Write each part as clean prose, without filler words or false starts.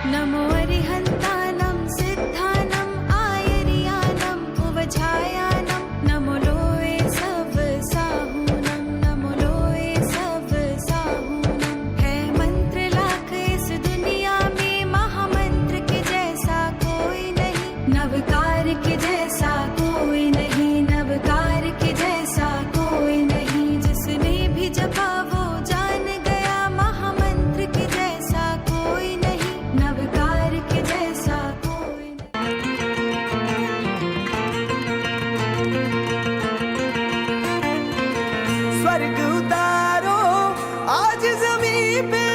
नमो अरिहन्तानं सिद्धानं आयर्यानं कुवझायानं नमो लोये सब साहूनं नमो लोये सब साहूनं। है मंत्र लाख इस दुनिया में, महामंत्र के जैसा कोई नहीं, नवकार के जैसा कोई नहीं, नवकार के जैसा कोई नहीं। जिसने भी जपा वो जान गया, महामंत्र के जैसा कोई नहीं, नवकार के जैसा कोई नहीं। स्वर्ग उतारो आज जमीन पे,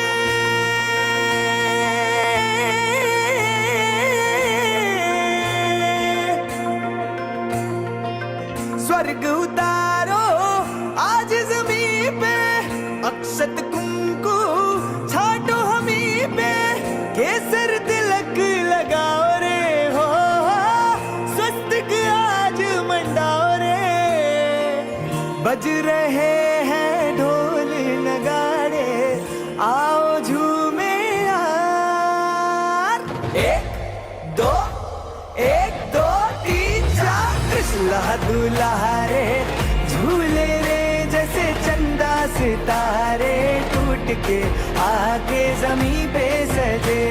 स्वर्ग उतारो आज जमीन पे, अक्षत कुंकु छाटो हमी पे, केसर तिलक लगाओ रे हो, स्वस्तिक आज मंडाओ रे। बज रहे हैं ढोल नगाड़े, आओ झूमे यार। एक दो तीन चार, कृष्णा दूल्हा रे, झूले रे जैसे चंदा सितारे, टूट के आके जमीन पे सजे,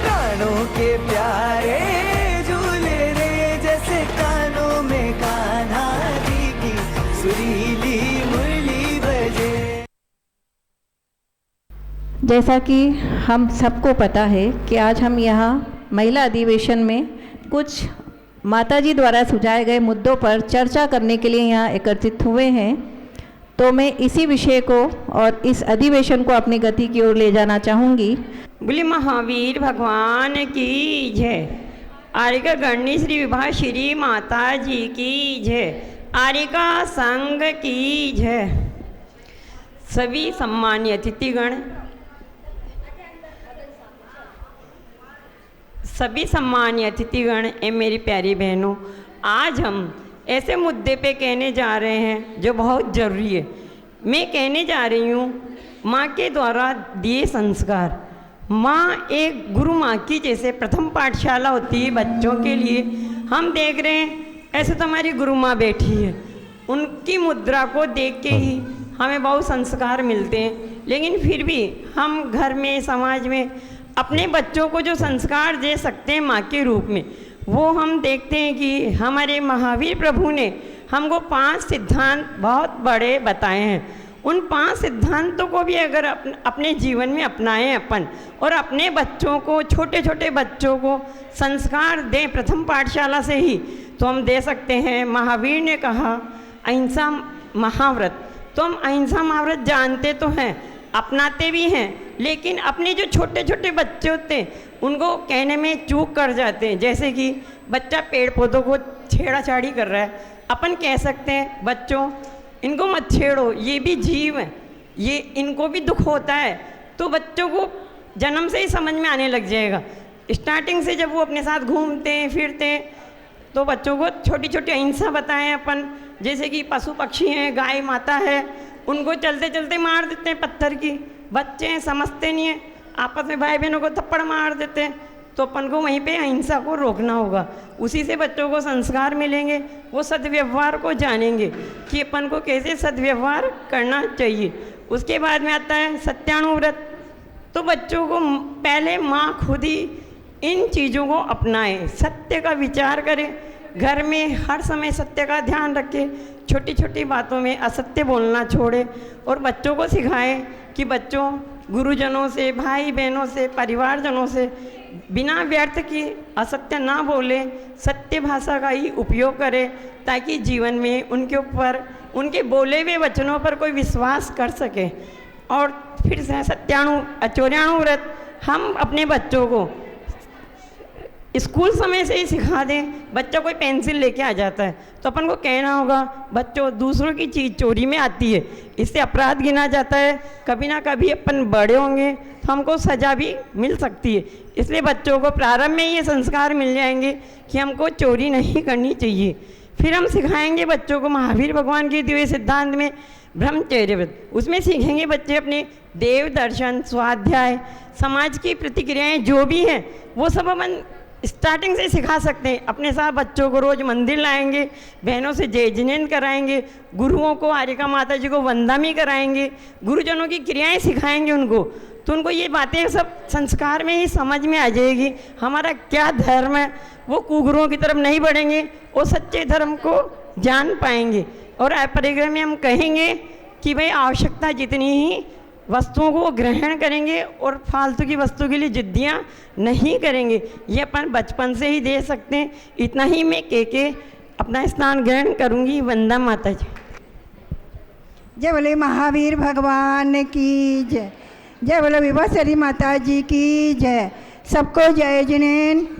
प्राणों के प्यारे झूले रे जैसे कानों में कान्हा जी की सुरीली मुरली बजे। जैसा कि हम सबको पता है कि आज हम यहाँ महिला अधिवेशन में कुछ माताजी द्वारा सुझाए गए मुद्दों पर चर्चा करने के लिए यहाँ एकत्रित हुए हैं, तो मैं इसी विषय को और इस अधिवेशन को अपनी गति की ओर ले जाना चाहूँगी। बोले महावीर भगवान की जय। आर्यका गणनी श्री विभा श्री माता जी की जय। आर्यका संघ की जय। सभी सम्मानीय अतिथिगण, सभी सम्मानीय अतिथिगण एवं मेरी प्यारी बहनों, आज हम ऐसे मुद्दे पे कहने जा रहे हैं जो बहुत ज़रूरी है। मैं कहने जा रही हूँ माँ के द्वारा दिए संस्कार। माँ एक गुरु माँ की जैसे प्रथम पाठशाला होती है बच्चों के लिए। हम देख रहे हैं ऐसे तो हमारी गुरु माँ बैठी है, उनकी मुद्रा को देख के ही हमें बहुत संस्कार मिलते हैं, लेकिन फिर भी हम घर में समाज में अपने बच्चों को जो संस्कार दे सकते हैं माँ के रूप में, वो हम देखते हैं कि हमारे महावीर प्रभु ने हमको 5 सिद्धांत बहुत बड़े बताए हैं। उन 5 सिद्धांतों को भी अगर अपने जीवन में अपनाएं अपन, और अपने बच्चों को, छोटे छोटे बच्चों को संस्कार दें प्रथम पाठशाला से ही, तो हम दे सकते हैं। महावीर ने कहा अहिंसा महाव्रत, तो हम अहिंसा महाव्रत जानते तो हैं, अपनाते भी हैं, लेकिन अपने जो छोटे छोटे बच्चे होते हैं उनको कहने में चूक कर जाते हैं। जैसे कि बच्चा पेड़ पौधों को छेड़ाछाड़ी कर रहा है, अपन कह सकते हैं बच्चों इनको मत छेड़ो, ये भी जीव है, ये इनको भी दुख होता है। तो बच्चों को जन्म से ही समझ में आने लग जाएगा। स्टार्टिंग से जब वो अपने साथ घूमते हैं फिरते हैं, तो बच्चों को छोटी छोटी अहिंसा बताएं अपन। जैसे कि पशु पक्षी हैं, गाय माता है, उनको चलते चलते मार देते हैं पत्थर की। बच्चे हैं, समझते नहीं हैं, आपस में भाई बहनों को थप्पड़ मार देते हैं। तो अपन को वहीं पे अहिंसा को रोकना होगा, उसी से बच्चों को संस्कार मिलेंगे, वो सद्व्यवहार को जानेंगे कि अपन को कैसे सद्व्यवहार करना चाहिए। उसके बाद में आता है सत्यानुव्रत। तो बच्चों को पहले माँ खुद ही इन चीज़ों को अपनाए, सत्य का विचार करें, घर में हर समय सत्य का ध्यान रखें, छोटी छोटी बातों में असत्य बोलना छोड़े, और बच्चों को सिखाएं कि बच्चों गुरुजनों से, भाई बहनों से, परिवारजनों से बिना व्यर्थ की असत्य ना बोले, सत्य भाषा का ही उपयोग करें, ताकि जीवन में उनके ऊपर, उनके बोले हुए वचनों पर कोई विश्वास कर सके। और फिर से चौर्याणु व्रत हम अपने बच्चों को स्कूल समय से ही सिखा दें। बच्चा कोई पेंसिल लेके आ जाता है तो अपन को कहना होगा बच्चों दूसरों की चीज़ चोरी में आती है, इससे अपराध गिना जाता है, कभी ना कभी अपन बड़े होंगे तो हमको सज़ा भी मिल सकती है। इसलिए बच्चों को प्रारंभ में ये संस्कार मिल जाएंगे कि हमको चोरी नहीं करनी चाहिए। फिर हम सिखाएंगे बच्चों को महावीर भगवान के दिए सिद्धांत में ब्रह्मचर्य व्रत, उसमें सीखेंगे बच्चे अपने देव दर्शन, स्वाध्याय, समाज की प्रतिक्रियाएं जो भी हैं वो सब अपन स्टार्टिंग से सिखा सकते हैं। अपने साथ बच्चों को रोज़ मंदिर लाएंगे, बहनों से जय जिनेंद्र कराएंगे, गुरुओं को आर्यका माता जी को वंदना कराएंगे, गुरुजनों की क्रियाएं सिखाएंगे उनको, तो उनको ये बातें सब संस्कार में ही समझ में आ जाएगी हमारा क्या धर्म है। वो कुगुरुओं की तरफ नहीं बढ़ेंगे, वो सच्चे धर्म को जान पाएंगे। और परिग्रह में हम कहेंगे कि भाई आवश्यकता जितनी ही वस्तुओं को ग्रहण करेंगे और फालतू की वस्तु के लिए जिद्दियाँ नहीं करेंगे, ये अपन बचपन से ही दे सकते हैं। इतना ही मैं कह के अपना स्नान ग्रहण करूँगी। वंदना माता जी। जय बोले महावीर भगवान की जय, जय बोले विभासरी माता जी की जय। सबको जय जिनेन्द्र।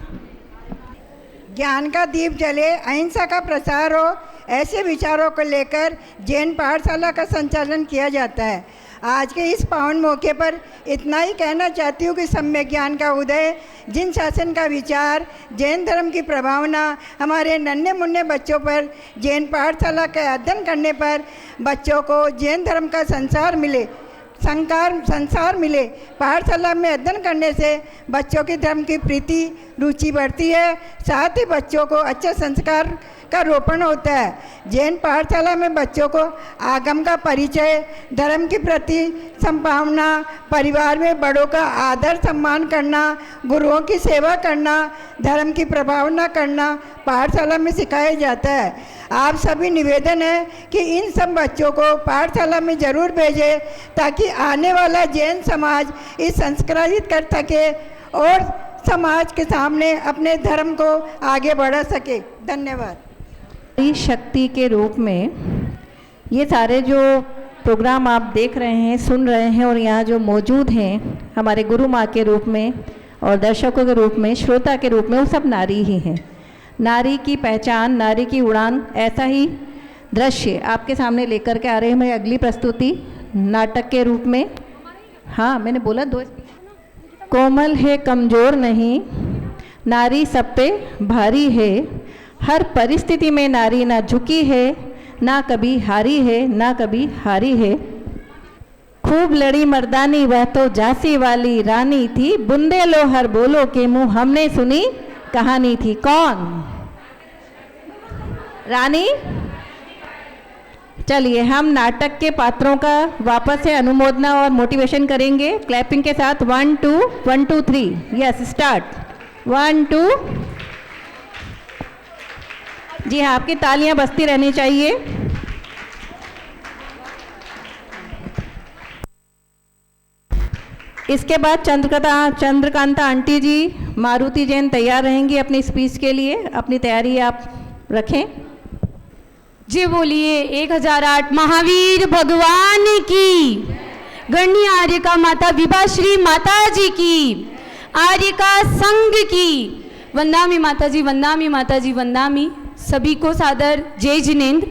ज्ञान का दीप जले, अहिंसा का प्रसार हो, ऐसे विचारों को लेकर जैन पाठशाला का संचालन किया जाता है। आज के इस पावन मौके पर इतना ही कहना चाहती हूँ कि सम्यक ज्ञान का उदय, जिन शासन का विचार, जैन धर्म की प्रभावना हमारे नन्हे मुन्ने बच्चों पर जैन पाठशाला का अध्ययन करने पर बच्चों को जैन धर्म का संसार मिले। पाठशाला में अध्ययन करने से बच्चों की धर्म की प्रीति, रुचि बढ़ती है, साथ ही बच्चों को अच्छे संस्कार का रोपण होता है। जैन पाठशाला में बच्चों को आगम का परिचय, धर्म के प्रति संभावना, परिवार में बड़ों का आदर सम्मान करना, गुरुओं की सेवा करना, धर्म की प्रभावना करना पाठशाला में सिखाया जाता है। आप सभी निवेदन है कि इन सब बच्चों को पाठशाला में ज़रूर भेजें ताकि आने वाला जैन समाज इस संस्कारित कर सके और समाज के सामने अपने धर्म को आगे बढ़ा सके। धन्यवाद। शक्ति के रूप में ये सारे जो प्रोग्राम आप देख रहे हैं, सुन रहे हैं और यहाँ जो मौजूद हैं हमारे गुरु माँ के रूप में और दर्शकों के रूप में, श्रोता के रूप में, वो सब नारी ही हैं। नारी की पहचान, नारी की उड़ान, ऐसा ही दृश्य आपके सामने लेकर के आ रहे हैं। मेरी अगली प्रस्तुति नाटक के रूप में, हाँ मैंने बोला दो। कोमल है कमज़ोर नहीं, नारी सब पे भारी है, हर परिस्थिति में नारी ना झुकी है, ना कभी हारी है, ना कभी हारी है। खूब लड़ी मर्दानी वह तो झांसी वाली रानी थी, बुंदेलो हर बोलो के मुँह हमने सुनी कहानी थी। कौन? रानी। चलिए हम नाटक के पात्रों का वापस से अनुमोदना और मोटिवेशन करेंगे क्लैपिंग के साथ। 1 2 1 2 3 यस स्टार्ट। 1 2। जी हाँ, आपकी तालियां बजती रहनी चाहिए। इसके बाद चंद्रकांता आंटी जी, मारुति जैन तैयार रहेंगी अपनी स्पीच के लिए। अपनी तैयारी आप रखें। जी बोलिए 1008 महावीर भगवान की, गण्य आर्यका माता विभाश्री माता जी की, आर्यका संघ की वंदामी माता जी, वंदामी माता जी, वंदामी। सभी को सादर जय जिनेन्द्र।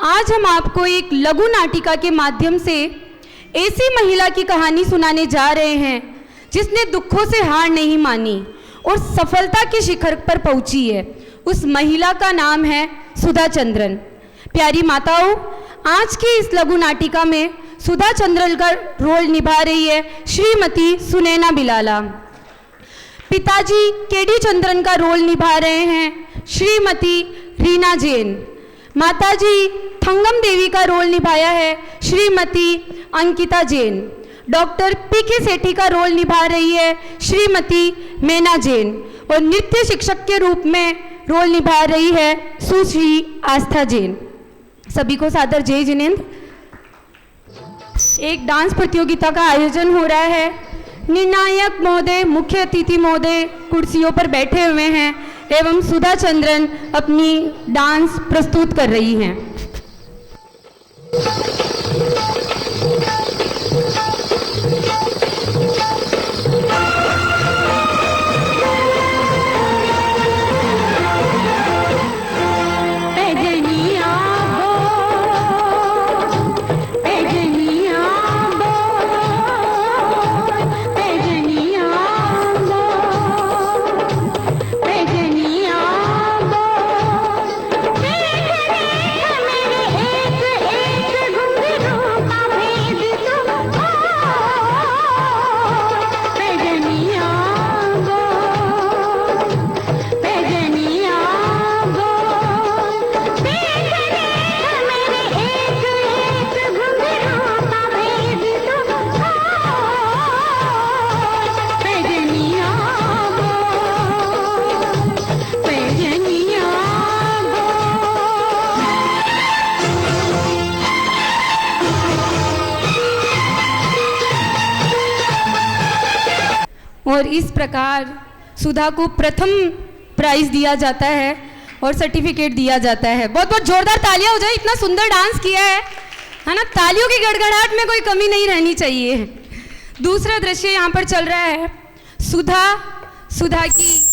आज हम आपको एक लघु नाटिका के माध्यम से ऐसी महिला की कहानी सुनाने जा रहे हैं जिसने दुखों से हार नहीं मानी और सफलता के शिखर पर पहुंची है। उस महिला का नाम है सुधा चंद्रन। प्यारी माताओं, आज की इस लघु नाटिका में सुधा चंद्रन का रोल निभा रही है श्रीमती सुनैना बिलाला। पिताजी केडी चंद्रन का रोल निभा रहे हैं श्रीमती रीना जैन। माताजी थंगम देवी का रोल निभाया है श्रीमती अंकिता जैन। डॉक्टर पीके सेठी का रोल निभा रही है श्रीमती मैना जैन और नृत्य शिक्षक के रूप में रोल निभा रही है सुश्री आस्था जैन। सभी को सादर जय जिनेन्द्र। एक डांस प्रतियोगिता का आयोजन हो रहा है। निर्णायक महोदय, मुख्य अतिथि महोदय कुर्सियों पर बैठे हुए हैं एवं सुधा चंद्रन अपनी डांस प्रस्तुत कर रही हैं। मेरे एक एक और इस प्रकार सुधा को प्रथम प्राइज दिया जाता है और सर्टिफिकेट दिया जाता है। बहुत बहुत जोरदार तालियां हो जाए, इतना सुंदर डांस किया है ना। तालियों की गड़गड़ाहट में कोई कमी नहीं रहनी चाहिए। दूसरा दृश्य यहाँ पर चल रहा है सुधा की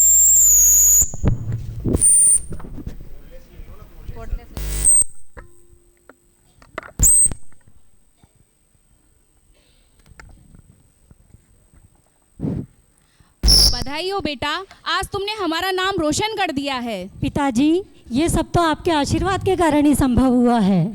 बधाई हो बेटा, आज तुमने हमारा नाम रोशन कर दिया है। पिताजी, ये सब तो आपके आशीर्वाद के कारण ही संभव हुआ है।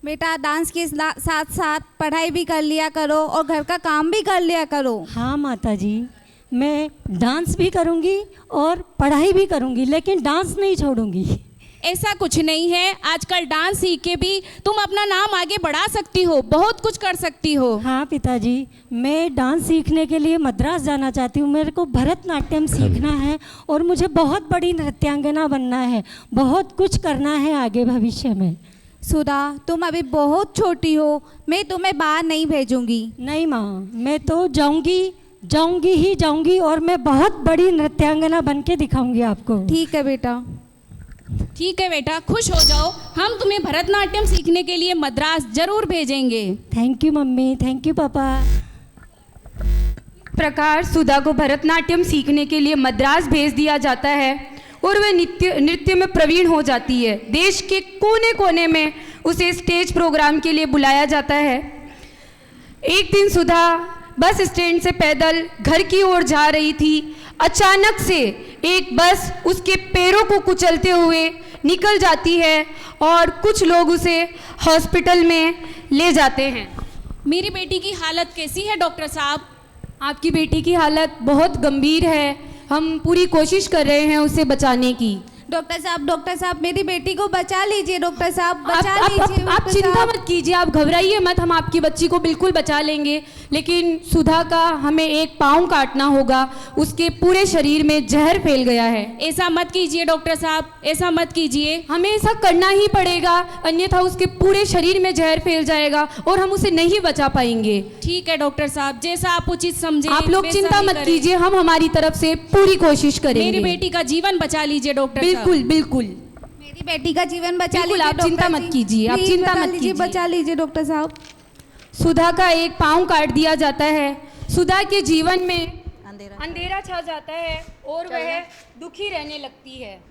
बेटा, डांस के साथ साथ पढ़ाई भी कर लिया करो और घर का काम भी कर लिया करो। हाँ माताजी, मैं डांस भी करूँगी और पढ़ाई भी करूँगी, लेकिन डांस नहीं छोड़ूंगी। ऐसा कुछ नहीं है, आजकल डांस सीख के भी तुम अपना नाम आगे बढ़ा सकती हो, बहुत कुछ कर सकती हो। हाँ पिताजी, मैं डांस सीखने के लिए मद्रास जाना चाहती हूँ। मेरे को भरतनाट्यम सीखना है और मुझे बहुत बड़ी नृत्यांगना बनना है, बहुत कुछ करना है आगे भविष्य में। सुधा, तुम अभी बहुत छोटी हो, मैं तुम्हें बाहर नहीं भेजूंगी। नहीं माँ, मैं तो जाऊंगी और मैं बहुत बड़ी नृत्यांगना बन के दिखाऊंगी आपको। ठीक है बेटा, ठीक है बेटा, खुश हो जाओ, हम तुम्हें भरतनाट्यम सीखने के लिए मद्रास जरूर भेजेंगे। Thank you mummy, thank you पापा। प्रकार सुधा को भरतनाट्यम सीखने के लिए मद्रास भेज दिया जाता है और वह नृत्य में प्रवीण हो जाती है। देश के कोने कोने में उसे स्टेज प्रोग्राम के लिए बुलाया जाता है। एक दिन सुधा बस स्टैंड से पैदल घर की ओर जा रही थी। अचानक से एक बस उसके पैरों को कुचलते हुए निकल जाती है और कुछ लोग उसे हॉस्पिटल में ले जाते हैं। मेरी बेटी की हालत कैसी है डॉक्टर साहब? आपकी बेटी की हालत बहुत गंभीर है, हम पूरी कोशिश कर रहे हैं उसे बचाने की। डॉक्टर साहब, मेरी बेटी को बचा लीजिए। डॉक्टर साहब, बचा लीजिए। आप चिंता मत कीजिए, आप घबराइए मत, हम आपकी बच्ची को बिल्कुल बचा लेंगे। लेकिन सुधा का हमें एक पाँव काटना होगा, उसके पूरे शरीर में जहर फैल गया है। ऐसा मत कीजिए डॉक्टर साहब, ऐसा मत कीजिए। हमें ऐसा करना ही पड़ेगा, अन्यथा उसके पूरे शरीर में जहर फैल जाएगा और हम उसे नहीं बचा पाएंगे। ठीक है डॉक्टर साहब, जैसा आप उचित समझे। आप लोग चिंता मत कीजिए, हम हमारी तरफ से पूरी कोशिश करेंगे। मेरी बेटी का जीवन बचा लीजिए डॉक्टर साहब। बिल्कुल बिल्कुल, मेरी बेटी का जीवन बचा लीजिए। आप चिंता मत कीजिए, आप चिंता मत कीजिए, बचा लीजिए डॉक्टर साहब। सुधा का एक पाँव काट दिया जाता है। सुधा के जीवन में अंधेरा छा जाता है और वह दुखी रहने लगती है।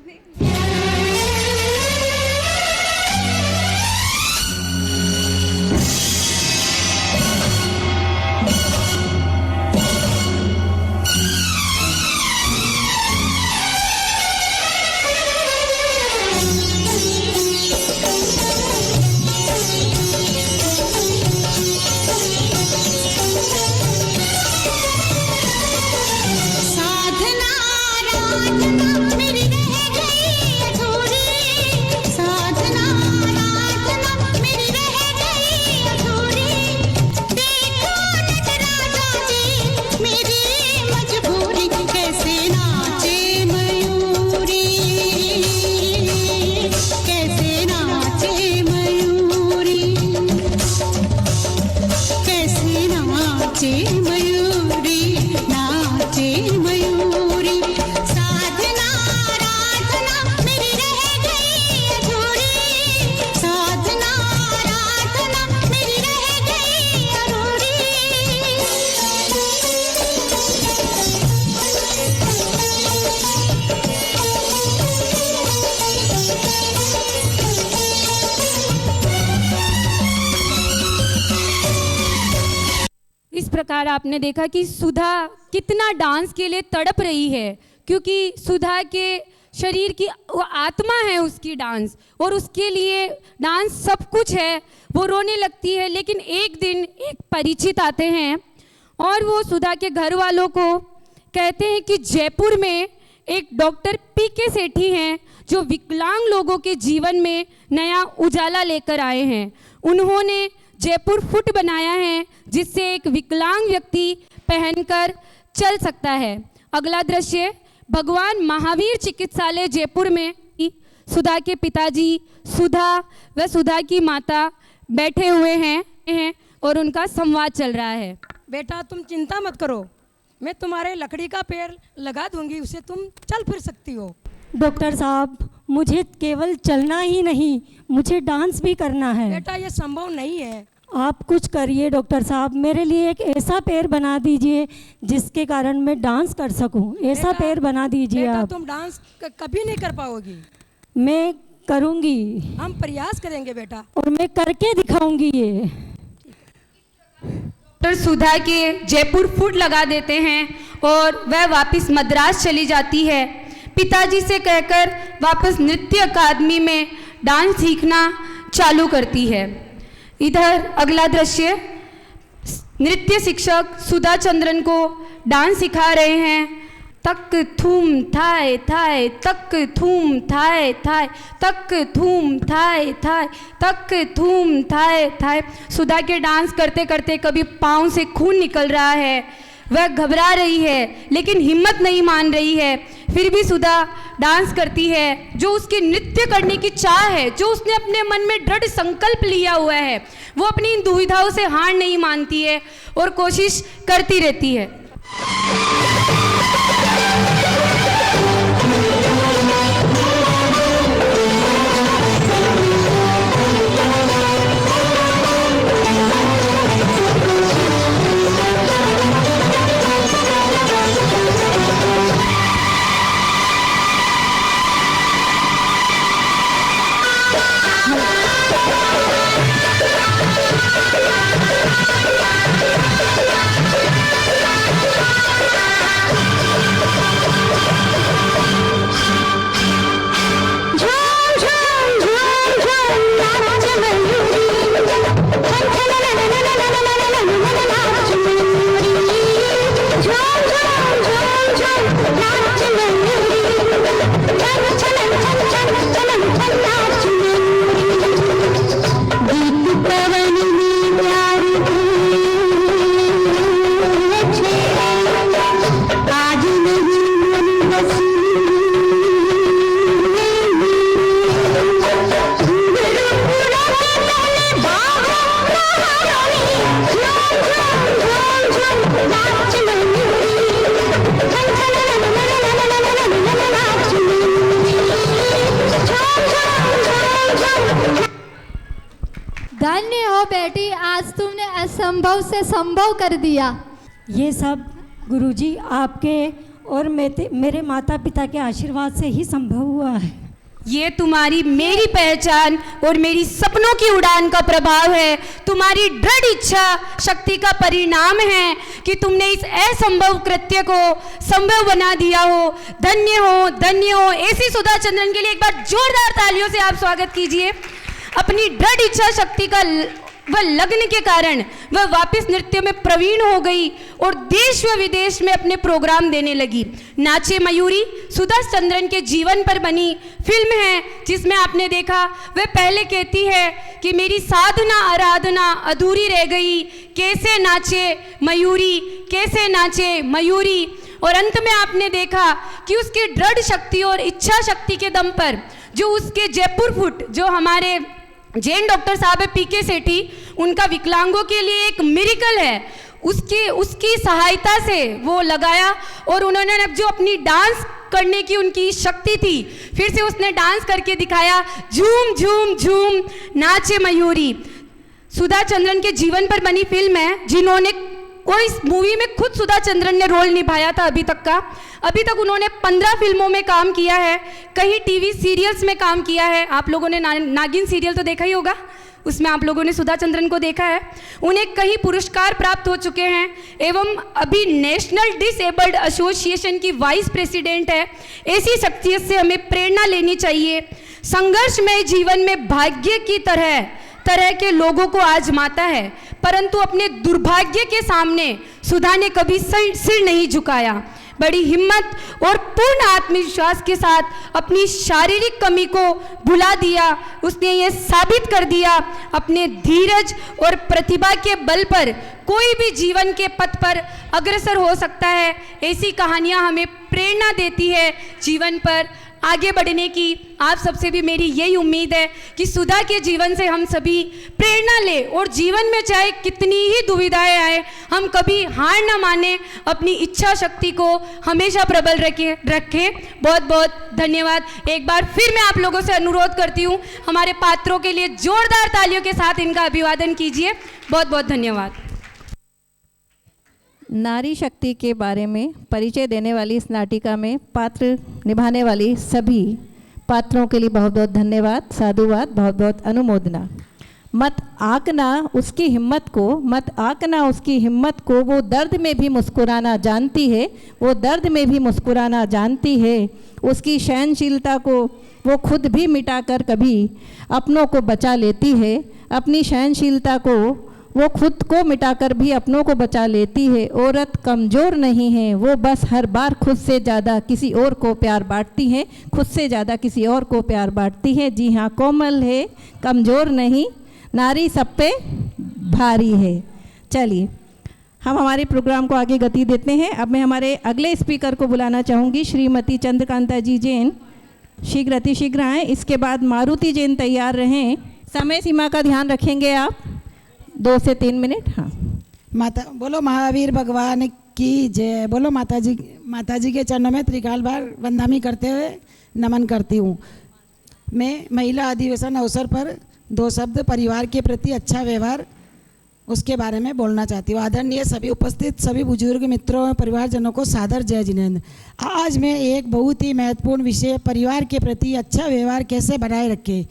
प्रकार आपने देखा कि सुधा कितना डांस के लिए तड़प रही है, क्योंकि सुधा के शरीर की वो आत्मा है उसकी डांस, और उसके लिए डांस सब कुछ है। वो रोने लगती है, लेकिन एक दिन एक परिचित आते हैं और वो सुधा के घर वालों को कहते हैं कि जयपुर में एक डॉक्टर पीके सेठी हैं जो विकलांग लोगों के जीवन में नया उजाला लेकर आए हैं। उन्होंने जयपुर फुट बनाया है जिससे एक विकलांग व्यक्ति पहनकर चल सकता है। अगला दृश्य भगवान महावीर चिकित्सालय जयपुर में सुधा के पिताजी, सुधा व सुधा की माता बैठे हुए हैं और उनका संवाद चल रहा है। बेटा तुम चिंता मत करो, मैं तुम्हारे लकड़ी का पैर लगा दूंगी, उसे तुम चल फिर सकती हो। डॉक्टर साहब, मुझे केवल चलना ही नहीं, मुझे डांस भी करना है। बेटा ये संभव नहीं है। आप कुछ करिए डॉक्टर साहब, मेरे लिए एक ऐसा पैर बना दीजिए जिसके कारण मैं डांस कर सकूं। ऐसा पैर बना दीजिए बेटा, आप। तुम डांस कभी नहीं कर पाओगी। मैं करूंगी, हम प्रयास करेंगे बेटा, और मैं करके दिखाऊंगी ये। डॉक्टर सुधा के जयपुर फूट लगा देते हैं और वह वापस मद्रास चली जाती है। पिताजी से कहकर वापस नृत्य अकादमी में डांस सीखना चालू करती है। इधर अगला दृश्य, नृत्य शिक्षक सुधा चंद्रन को डांस सिखा रहे हैं। तक थूम थाए थाए, तक थूम थाए थाए, तक थूम थाए थाए, तक थूम थाए थाए। सुधा के डांस करते करते कभी पाँव से खून निकल रहा है, वह घबरा रही है लेकिन हिम्मत नहीं मान रही है। फिर भी सुधा डांस करती है। जो उसके नृत्य करने की चाह है, जो उसने अपने मन में दृढ़ संकल्प लिया हुआ है, वो अपनी इन दुविधाओं से हार नहीं मानती है और कोशिश करती रहती है। धन्य हो बेटी, आज तुमने असंभव से संभव कर दिया। ये सब गुरुजी आपके और मेरे माता पिता के आशीर्वाद से ही संभव हुआ है। ये तुम्हारी मेरी पहचान और मेरी सपनों की उड़ान का प्रभाव है। तुम्हारी दृढ़ इच्छा शक्ति का परिणाम है कि तुमने इस असंभव कृत्य को संभव बना दिया हो। धन्य हो, धन्य हो। ऐसी सुधा चंद्रन के लिए एक बार जोरदार तालियों से आप स्वागत कीजिए। अपनी दृढ़ इच्छा शक्ति का वह लगन के कारण वह वापस नृत्य में प्रवीण हो गई और देश व विदेश में अपने प्रोग्राम देने लगी। नाचे मयूरी सुधा चंद्रन के जीवन पर बनी फिल्म है, जिसमें आपने देखा वह पहले कहती है कि मेरी साधना आराधना अधूरी रह गई, कैसे नाचे मयूरी, कैसे नाचे मयूरी। और अंत में आपने देखा कि उसकी दृढ़ शक्ति और इच्छा शक्ति के दम पर जो उसके जयपुर फुट, जो हमारे जैन डॉक्टर साहब है पीके सेठी, उनका विकलांगों के लिए एक मिरेकल है, उसकी सहायता से वो लगाया और उन्होंने जो अपनी डांस करने की उनकी शक्ति थी, फिर से उसने डांस करके दिखाया। झूम झूम झूम नाचे मयूरी सुधा चंद्रन के जीवन पर बनी फिल्म है, जिन्होंने और इस मूवी में खुद सुधा चंद्रन ने रोल निभाया था। अभी तक उन्होंने 15 फिल्मों में काम किया है, कई टीवी सीरियल्स में काम किया है। आप लोगों ने नागिन सीरियल तो देखा ही होगा, उसमें आप लोगों ने सुधा चंद्रन को देखा है। उन्हें कई पुरस्कार प्राप्त हो चुके हैं एवं अभी नेशनल डिसेबल्ड एसोसिएशन की वाइस प्रेसिडेंट है। ऐसी शख्सियत से हमें प्रेरणा लेनी चाहिए। संघर्षमय जीवन में भाग्य की तरह के लोगों को आजमाता है, परंतु अपने दुर्भाग्य के सामने सुधा ने कभी सिर नहीं झुकाया। बड़ी हिम्मत और पूर्ण आत्मविश्वास के साथ अपनी शारीरिक कमी को भुला दिया। उसने ये साबित कर दिया अपने धीरज और प्रतिभा के बल पर कोई भी जीवन के पथ पर अग्रसर हो सकता है। ऐसी कहानियाँ हमें प्रेरणा देती है जीवन पर आगे बढ़ने की आप सबसे भी मेरी यही उम्मीद है कि सुधा के जीवन से हम सभी प्रेरणा लें और जीवन में चाहे कितनी ही दुविधाएं आए हम कभी हार न माने, अपनी इच्छा शक्ति को हमेशा प्रबल रखें। बहुत बहुत धन्यवाद। एक बार फिर मैं आप लोगों से अनुरोध करती हूँ, हमारे पात्रों के लिए जोरदार तालियों के साथ इनका अभिवादन कीजिए। बहुत बहुत धन्यवाद। नारी शक्ति के बारे में परिचय देने वाली इस नाटिका में पात्र निभाने वाली सभी पात्रों के लिए बहुत बहुत धन्यवाद, साधुवाद, बहुत बहुत अनुमोदना। मत आंकना उसकी हिम्मत को, मत आंकना उसकी हिम्मत को, वो दर्द में भी मुस्कुराना जानती है, वो दर्द में भी मुस्कुराना जानती है। उसकी सहनशीलता को वो खुद भी मिटाकर कभी अपनों को बचा लेती है, अपनी सहनशीलता को वो खुद को मिटाकर भी अपनों को बचा लेती है। औरत कमज़ोर नहीं है, वो बस हर बार खुद से ज़्यादा किसी और को प्यार बांटती है, खुद से ज़्यादा किसी और को प्यार बांटती है। जी हाँ, कोमल है, कमज़ोर नहीं, नारी सब पे भारी है। चलिए हम हमारे प्रोग्राम को आगे गति देते हैं। अब मैं हमारे अगले स्पीकर को बुलाना चाहूँगी, श्रीमती चंद्रकांता जी जैन शीघ्र अतिशीघ्र आएँ। इसके बाद मारुति जैन तैयार रहें। समय सीमा का ध्यान रखेंगे आप, 2 से 3 मिनट। हाँ, माता बोलो महावीर भगवान की जय। बोलो माता जी के चरणों में त्रिकाल बार वंदनामी करते हुए नमन करती हूँ। मैं महिला अधिवेशन अवसर पर 2 शब्द परिवार के प्रति अच्छा व्यवहार उसके बारे में बोलना चाहती हूँ। आदरणीय सभी उपस्थित सभी बुजुर्ग मित्रों और परिवारजनों को सादर जय जिनेंद्र। आज मैं एक बहुत ही महत्वपूर्ण विषय परिवार के प्रति अच्छा व्यवहार कैसे बनाए रखें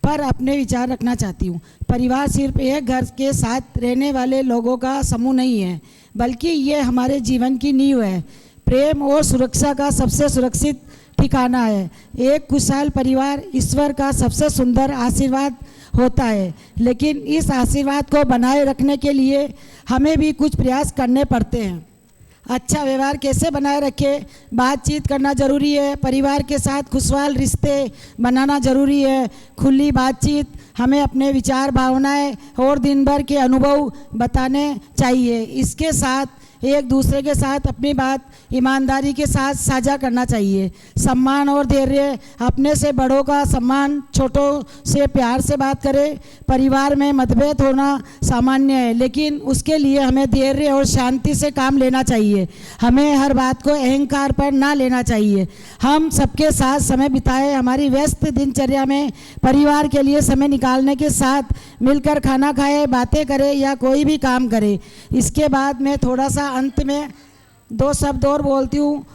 पर अपने विचार रखना चाहती हूँ। परिवार सिर्फ एक घर के साथ रहने वाले लोगों का समूह नहीं है, बल्कि ये हमारे जीवन की नींव है, प्रेम और सुरक्षा का सबसे सुरक्षित ठिकाना है। एक खुशहाल परिवार ईश्वर का सबसे सुंदर आशीर्वाद होता है, लेकिन इस आशीर्वाद को बनाए रखने के लिए हमें भी कुछ प्रयास करने पड़ते हैं। अच्छा व्यवहार कैसे बनाए रखें? बातचीत करना ज़रूरी है, परिवार के साथ खुशहाल रिश्ते बनाना ज़रूरी है। खुली बातचीत, हमें अपने विचार भावनाएं और दिन भर के अनुभव बताने चाहिए। इसके साथ एक दूसरे के साथ अपनी बात ईमानदारी के साथ साझा करना चाहिए। सम्मान और धैर्य, अपने से बड़ों का सम्मान, छोटों से प्यार से बात करें। परिवार में मतभेद होना सामान्य है, लेकिन उसके लिए हमें धैर्य और शांति से काम लेना चाहिए। हमें हर बात को अहंकार पर ना लेना चाहिए। हम सबके साथ समय बिताएं। हमारी व्यस्त दिनचर्या में परिवार के लिए समय निकालने के साथ मिलकर खाना खाएं, बातें करें या कोई भी काम करें। इसके बाद मैं थोड़ा सा अंत में 2 शब्द और बोलती हूँ।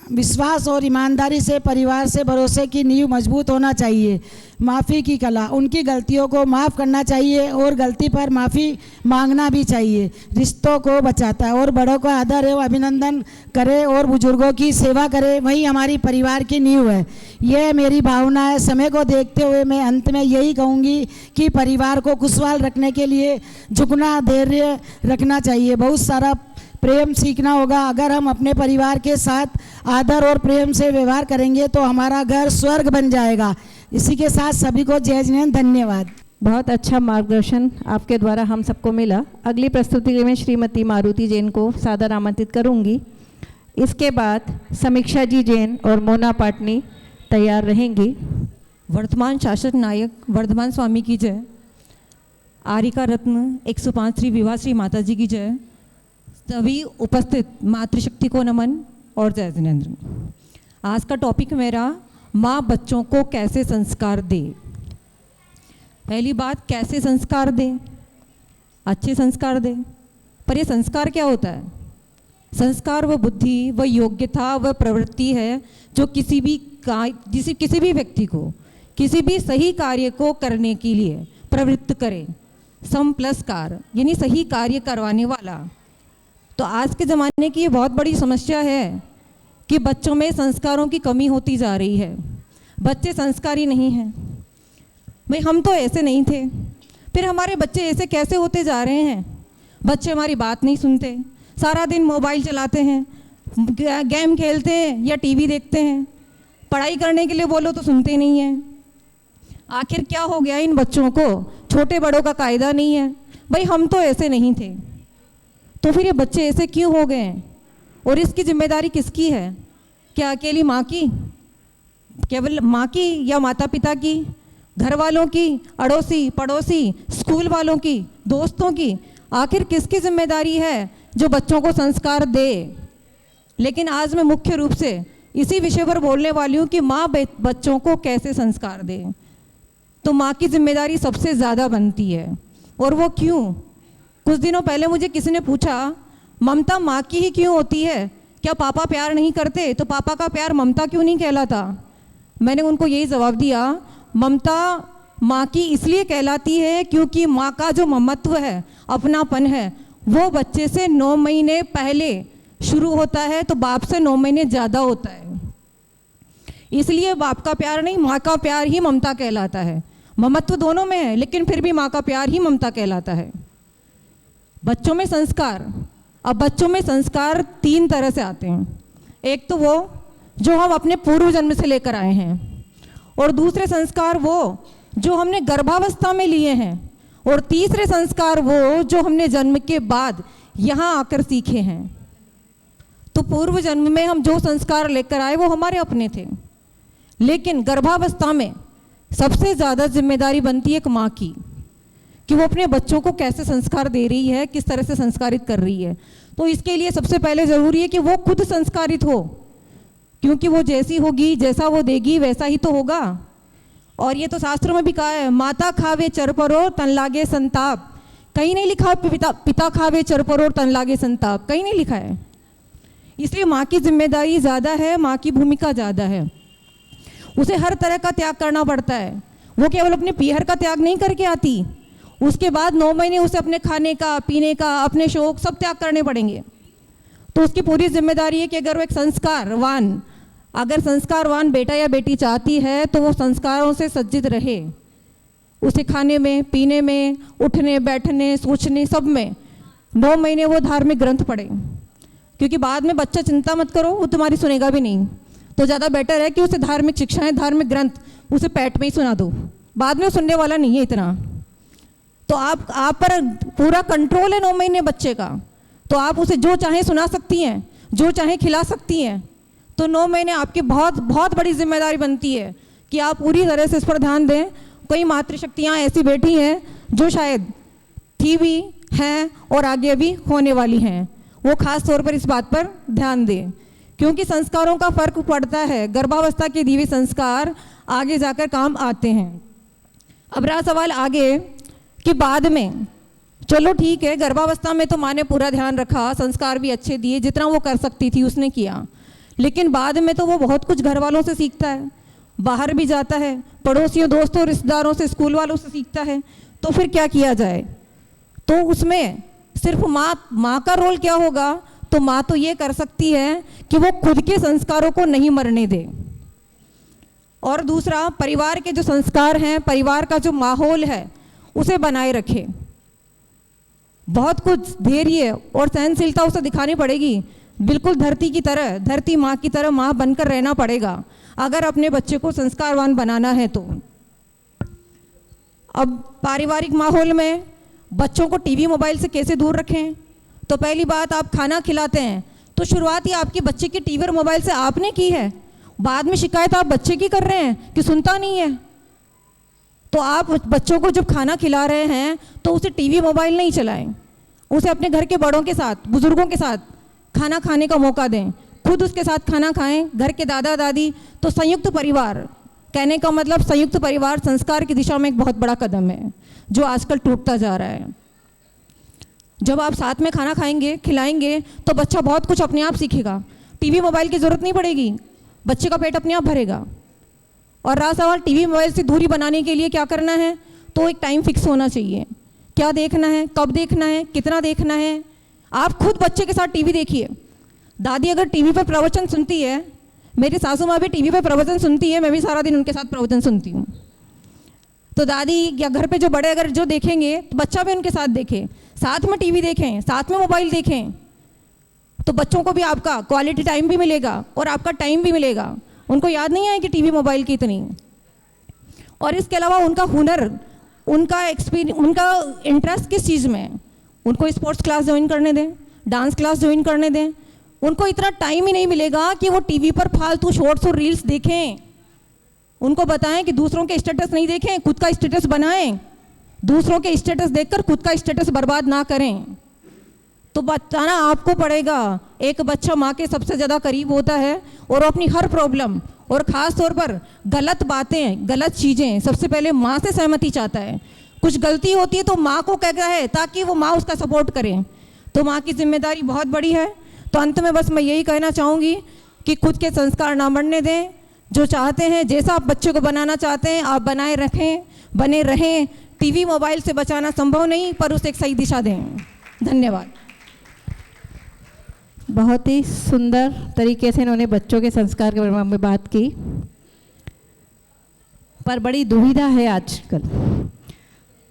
विश्वास और ईमानदारी से परिवार से भरोसे की नींव मजबूत होना चाहिए। माफ़ी की कला, उनकी गलतियों को माफ़ करना चाहिए और गलती पर माफ़ी मांगना भी चाहिए। रिश्तों को बचाता है और बड़ों का आदर एवं अभिनंदन करें और बुजुर्गों की सेवा करें, वही हमारी परिवार की नींव है। यह मेरी भावना है। समय को देखते हुए मैं अंत में यही कहूँगी कि परिवार को खुशहाल रखने के लिए झुकना, धैर्य रखना चाहिए, बहुत सारा प्रेम सीखना होगा। अगर हम अपने परिवार के साथ आदर और प्रेम से व्यवहार करेंगे तो हमारा घर स्वर्ग बन जाएगा। इसी के साथ सभी को जय जिनेंद्र, धन्यवाद। बहुत अच्छा मार्गदर्शन आपके द्वारा हम सबको मिला। अगली प्रस्तुति में श्रीमती मारुति जैन को सादर आमंत्रित करूंगी। इसके बाद समीक्षा जी जैन और मोना पाटनी तैयार रहेंगी। वर्तमान शासक नायक वर्धमान स्वामी की जय। आरिका रत्न 105 श्री विवाह श्री माता जी की जय। सभी उपस्थित मातृशक्ति को नमन और जय जिनेंद्र। आज का टॉपिक मेरा माँ बच्चों को कैसे संस्कार दे। पहली बात, कैसे संस्कार दे? अच्छे संस्कार दे। पर ये संस्कार क्या होता है? संस्कार वह बुद्धि, वह योग्यता, वह प्रवृत्ति है जो किसी भी व्यक्ति को किसी भी सही कार्य को करने के लिए प्रवृत्त करे। सम प्लस कार, यानी सही कार्य करवाने वाला। तो आज के ज़माने की ये बहुत बड़ी समस्या है कि बच्चों में संस्कारों की कमी होती जा रही है। बच्चे संस्कारी नहीं हैं। भाई हम तो ऐसे नहीं थे, फिर हमारे बच्चे ऐसे कैसे होते जा रहे हैं? बच्चे हमारी बात नहीं सुनते, सारा दिन मोबाइल चलाते हैं, गेम खेलते हैं या टीवी देखते हैं। पढ़ाई करने के लिए बोलो तो सुनते नहीं हैं। आखिर क्या हो गया इन बच्चों को? छोटे बड़ों का कायदा नहीं है। भाई हम तो ऐसे नहीं थे, तो फिर ये बच्चे ऐसे क्यों हो गए हैं? और इसकी जिम्मेदारी किसकी है? क्या अकेली माँ की? केवल माँ की या माता पिता की, घर वालों की, अड़ोसी पड़ोसी, स्कूल वालों की, दोस्तों की, आखिर किसकी जिम्मेदारी है जो बच्चों को संस्कार दे। लेकिन आज मैं मुख्य रूप से इसी विषय पर बोलने वाली हूँ कि माँ बच्चों को कैसे संस्कार दे। तो माँ की जिम्मेदारी सबसे ज़्यादा बनती है। और वो क्यों? कुछ दिनों पहले मुझे किसी ने पूछा, ममता माँ की ही क्यों होती है? क्या पापा प्यार नहीं करते तो पापा का प्यार ममता क्यों नहीं कहलाता? मैंने उनको यही जवाब दिया, ममता माँ की इसलिए कहलाती है क्योंकि माँ का जो ममत्व है, अपनापन है, वो बच्चे से 9 महीने पहले शुरू होता है, तो बाप से 9 महीने ज़्यादा होता है। इसलिए बाप का प्यार नहीं, माँ का प्यार ही ममता कहलाता है। ममत्व दोनों में है, लेकिन फिर भी माँ का प्यार ही ममता कहलाता है। बच्चों में संस्कार, अब बच्चों में संस्कार 3 तरह से आते हैं। एक तो वो जो हम अपने पूर्व जन्म से लेकर आए हैं, और दूसरे संस्कार वो जो हमने गर्भावस्था में लिए हैं, और तीसरे संस्कार वो जो हमने जन्म के बाद यहाँ आकर सीखे हैं। तो पूर्व जन्म में हम जो संस्कार लेकर आए वो हमारे अपने थे, लेकिन गर्भावस्था में सबसे ज़्यादा जिम्मेदारी बनती है एक माँ की कि वो अपने बच्चों को कैसे संस्कार दे रही है, किस तरह से संस्कारित कर रही है। तो इसके लिए सबसे पहले ज़रूरी है कि वो खुद संस्कारित हो, क्योंकि वो जैसी होगी, जैसा वो देगी वैसा ही तो होगा। और ये तो शास्त्रों में भी कहा है, माता खावे चर परो तन लागे संताप। कहीं नहीं लिखा पिता खावे चर परो तन लागे संताप, कहीं नहीं लिखा है। इसलिए माँ की जिम्मेदारी ज़्यादा है, माँ की भूमिका ज़्यादा है। उसे हर तरह का त्याग करना पड़ता है। वो केवल अपने पीहर का त्याग नहीं करके आती, उसके बाद 9 महीने उसे अपने खाने का, पीने का, अपने शौक सब त्याग करने पड़ेंगे। तो उसकी पूरी जिम्मेदारी है कि अगर वो एक संस्कारवान बेटा या बेटी चाहती है तो वो संस्कारों से सज्जित रहे। उसे खाने में, पीने में, उठने बैठने, सोचने सब में 9 महीने वो धार्मिक ग्रंथ पढ़े, क्योंकि बाद में बच्चा चिंता मत करो, वो तुम्हारी सुनेगा भी नहीं। तो ज़्यादा बेटर है कि उसे धार्मिक शिक्षाएं, धार्मिक ग्रंथ उसे पेट में ही सुना दो, बाद में वो सुनने वाला नहीं है इतना। तो आप पर पूरा कंट्रोल है 9 महीने बच्चे का, तो आप उसे जो चाहे सुना सकती हैं, जो चाहे खिला सकती हैं। तो 9 महीने आपकी बहुत बहुत बड़ी जिम्मेदारी बनती है कि आप पूरी तरह से इस पर ध्यान दें। कई मातृशक्तियाँ ऐसी बैठी हैं जो शायद थी भी हैं और आगे भी होने वाली हैं, वो खास तौर पर इस बात पर ध्यान दें, क्योंकि संस्कारों का फ़र्क पड़ता है। गर्भावस्था के दिए संस्कार आगे जाकर काम आते हैं। अब रहा सवाल आगे कि बाद में, चलो ठीक है, गर्भावस्था में तो माँ ने पूरा ध्यान रखा, संस्कार भी अच्छे दिए, जितना वो कर सकती थी उसने किया, लेकिन बाद में तो वो बहुत कुछ घर वालों से सीखता है, बाहर भी जाता है, पड़ोसियों, दोस्तों, रिश्तेदारों से, स्कूल वालों से सीखता है। तो फिर क्या किया जाए? तो उसमें सिर्फ माँ का रोल क्या होगा? तो माँ तो ये कर सकती है कि वो खुद के संस्कारों को नहीं मरने दे, और दूसरा परिवार के जो संस्कार हैं, परिवार का जो माहौल है उसे बनाए रखे। बहुत कुछ धैर्य और सहनशीलता उसे दिखानी पड़ेगी, बिल्कुल धरती की तरह, धरती माँ की तरह माँ बनकर रहना पड़ेगा अगर अपने बच्चे को संस्कारवान बनाना है तो। अब पारिवारिक माहौल में बच्चों को टीवी मोबाइल से कैसे दूर रखें? तो पहली बात, आप खाना खिलाते हैं तो शुरुआत ही आपके बच्चे की टीवी और मोबाइल से आपने की है, बाद में शिकायत आप बच्चे की कर रहे हैं कि सुनता नहीं है। तो आप बच्चों को जब खाना खिला रहे हैं तो उसे टीवी मोबाइल नहीं चलाएं, उसे अपने घर के बड़ों के साथ, बुजुर्गों के साथ खाना खाने का मौका दें, खुद उसके साथ खाना खाएं, घर के दादा दादी। तो संयुक्त परिवार, कहने का मतलब संयुक्त परिवार संस्कार की दिशा में एक बहुत बड़ा कदम है जो आजकल टूटता जा रहा है। जब आप साथ में खाना खाएंगे, खिलाएंगे, तो बच्चा बहुत कुछ अपने आप सीखेगा, टीवी मोबाइल की ज़रूरत नहीं पड़ेगी, बच्चे का पेट अपने आप भरेगा। और रहा सवाल टीवी मोबाइल से दूरी बनाने के लिए क्या करना है? तो एक टाइम फिक्स होना चाहिए, क्या देखना है, कब देखना है, कितना देखना है। आप खुद बच्चे के साथ टीवी देखिए। दादी अगर टीवी पर प्रवचन सुनती है, मेरी सासू माँ भी टीवी पर प्रवचन सुनती है, मैं भी सारा दिन उनके साथ प्रवचन सुनती हूँ। तो दादी या घर पे जो बड़े अगर जो देखेंगे तो बच्चा भी उनके साथ देखे, साथ में टीवी देखें, साथ में मोबाइल देखें, तो बच्चों को भी आपका क्वालिटी टाइम भी मिलेगा और आपका टाइम भी मिलेगा। उनको याद नहीं आएगी टीवी मोबाइल की इतनी। और इसके अलावा उनका हुनर, उनका एक्सपीरियंस, उनका इंटरेस्ट किस चीज़ में है, उनको स्पोर्ट्स क्लास ज्वाइन करने दें, डांस क्लास ज्वाइन करने दें। उनको इतना टाइम ही नहीं मिलेगा कि वो टीवी पर फालतू शॉर्ट्स और रील्स देखें। उनको बताएं कि दूसरों के स्टेटस नहीं देखें, खुद का स्टेटस बनाएं। दूसरों के स्टेटस देखकर खुद का स्टेटस बर्बाद ना करें। तो बताना आपको पड़ेगा। एक बच्चा माँ के सबसे ज़्यादा करीब होता है और अपनी हर प्रॉब्लम और ख़ास तौर पर गलत बातें, गलत चीज़ें सबसे पहले माँ से सहमति चाहता है। कुछ गलती होती है तो माँ को कहता है ताकि वो माँ उसका सपोर्ट करे। तो माँ की जिम्मेदारी बहुत बड़ी है। तो अंत में बस मैं यही कहना चाहूँगी कि खुद के संस्कार ना बढ़ने दें। जो चाहते हैं, जैसा आप बच्चे को बनाना चाहते हैं आप बनाए रखें, बने रहें। टीवी मोबाइल से बचाना संभव नहीं, पर उसे एक सही दिशा दें। धन्यवाद। बहुत ही सुंदर तरीके से इन्होंने बच्चों के संस्कार के बारे में बात की, पर बड़ी दुविधा है आजकल।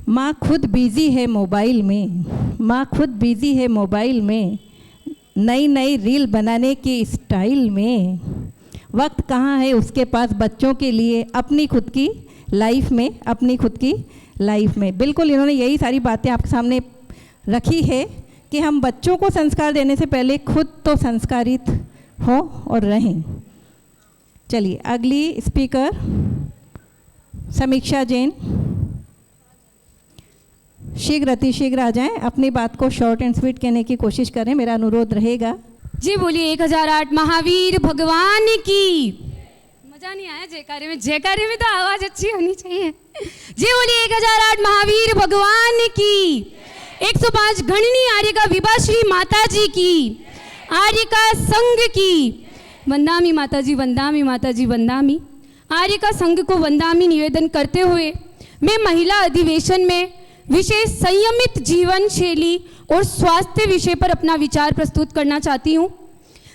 माँ खुद बिजी है मोबाइल में, माँ खुद बिजी है मोबाइल में, नई नई रील बनाने की स्टाइल में। वक्त कहाँ है उसके पास बच्चों के लिए, अपनी खुद की लाइफ में, अपनी खुद की लाइफ में। बिल्कुल इन्होंने यही सारी बातें आपके सामने रखी है कि हम बच्चों को संस्कार देने से पहले खुद तो संस्कारित हो और रहें। चलिए अगली स्पीकर समीक्षा जैन, शीघ्र अतिशीघ्र आ जाएं। अपनी बात को शॉर्ट एंड स्वीट कहने की कोशिश करें, मेरा अनुरोध रहेगा। जी बोलिए 1008 महावीर भगवान की। मजा नहीं आया जयकारे में? जयकारे में तो आवाज अच्छी होनी चाहिए। जी बोलिए 1008 महावीर भगवान की। 105 गणनी आर्यका विभा श्री माता जी की, आर्यका संघ की। वंदामी माता जी, वंदामी माता जी, वंदामी। आर्यका संघ को वंदामी निवेदन करते हुए मैं महिला अधिवेशन में विशेष संयमित जीवन शैली और स्वास्थ्य विषय पर अपना विचार प्रस्तुत करना चाहती हूँ।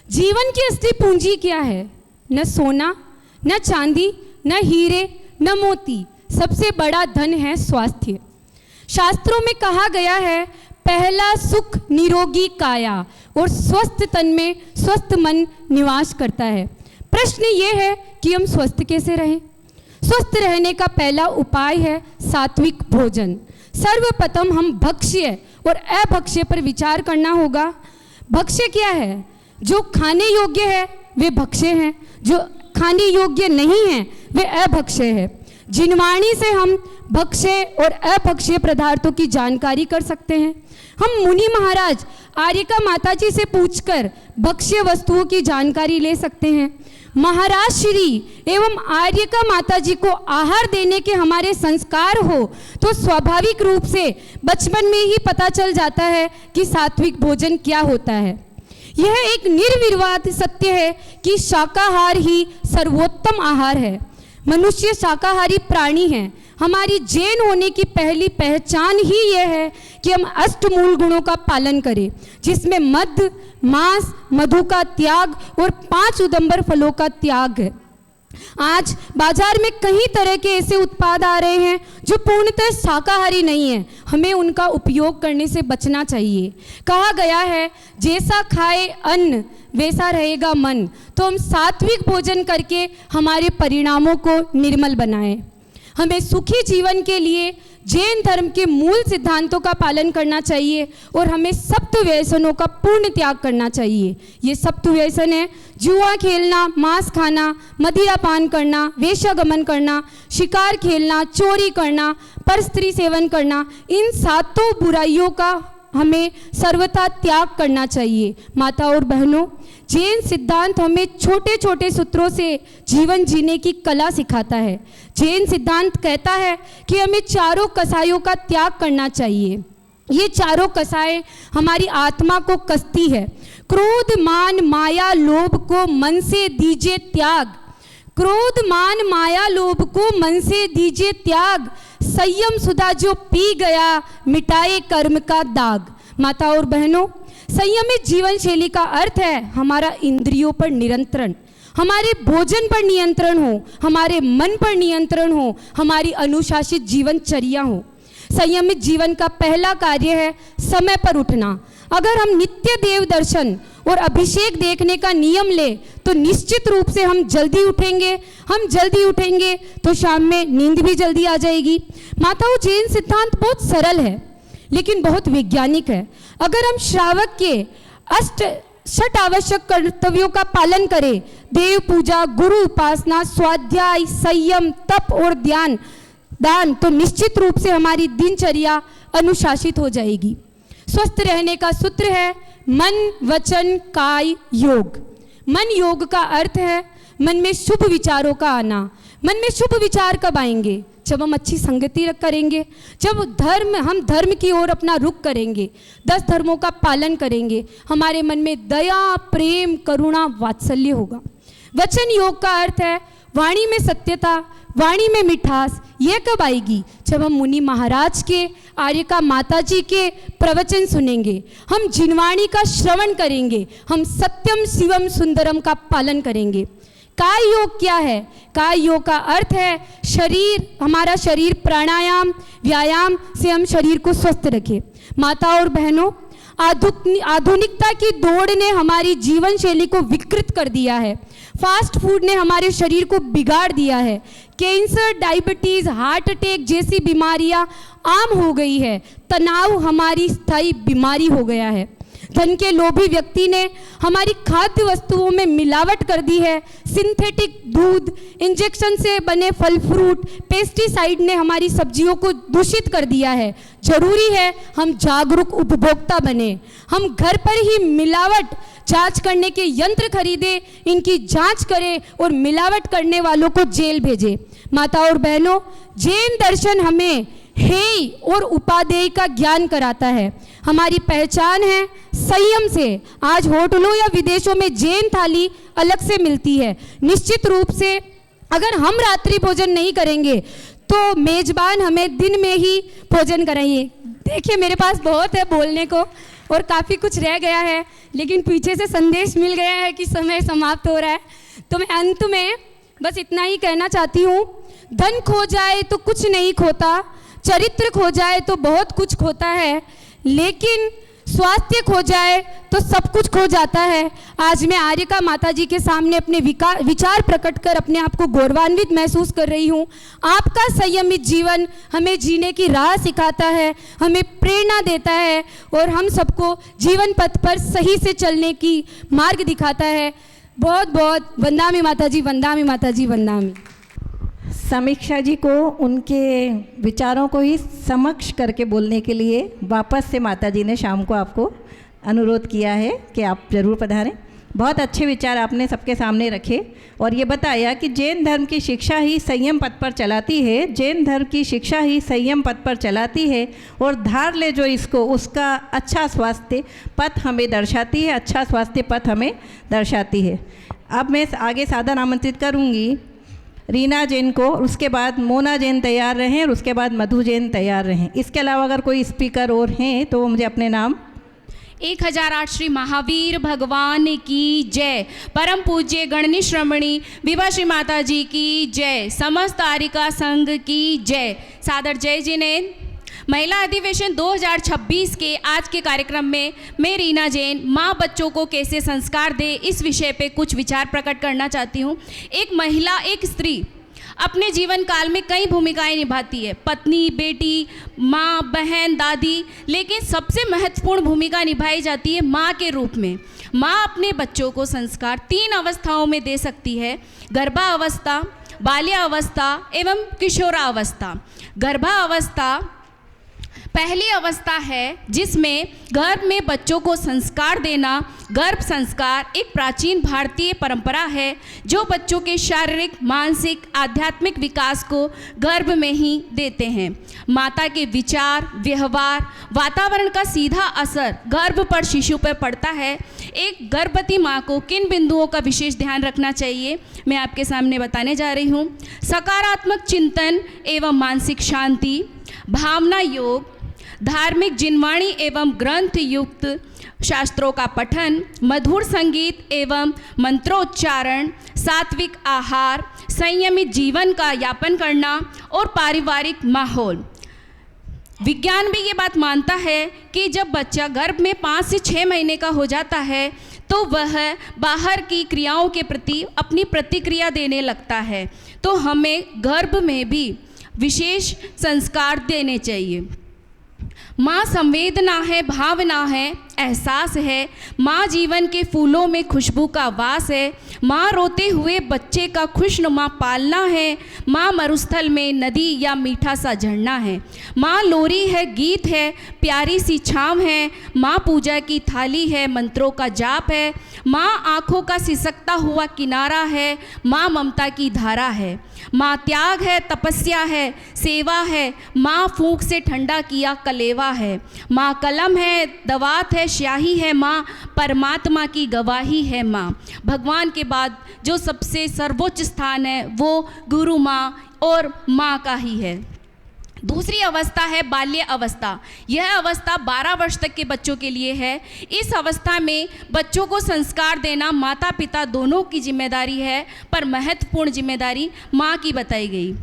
जीवन की असली पूंजी क्या है? न सोना, न चांदी, न हीरे, न मोती। सबसे बड़ा धन है स्वास्थ्य। शास्त्रों में कहा गया है, पहला सुख निरोगी काया, और स्वस्थ तन में स्वस्थ मन निवास करता है। प्रश्न ये है कि हम स्वस्थ कैसे रहें? स्वस्थ रहने का पहला उपाय है सात्विक भोजन। सर्वप्रथम हम भक्ष्य और अभक्ष्य पर विचार करना होगा। भक्ष्य क्या है? जो खाने योग्य है वे भक्ष्य हैं, जो खाने योग्य नहीं है वे अभक्ष्य है। जिनवाणी से हम भक्ष्य और अभक्ष्य पदार्थों की जानकारी कर सकते हैं। हम मुनि महाराज आर्यका माता जी से पूछकर भक्ष्य वस्तुओं की जानकारी ले सकते हैं। महाराज श्री एवं आर्यका माता जी को आहार देने के हमारे संस्कार हो तो स्वाभाविक रूप से बचपन में ही पता चल जाता है कि सात्विक भोजन क्या होता है। यह एक निर्विवाद सत्य है कि शाकाहार ही सर्वोत्तम आहार है। मनुष्य शाकाहारी प्राणी है। हमारी जैन होने की पहली पहचान ही यह है कि हम अष्टमूल गुणों का पालन करें, जिसमें मद्य, मांस, मधु का त्याग और 5 उदंबर फलों का त्याग है। आज बाजार में कई तरह के ऐसे उत्पाद आ रहे हैं जो पूर्णतः शाकाहारी नहीं है। हमें उनका उपयोग करने से बचना चाहिए। कहा गया है, जैसा खाए अन्न वैसा रहेगा मन। तो हम सात्विक भोजन करके हमारे परिणामों को निर्मल बनाएं। हमें सुखी जीवन के लिए जैन धर्म के मूल सिद्धांतों का पालन करना चाहिए और हमें सप्त व्यसनों का पूर्ण त्याग करना चाहिए। ये सप्त व्यसन है जुआ खेलना, मांस खाना, मदिरा पान करना, वेश्यागमन करना, शिकार खेलना, चोरी करना, परस्त्री सेवन करना। इन 7 बुराइयों का हमें सर्वथा त्याग करना चाहिए। माता और बहनों, जैन सिद्धांत हमें छोटे छोटे सूत्रों से जीवन जीने की कला सिखाता है। जैन सिद्धांत कहता है कि हमें चारों कसायों का त्याग करना चाहिए। ये चारों कसाएं हमारी आत्मा को कसती है। क्रोध, मान, माया, लोभ को मन से दीजिए त्याग। क्रोध, मान, माया, लोभ को मन से दीजिए त्याग। संयम सुधा जो पी गया, मिटाए कर्म का दाग। माता और बहनों, संयमित जीवन शैली का अर्थ है हमारा इंद्रियों पर नियंत्रण, हमारे भोजन पर नियंत्रण हो, हमारे मन पर नियंत्रण हो, हमारी अनुशासित जीवनचर्या हो। संयमित जीवन का पहला कार्य है समय पर उठना। अगर हम नित्य देव दर्शन और अभिषेक देखने का नियम ले तो निश्चित रूप से हम जल्दी उठेंगे। हम जल्दी उठेंगे तो शाम में नींद भी जल्दी आ जाएगी। माताओं, जैन सिद्धांत बहुत सरल है लेकिन बहुत वैज्ञानिक है। अगर हम श्रावक के अष्ट छठ आवश्यक कर्तव्यों का पालन करें। देव पूजा, गुरु उपासना, स्वाध्याय, संयम, तप और दान तो निश्चित रूप से हमारी दिनचर्या अनुशासित हो जाएगी। स्वस्थ रहने का सूत्र है मन, वचन, काय, योग। मन योग का अर्थ है मन में शुभ विचारों का आना। मन में शुभ विचार कब आएंगे? जब हम अच्छी संगति करेंगे, जब हम धर्म की ओर अपना रुख करेंगे, 10 धर्मों का पालन करेंगे, हमारे मन में दया, प्रेम, करुणा, वात्सल्य होगा। वचन योग का अर्थ है वाणी में सत्यता, वाणी में मिठास। ये कब आएगी? जब हम मुनि महाराज के, आर्यका माता जी के प्रवचन सुनेंगे, हम जिनवाणी का श्रवण करेंगे, हम सत्यम शिवम सुंदरम का पालन करेंगे। काय योग क्या है? काय योग का अर्थ है हमारा शरीर प्राणायाम, व्यायाम से हम शरीर को स्वस्थ रखें। माता और बहनों, आधुनिकता की दौड़ ने हमारी जीवन शैली को विकृत कर दिया है। फास्ट फूड ने हमारे शरीर को बिगाड़ दिया है। कैंसर, डायबिटीज, हार्ट अटैक जैसी बीमारियां आम हो गई है। तनाव हमारी स्थायी बीमारी हो गया है। धन के लोभी व्यक्ति ने हमारी खाद्य वस्तुओं में मिलावट कर दी है। सिंथेटिक दूध, इंजेक्शन से बने फल फ्रूट, पेस्टिसाइड ने हमारी सब्जियों को दूषित कर दिया है। जरूरी है हम जागरूक उपभोक्ता बने। हम घर पर ही मिलावट जांच करने के यंत्र खरीदें, इनकी जांच करें और मिलावट करने वालों को जेल भेजें। माता और बहनों, जैन दर्शन हमें हेय और उपादेय का ज्ञान कराता है। हमारी पहचान है संयम से। आज होटलों या विदेशों में जैन थाली अलग से मिलती है। निश्चित रूप से अगर हम रात्रि भोजन नहीं करेंगे तो मेजबान हमें दिन में ही भोजन कराइए। देखिए, मेरे पास बहुत है बोलने को और काफ़ी कुछ रह गया है, लेकिन पीछे से संदेश मिल गया है कि समय समाप्त हो रहा है। तो मैं अंत में बस इतना ही कहना चाहती हूँ, धन खो जाए तो कुछ नहीं खोता, चरित्र खो जाए तो बहुत कुछ खोता है, लेकिन स्वास्थ्य खो जाए तो सब कुछ खो जाता है। आज मैं आर्यका माता जी के सामने अपने विचार प्रकट कर अपने आप को गौरवान्वित महसूस कर रही हूँ। आपका संयमित जीवन हमें जीने की राह सिखाता है, हमें प्रेरणा देता है और हम सबको जीवन पथ पर सही से चलने की मार्ग दिखाता है। बहुत बहुत वंदामी माता जी, वंदामी माता जी, वंदामी। समीक्षा जी को उनके विचारों को ही समक्ष करके बोलने के लिए वापस से माता जी ने शाम को आपको अनुरोध किया है कि आप ज़रूर पधारें। बहुत अच्छे विचार आपने सबके सामने रखे और ये बताया कि जैन धर्म की शिक्षा ही संयम पथ पर चलाती है। जैन धर्म की शिक्षा ही संयम पथ पर चलाती है और धार ले जो इसको, उसका अच्छा स्वास्थ्य पथ हमें दर्शाती है, अच्छा स्वास्थ्य पथ हमें दर्शाती है। अब मैं आगे सादर आमंत्रित करूँगी रीना जैन को, उसके बाद मोना जैन तैयार रहें और उसके बाद मधु जैन तैयार रहें। इसके अलावा अगर कोई स्पीकर और हैं तो मुझे अपने नाम। 1008 श्री महावीर भगवान की जय। परम पूज्य गणनी श्रमणी विभा श्री माता जी की जय। समस्त आर्यका संघ की जय। सादर जय जिनेन्द्र। महिला अधिवेशन 2026 के आज के कार्यक्रम में मैं रीना जैन माँ बच्चों को कैसे संस्कार दे, इस विषय पे कुछ विचार प्रकट करना चाहती हूँ। एक महिला, एक स्त्री अपने जीवन काल में कई भूमिकाएं निभाती है, पत्नी, बेटी, माँ, बहन, दादी, लेकिन सबसे महत्वपूर्ण भूमिका निभाई जाती है माँ के रूप में। माँ अपने बच्चों को संस्कार 3 अवस्थाओं में दे सकती है: गर्भावस्था, बाल्यावस्था एवं किशोरावस्था। गर्भावस्था पहली अवस्था है जिसमें गर्भ में बच्चों को संस्कार देना। गर्भ संस्कार एक प्राचीन भारतीय परंपरा है जो बच्चों के शारीरिक, मानसिक, आध्यात्मिक विकास को गर्भ में ही देते हैं। माता के विचार, व्यवहार, वातावरण का सीधा असर गर्भ पर शिशु पर पड़ता है। एक गर्भवती माँ को किन बिंदुओं का विशेष ध्यान रखना चाहिए, मैं आपके सामने बताने जा रही हूँ। सकारात्मक चिंतन एवं मानसिक शांति, भावना योग, धार्मिक जिनवाणी एवं ग्रंथ युक्त शास्त्रों का पठन, मधुर संगीत एवं मंत्रोच्चारण, सात्विक आहार, संयमित जीवन का यापन करना और पारिवारिक माहौल। विज्ञान भी ये बात मानता है कि जब बच्चा गर्भ में 5 से 6 महीने का हो जाता है तो वह बाहर की क्रियाओं के प्रति अपनी प्रतिक्रिया देने लगता है। तो हमें गर्भ में भी विशेष संस्कार देने चाहिए। माँ संवेदना है, भावना है, एहसास है। माँ जीवन के फूलों में खुशबू का वास है। माँ रोते हुए बच्चे का खुशनुमा पालना है। माँ मरुस्थल में नदी या मीठा सा झरना है। माँ लोरी है, गीत है, प्यारी सी छाँव है। माँ पूजा की थाली है, मंत्रों का जाप है। माँ आँखों का सिसकता हुआ किनारा है। माँ ममता की धारा है। माँ त्याग है, तपस्या है, सेवा है। माँ फूंक से ठंडा किया कलेवा है। माँ कलम है, दवात है, स्याही है। माँ परमात्मा की गवाही है। माँ भगवान के बाद जो सबसे सर्वोच्च स्थान है वो गुरु माँ और माँ का ही है। दूसरी अवस्था है बाल्य अवस्था। यह अवस्था 12 वर्ष तक के बच्चों के लिए है। इस अवस्था में बच्चों को संस्कार देना माता पिता दोनों की जिम्मेदारी है, पर महत्वपूर्ण जिम्मेदारी माँ की बताई गई।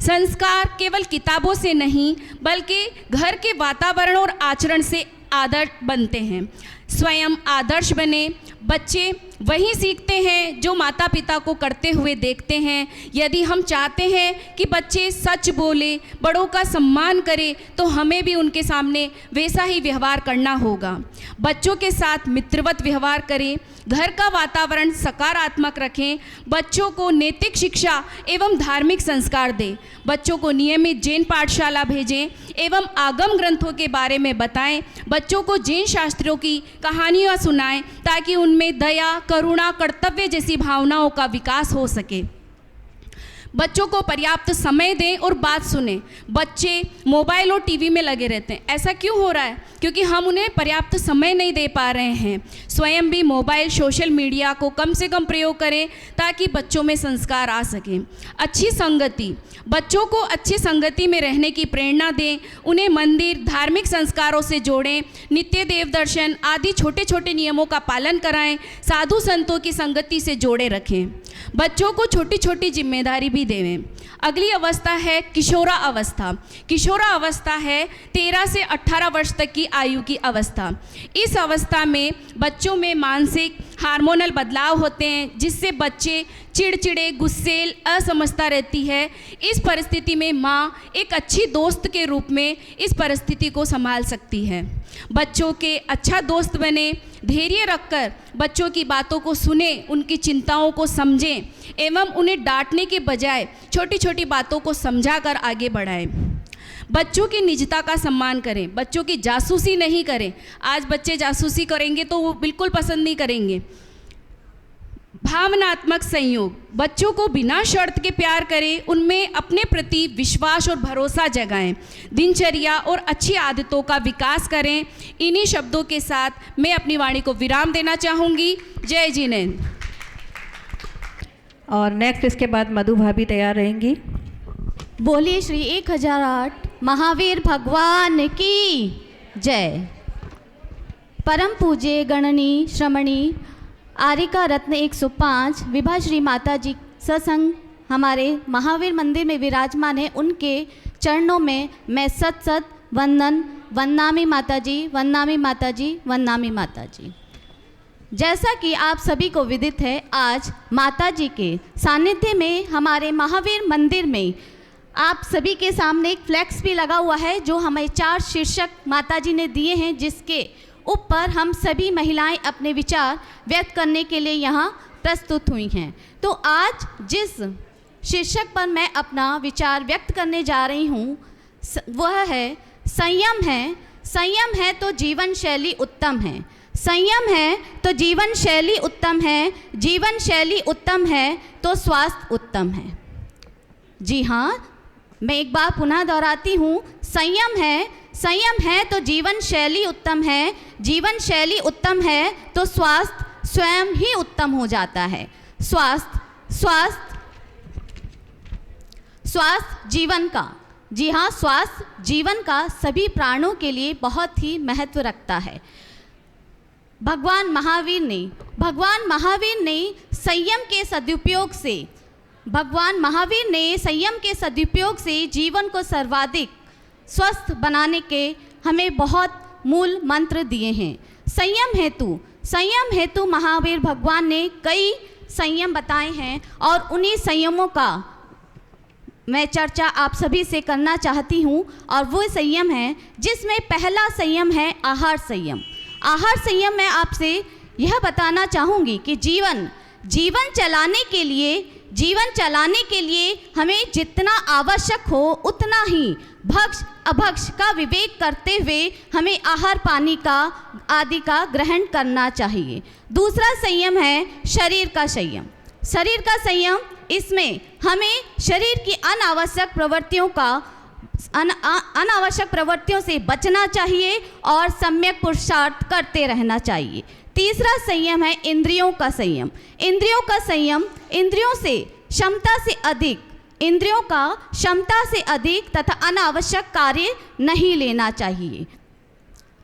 संस्कार केवल किताबों से नहीं बल्कि घर के वातावरण और आचरण से आदर्श बनते हैं। स्वयं आदर्श बने। बच्चे वही सीखते हैं जो माता पिता को करते हुए देखते हैं। यदि हम चाहते हैं कि बच्चे सच बोले, बड़ों का सम्मान करें, तो हमें भी उनके सामने वैसा ही व्यवहार करना होगा। बच्चों के साथ मित्रवत व्यवहार करें, घर का वातावरण सकारात्मक रखें, बच्चों को नैतिक शिक्षा एवं धार्मिक संस्कार दें, बच्चों को नियमित जैन पाठशाला भेजें एवं आगम ग्रंथों के बारे में बताएं, बच्चों को जैन शास्त्रों की कहानियाँ सुनाएं ताकि उनमें दया, करुणा, कर्तव्य जैसी भावनाओं का विकास हो सके। बच्चों को पर्याप्त समय दें और बात सुनें। बच्चे मोबाइल और टीवी में लगे रहते हैं। ऐसा क्यों हो रहा है? क्योंकि हम उन्हें पर्याप्त समय नहीं दे पा रहे हैं। स्वयं भी मोबाइल, सोशल मीडिया को कम से कम प्रयोग करें ताकि बच्चों में संस्कार आ सकें। अच्छी संगति, बच्चों को अच्छी संगति में रहने की प्रेरणा दें। उन्हें मंदिर, धार्मिक संस्कारों से जोड़ें। नित्य देव दर्शन आदि छोटे छोटे नियमों का पालन कराएं। साधु संतों की संगति से जोड़े रखें। बच्चों को छोटी छोटी जिम्मेदारी भी देवें। अगली अवस्था है किशोरा अवस्था। किशोरा अवस्था है 13 से 18 वर्ष तक की आयु की अवस्था। इस अवस्था में बच्चों में मानसिक हार्मोनल बदलाव होते हैं, जिससे बच्चे चिड़चिड़े, गुस्सेल, असमझता रहती है। इस परिस्थिति में माँ एक अच्छी दोस्त के रूप में इस परिस्थिति को संभाल सकती है। बच्चों के अच्छा दोस्त बने, धैर्य रखकर बच्चों की बातों को सुने, उनकी चिंताओं को समझें एवं उन्हें डांटने के बजाय छोटी छोटी बातों को समझाकर आगे बढ़ाएं। बच्चों की निजता का सम्मान करें। बच्चों की जासूसी नहीं करें। आज बच्चे जासूसी करेंगे तो वो बिल्कुल पसंद नहीं करेंगे। भावनात्मक संयोग, बच्चों को बिना शर्त के प्यार करें। उनमें अपने प्रति विश्वास और भरोसा जगाएं। दिनचर्या और अच्छी आदतों का विकास करें। इन्हीं शब्दों के साथ मैं अपनी वाणी को विराम देना चाहूँगी। जय जिनेंद्र। और नेक्स्ट इसके बाद मधु भाभी तैयार रहेंगी। बोलिए श्री 1008 महावीर भगवान की जय। परम पूज्य गणनी श्रमणी आरिका रत्न 105 विभा श्री माता जी सत्संग हमारे महावीर मंदिर में विराजमान है। उनके चरणों में मैं सत सत वंदन, वंदनामी माता जी, वंदनामी माता जी, वंदनामी माता जी। जैसा कि आप सभी को विदित है, आज माता जी के सानिध्य में हमारे महावीर मंदिर में आप सभी के सामने एक फ्लैक्स भी लगा हुआ है, जो हमें 4 शीर्षक माता जी ने दिए हैं, जिसके ऊपर हम सभी महिलाएं अपने विचार व्यक्त करने के लिए यहाँ प्रस्तुत हुई हैं। तो आज जिस शीर्षक पर मैं अपना विचार व्यक्त करने जा रही हूँ वह है संयम है। संयम है तो जीवन शैली उत्तम है। संयम है तो जीवन शैली उत्तम है। जीवन शैली उत्तम है तो स्वास्थ्य उत्तम है। जी हाँ, मैं एक बार पुनः दोहराती हूँ। संयम है तो जीवन शैली उत्तम है। जीवन शैली उत्तम है तो स्वास्थ्य स्वयं ही उत्तम हो जाता है। स्वास्थ्य जीवन का, जी हाँ, स्वास्थ्य जीवन का सभी प्राणों के लिए बहुत ही महत्व रखता है। भगवान महावीर ने संयम के सदुपयोग से जीवन को सर्वाधिक स्वस्थ बनाने के हमें बहुत मूल मंत्र दिए हैं। संयम हेतु महावीर भगवान ने कई संयम बताए हैं और उन्हीं संयमों का मैं चर्चा आप सभी से करना चाहती हूँ, और वो संयम है जिसमें पहला संयम है आहार संयम। आहार संयम में आपसे यह बताना चाहूँगी कि जीवन चलाने के लिए हमें जितना आवश्यक हो उतना ही भक्ष अभक्ष का विवेक करते हुए हमें आहार पानी का आदि का ग्रहण करना चाहिए। दूसरा संयम है शरीर का संयम। शरीर का संयम, इसमें हमें शरीर की अनावश्यक प्रवृत्तियों से बचना चाहिए और सम्यक पुरुषार्थ करते रहना चाहिए। तीसरा संयम है इंद्रियों का संयम। इंद्रियों का संयम, इंद्रियों का क्षमता से अधिक तथा अनावश्यक कार्य नहीं लेना चाहिए।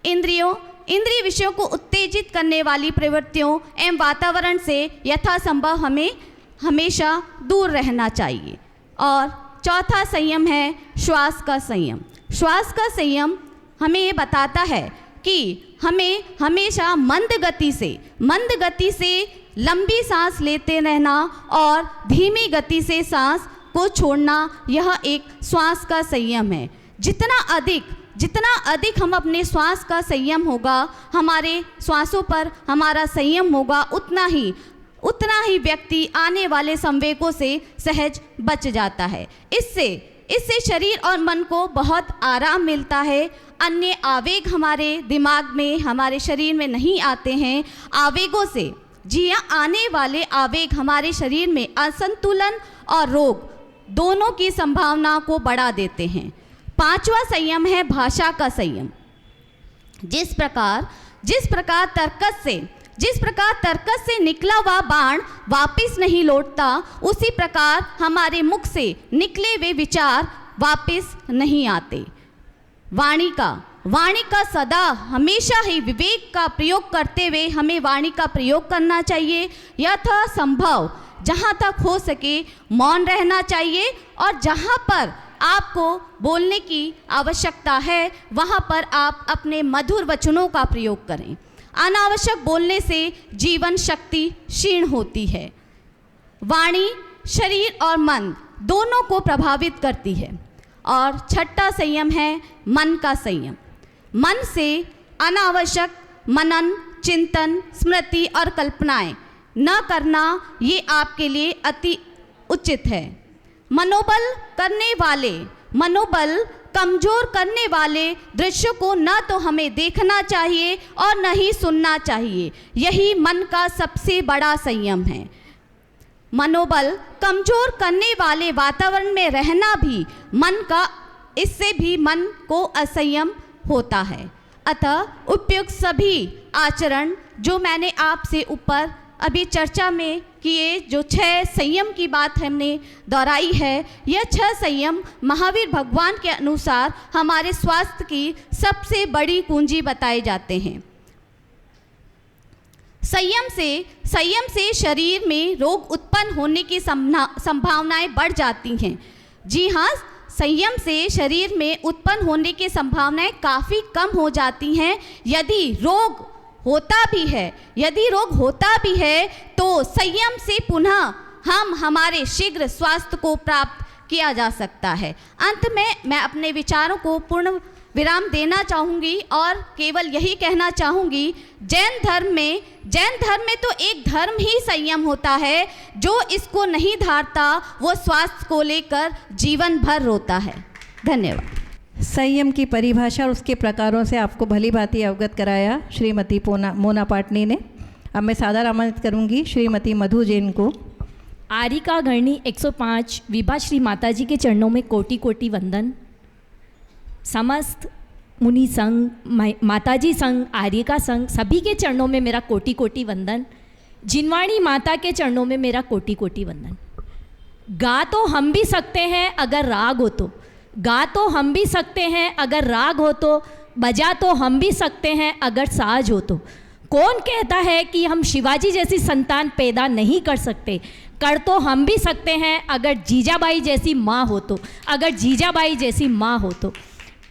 इंद्रिय विषयों को उत्तेजित करने वाली प्रवृत्तियों एवं वातावरण से यथासंभव हमें हमेशा दूर रहना चाहिए। और चौथा संयम है श्वास का संयम। श्वास का संयम हमें ये बताता है कि हमें हमेशा मंद गति से लंबी सांस लेते रहना और धीमी गति से सांस को छोड़ना, यह एक श्वास का संयम है। जितना अधिक हम अपने श्वास का संयम होगा, हमारे श्वासों पर हमारा संयम होगा, उतना ही व्यक्ति आने वाले संवेगों से सहज बच जाता है। इससे शरीर और मन को बहुत आराम मिलता है। अन्य आवेग हमारे दिमाग में, हमारे शरीर में नहीं आते हैं। आवेगों से, जी हाँ, आने वाले आवेग हमारे शरीर में असंतुलन और रोग दोनों की संभावना को बढ़ा देते हैं। पांचवा संयम है भाषा का संयम। जिस प्रकार तर्कस से निकला हुआ बाण वापस नहीं लौटता, उसी प्रकार हमारे मुख से निकले हुए विचार वापस नहीं आते। वाणी का सदा हमेशा ही विवेक का प्रयोग करते हुए हमें वाणी का प्रयोग करना चाहिए। यथासंभव जहाँ तक हो सके मौन रहना चाहिए, और जहाँ पर आपको बोलने की आवश्यकता है वहाँ पर आप अपने मधुर वचनों का प्रयोग करें। अनावश्यक बोलने से जीवन शक्ति क्षीण होती है। वाणी शरीर और मन दोनों को प्रभावित करती है। और छठा संयम है मन का संयम। मन से अनावश्यक मनन, चिंतन, स्मृति और कल्पनाएं न करना, ये आपके लिए अति उचित है। मनोबल कमजोर करने वाले दृश्यों को न तो हमें देखना चाहिए और न ही सुनना चाहिए। यही मन का सबसे बड़ा संयम है। मनोबल कमजोर करने वाले वातावरण में रहना भी इससे भी मन को असंयम होता है। अतः उपयुक्त सभी आचरण जो मैंने आपसे ऊपर अभी चर्चा में किए, जो 6 संयम की बात हमने दोहराई है, यह 6 संयम महावीर भगवान के अनुसार हमारे स्वास्थ्य की सबसे बड़ी कुंजी बताए जाते हैं। संयम से शरीर में रोग उत्पन्न होने की संभावनाएं बढ़ जाती हैं। जी हाँ, संयम से शरीर में उत्पन्न होने की संभावनाएं काफ़ी कम हो जाती हैं। यदि रोग होता भी है तो संयम से पुनः हमारे शीघ्र स्वास्थ्य को प्राप्त किया जा सकता है। अंत में मैं अपने विचारों को पूर्ण विराम देना चाहूँगी और केवल यही कहना चाहूँगी, जैन धर्म में तो एक धर्म ही संयम होता है। जो इसको नहीं धारता वो स्वास्थ्य को लेकर जीवन भर रोता है। धन्यवाद। संयम की परिभाषा और उसके प्रकारों से आपको भली भांति अवगत कराया श्रीमती मोना पाटनी ने। अब मैं सादर आमंत्रित करूंगी श्रीमती मधु जैन को। आरिका गणनी 105 विभा श्री माताजी के चरणों में कोटि कोटि वंदन। समस्त मुनि संघ, माताजी संघ, आर्यिका संघ, सभी के चरणों में मेरा कोटि कोटि वंदन। जिनवाणी माता के चरणों में मेरा कोटि कोटि वंदन। गा तो हम भी सकते हैं अगर राग हो तो, राग हो तो, बजा तो हम भी सकते हैं अगर साज हो तो। कौन कहता है कि हम शिवाजी जैसी संतान पैदा नहीं कर सकते? कर तो हम भी सकते हैं अगर जीजाबाई जैसी माँ हो तो।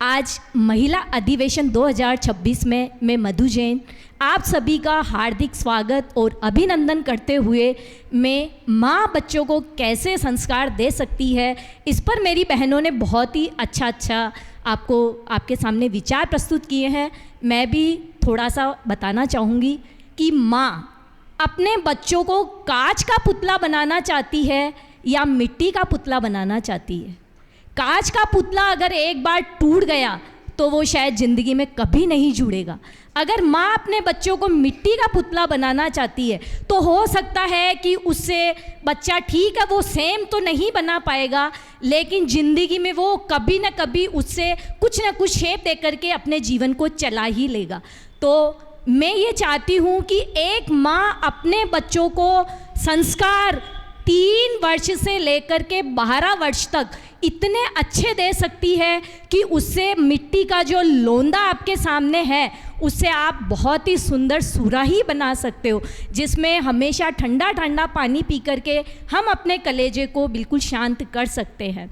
आज महिला अधिवेशन 2026 में मैं मधु जैन आप सभी का हार्दिक स्वागत और अभिनंदन करते हुए मैं माँ बच्चों को कैसे संस्कार दे सकती है, इस पर मेरी बहनों ने बहुत ही अच्छा आपको आपके सामने विचार प्रस्तुत किए हैं। मैं भी थोड़ा सा बताना चाहूँगी कि माँ अपने बच्चों को कांच का पुतला बनाना चाहती है या मिट्टी का पुतला बनाना चाहती है। कांच का पुतला अगर एक बार टूट गया तो वो शायद ज़िंदगी में कभी नहीं जुड़ेगा। अगर माँ अपने बच्चों को मिट्टी का पुतला बनाना चाहती है तो हो सकता है कि उससे बच्चा ठीक है वो सेम तो नहीं बना पाएगा, लेकिन ज़िंदगी में वो कभी ना कभी उससे कुछ ना कुछ शेप दे करके अपने जीवन को चला ही लेगा। तो मैं ये चाहती हूँ कि एक माँ अपने बच्चों को संस्कार 3 वर्ष से लेकर के 12 वर्ष तक इतने अच्छे दे सकती है कि उससे मिट्टी का जो लोंदा आपके सामने है उससे आप बहुत ही सुंदर सुराही बना सकते हो, जिसमें हमेशा ठंडा ठंडा पानी पी करके हम अपने कलेजे को बिल्कुल शांत कर सकते हैं।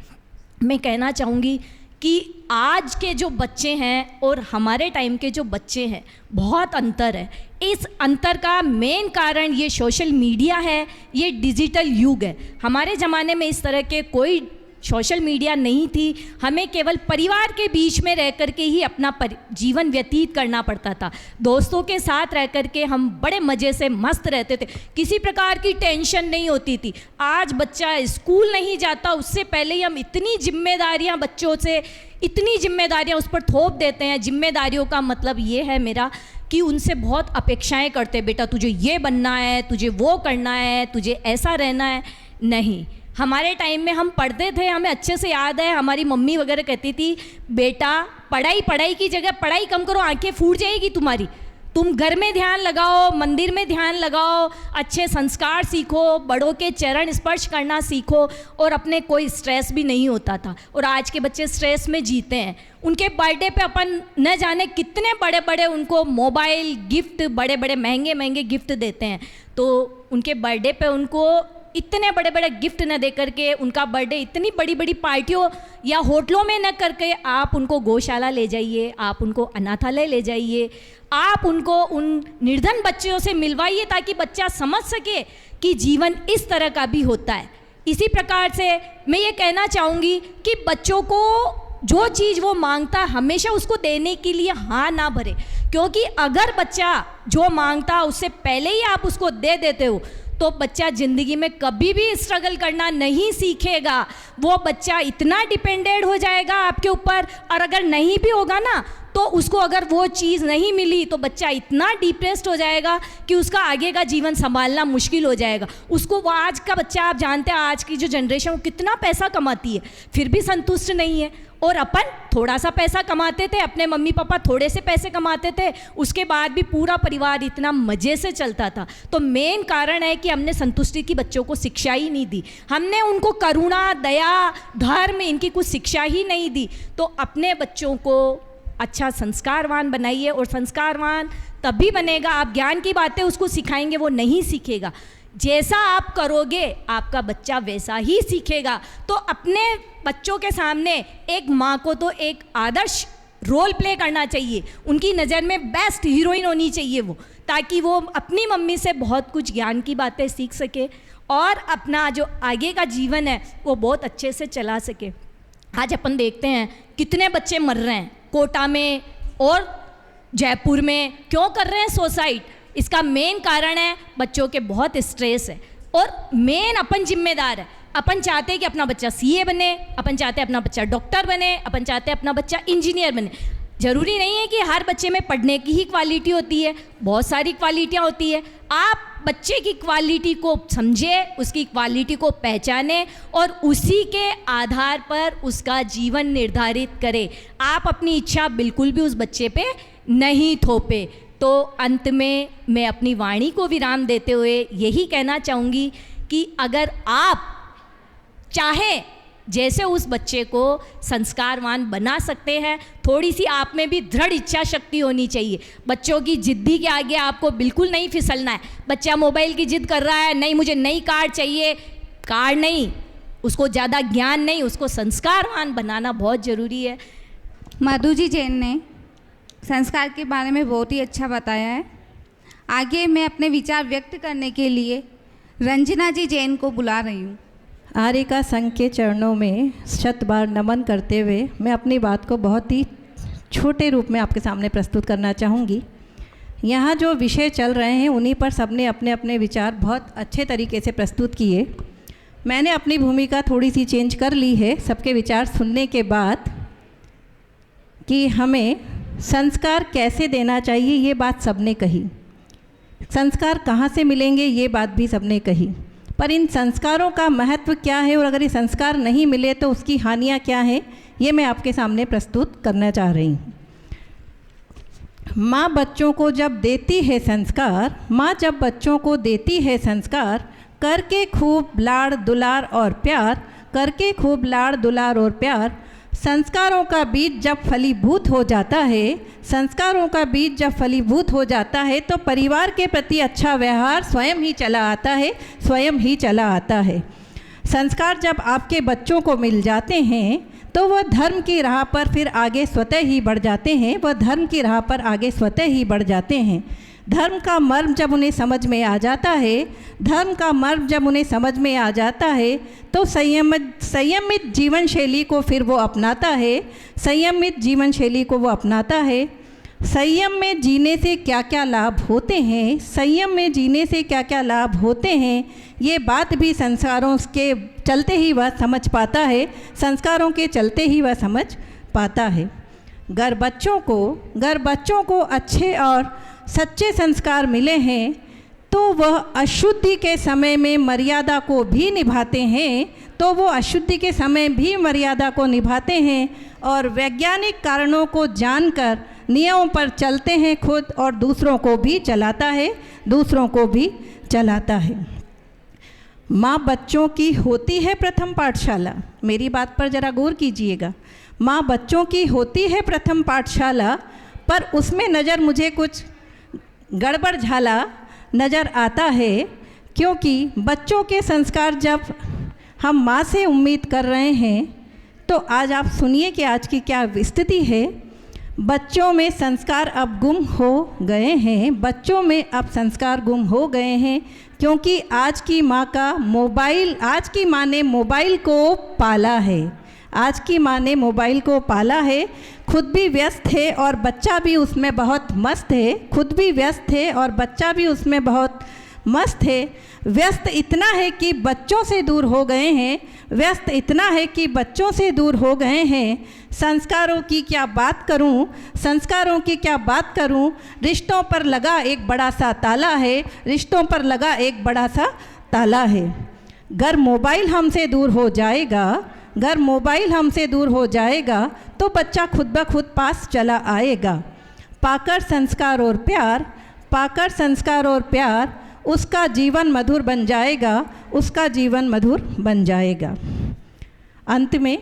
मैं कहना चाहूँगी कि आज के जो बच्चे हैं और हमारे टाइम के जो बच्चे हैं बहुत अंतर है। इस अंतर का मेन कारण ये सोशल मीडिया है, ये डिजिटल युग है। हमारे ज़माने में इस तरह के कोई सोशल मीडिया नहीं थी, हमें केवल परिवार के बीच में रह कर के ही अपना जीवन व्यतीत करना पड़ता था। दोस्तों के साथ रह कर के हम बड़े मज़े से मस्त रहते थे, किसी प्रकार की टेंशन नहीं होती थी। आज बच्चा स्कूल नहीं जाता उससे पहले ही हम इतनी जिम्मेदारियां बच्चों से इतनी जिम्मेदारियां उस पर थोप देते हैं। जिम्मेदारियों का मतलब ये है मेरा कि उनसे बहुत अपेक्षाएं करते, बेटा तुझे ये बनना है, तुझे वो करना है, तुझे ऐसा रहना है। नहीं, हमारे टाइम में हम पढ़ते थे, हमें अच्छे से याद है हमारी मम्मी वगैरह कहती थी बेटा पढ़ाई की जगह पढ़ाई कम करो, आंखें फूट जाएगी तुम्हारी, तुम घर में ध्यान लगाओ, मंदिर में ध्यान लगाओ, अच्छे संस्कार सीखो, बड़ों के चरण स्पर्श करना सीखो और अपने कोई स्ट्रेस भी नहीं होता था। और आज के बच्चे स्ट्रेस में जीते हैं। उनके बर्थडे पे अपन न जाने कितने बड़े बड़े उनको मोबाइल गिफ्ट, बड़े बड़े महंगे महंगे गिफ्ट देते हैं। तो उनके बर्थडे पे उनको इतने बड़े बड़े गिफ्ट न दे करके, उनका बर्थडे इतनी बड़ी बड़ी पार्टियों या होटलों में न करके आप उनको गौशाला ले जाइए, आप उनको अनाथालय ले जाइए, आप उनको उन निर्धन बच्चों से मिलवाइए ताकि बच्चा समझ सके कि जीवन इस तरह का भी होता है। इसी प्रकार से मैं ये कहना चाहूँगी कि बच्चों को जो चीज़ वो मांगता हमेशा उसको देने के लिए हाँ ना भरे, क्योंकि अगर बच्चा जो मांगता उससे पहले ही आप उसको दे देते हो तो बच्चा ज़िंदगी में कभी भी स्ट्रगल करना नहीं सीखेगा। वो बच्चा इतना डिपेंडेंट हो जाएगा आपके ऊपर, और अगर नहीं भी होगा ना तो उसको अगर वो चीज़ नहीं मिली तो बच्चा इतना डिप्रेस्ड हो जाएगा कि उसका आगे का जीवन संभालना मुश्किल हो जाएगा। उसको वो आज का बच्चा, आप जानते हैं आज की जो जनरेशन वो कितना पैसा कमाती है फिर भी संतुष्ट नहीं है। और अपन थोड़ा सा पैसा कमाते थे, अपने मम्मी पापा थोड़े से पैसे कमाते थे, उसके बाद भी पूरा परिवार इतना मज़े से चलता था। तो मेन कारण है कि हमने संतुष्टि की बच्चों को शिक्षा ही नहीं दी, हमने उनको करुणा, दया, धर्म इनकी कुछ शिक्षा ही नहीं दी। तो अपने बच्चों को अच्छा संस्कारवान बनाइए, और संस्कारवान तभी बनेगा, आप ज्ञान की बातें उसको सिखाएंगे वो नहीं सीखेगा। जैसा आप करोगे आपका बच्चा वैसा ही सीखेगा। तो अपने बच्चों के सामने एक माँ को तो एक आदर्श रोल प्ले करना चाहिए, उनकी नज़र में बेस्ट हीरोइन होनी चाहिए वो, ताकि वो अपनी मम्मी से बहुत कुछ ज्ञान की बातें सीख सके और अपना जो आगे का जीवन है वो बहुत अच्छे से चला सके। आज अपन देखते हैं कितने बच्चे मर रहे हैं कोटा में और जयपुर में, क्यों कर रहे हैं सुसाइड? इसका मेन कारण है बच्चों के बहुत स्ट्रेस है, और मेन अपन जिम्मेदार है। अपन चाहते हैं कि अपना बच्चा सीए बने, अपन चाहते हैं अपना बच्चा डॉक्टर बने, अपन चाहते हैं अपना बच्चा इंजीनियर बने। ज़रूरी नहीं है कि हर बच्चे में पढ़ने की ही क्वालिटी होती है, बहुत सारी क्वालिटियाँ होती है। आप बच्चे की क्वालिटी को समझे, उसकी क्वालिटी को पहचाने और उसी के आधार पर उसका जीवन निर्धारित करें। आप अपनी इच्छा बिल्कुल भी उस बच्चे पे नहीं थोपे। तो अंत में मैं अपनी वाणी को विराम देते हुए यही कहना चाहूँगी कि अगर आप चाहें जैसे उस बच्चे को संस्कारवान बना सकते हैं, थोड़ी सी आप में भी दृढ़ इच्छा शक्ति होनी चाहिए। बच्चों की जिद्दी के आगे आपको बिल्कुल नहीं फिसलना है। बच्चा मोबाइल की जिद कर रहा है, नहीं मुझे नई कार चाहिए, कार नहीं, उसको ज़्यादा ज्ञान नहीं, उसको संस्कारवान बनाना बहुत ज़रूरी है। माधु जी जैन ने संस्कार के बारे में बहुत ही अच्छा बताया है। आगे मैं अपने विचार व्यक्त करने के लिए रंजना जी जैन को बुला रही हूँ। आर्यिका संघ के चरणों में शत बार नमन करते हुए मैं अपनी बात को बहुत ही छोटे रूप में आपके सामने प्रस्तुत करना चाहूँगी। यहाँ जो विषय चल रहे हैं उन्हीं पर सबने अपने अपने विचार बहुत अच्छे तरीके से प्रस्तुत किए। मैंने अपनी भूमिका थोड़ी सी चेंज कर ली है सबके विचार सुनने के बाद कि हमें संस्कार कैसे देना चाहिए ये बात सबने कही, संस्कार कहाँ से मिलेंगे ये बात भी सबने कही, पर इन संस्कारों का महत्व क्या है और अगर ये संस्कार नहीं मिले तो उसकी हानियाँ क्या हैं ये मैं आपके सामने प्रस्तुत करना चाह रही हूँ। माँ बच्चों को जब देती है संस्कार, माँ जब बच्चों को देती है संस्कार, करके खूब लाड़ दुलार और प्यार, करके खूब लाड़ दुलार और प्यार, संस्कारों का बीज जब फलीभूत हो जाता है, संस्कारों का बीज जब फलीभूत हो जाता है तो परिवार के प्रति अच्छा व्यवहार स्वयं ही चला आता है, स्वयं ही चला आता है। संस्कार जब आपके बच्चों को मिल जाते हैं तो वह धर्म की राह पर फिर आगे स्वतः ही बढ़ जाते हैं, वह धर्म की राह पर आगे स्वतः ही बढ़ जाते हैं। धर्म का मर्म जब उन्हें समझ में आ जाता है, धर्म का मर्म जब उन्हें समझ में आ जाता है तो संयमित जीवन शैली को फिर वो अपनाता है, संयमित जीवन शैली को वो अपनाता है। संयम में जीने से क्या क्या लाभ होते हैं, संयम में जीने से क्या क्या लाभ होते हैं ये बात भी संस्कारों के चलते ही वह समझ पाता है, संस्कारों के चलते ही वह समझ पाता है। अगर बच्चों को अच्छे और सच्चे संस्कार मिले हैं तो वह अशुद्धि के समय में मर्यादा को भी निभाते हैं, तो वो अशुद्धि के समय भी मर्यादा को निभाते हैं और वैज्ञानिक कारणों को जानकर नियमों पर चलते हैं खुद और दूसरों को भी चलाता है, दूसरों को भी चलाता है। माँ बच्चों की होती है प्रथम पाठशाला, मेरी बात पर ज़रा गौर कीजिएगा। माँ बच्चों की होती है प्रथम पाठशाला, पर उसमें नज़र मुझे कुछ गड़बड़ झाला नज़र आता है, क्योंकि बच्चों के संस्कार जब हम माँ से उम्मीद कर रहे हैं तो आज आप सुनिए कि आज की क्या स्थिति है। बच्चों में संस्कार अब गुम हो गए हैं, बच्चों में अब संस्कार गुम हो गए हैं, क्योंकि आज की माँ ने मोबाइल को पाला है, आज की माँ ने मोबाइल को पाला है, खुद भी व्यस्त है और बच्चा भी उसमें बहुत मस्त है, खुद भी व्यस्त है और बच्चा भी उसमें बहुत मस्त है। व्यस्त इतना है कि बच्चों से दूर हो गए हैं, व्यस्त इतना है कि बच्चों से दूर हो गए हैं। संस्कारों की क्या बात करूं, संस्कारों की क्या बात करूं, रिश्तों पर लगा एक बड़ा सा ताला है, रिश्तों पर लगा एक बड़ा सा ताला है। अगर मोबाइल हमसे दूर हो जाएगा, अगर मोबाइल हमसे दूर हो जाएगा तो बच्चा खुद ब खुद पास चला आएगा। पाकर संस्कार और प्यार, पाकर संस्कार और प्यार, उसका जीवन मधुर बन जाएगा, उसका जीवन मधुर बन जाएगा। अंत में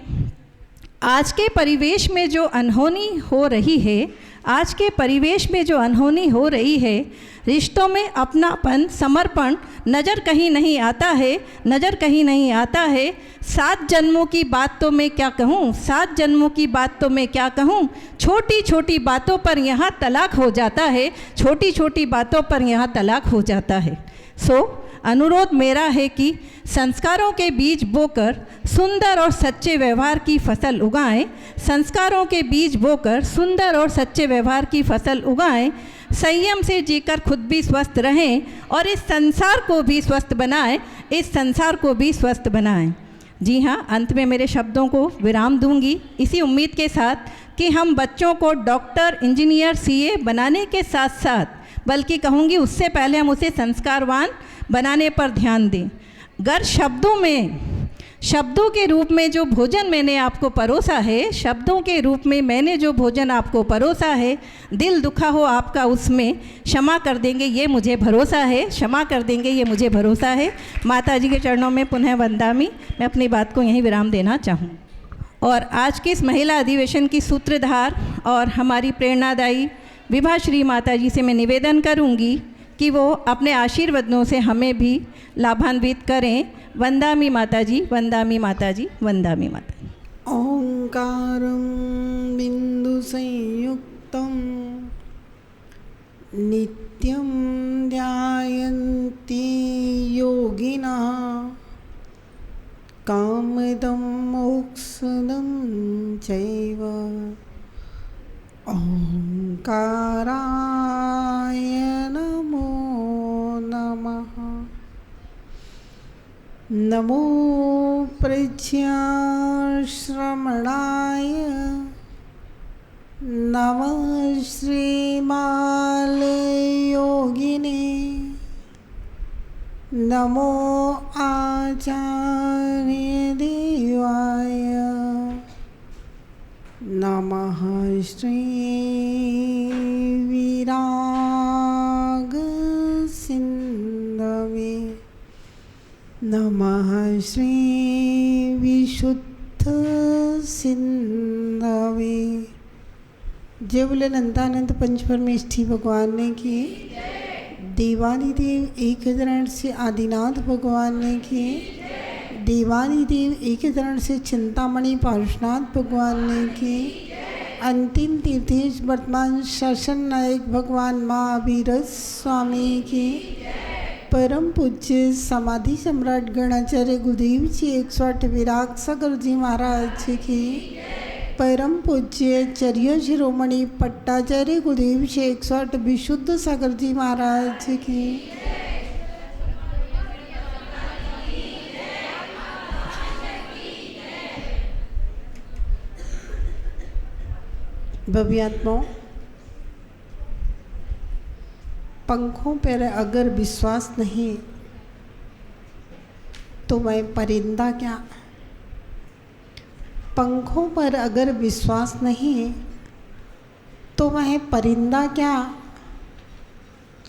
आज के परिवेश में जो अनहोनी हो रही है, आज के परिवेश में जो अनहोनी हो रही है, रिश्तों में अपनापन समर्पण नज़र कहीं नहीं आता है, नज़र कहीं नहीं आता है। 7 जन्मों की बात तो मैं क्या कहूँ, 7 जन्मों की बात तो मैं क्या कहूँ, छोटी छोटी बातों पर यहाँ तलाक हो जाता है, छोटी छोटी बातों पर यहाँ तलाक हो जाता है। अनुरोध मेरा है कि संस्कारों के बीज बोकर सुंदर और सच्चे व्यवहार की फसल उगाएं, संस्कारों के बीज बोकर सुंदर और सच्चे व्यवहार की फसल उगाएं, संयम से जीकर खुद भी स्वस्थ रहें और इस संसार को भी स्वस्थ बनाएं, इस संसार को भी स्वस्थ बनाएं। जी हाँ, अंत में मेरे शब्दों को विराम दूंगी इसी उम्मीद के साथ कि हम बच्चों को डॉक्टर, इंजीनियर, सीए बनाने के साथ साथ बल्कि कहूँगी उससे पहले हम उसे संस्कारवान बनाने पर ध्यान दें। अगर शब्दों के रूप में जो भोजन मैंने आपको परोसा है, शब्दों के रूप में मैंने जो भोजन आपको परोसा है, दिल दुखा हो आपका उसमें क्षमा कर देंगे ये मुझे भरोसा है, क्षमा कर देंगे ये मुझे भरोसा है। माता जी के चरणों में पुनः वंदामि। मैं अपनी बात को यहीं विराम देना चाहूँ और आज के इस महिला अधिवेशन की सूत्रधार और हमारी प्रेरणादायी विभाश्री माता जी से मैं निवेदन करूँगी कि वो अपने आशीर्वादों से हमें भी लाभान्वित करें। वंदामि माता जी, वंदामि माता जी, वंदामि माता जी। ओंकारं बिंदु संयुक्तं नित्य नित्यं ध्यायन्ति योगिनः कामदं मोक्षदं चैव ओंकाराय नमो नमः। नमो प्रज्ञाश्रमणाय नमः श्रीमालयोगिने नमो आचार्यदेवाय नमः श्रीविरागसिन्धवे नमः श्रीविशुद्धसिन्धवे। जय बोले नंदानंद पंच परमेष्ठी भगवान ने की। देवादिदेव 1008 से आदिनाथ भगवान ने की। देवादिदेव 1008 से चिंतामणि पार्श्वनाथ भगवान ने की। अंतिम तीर्थेश वर्तमान शासन नायक भगवान महावीर स्वामी की। परम पूज्य समाधि सम्राट गणाचार्य गुरुदेव जी 108 विराग सागर जी महाराज की। परम पूज्य चर्य शिरोमणि पट्टाचार्य गुरुदेव जी 108 विशुद्ध सागर जी महाराज की। भव्यात्माओं, पंखों पर अगर विश्वास नहीं तो मैं परिंदा क्या। पंखों पर अगर विश्वास नहीं तो वह परिंदा क्या।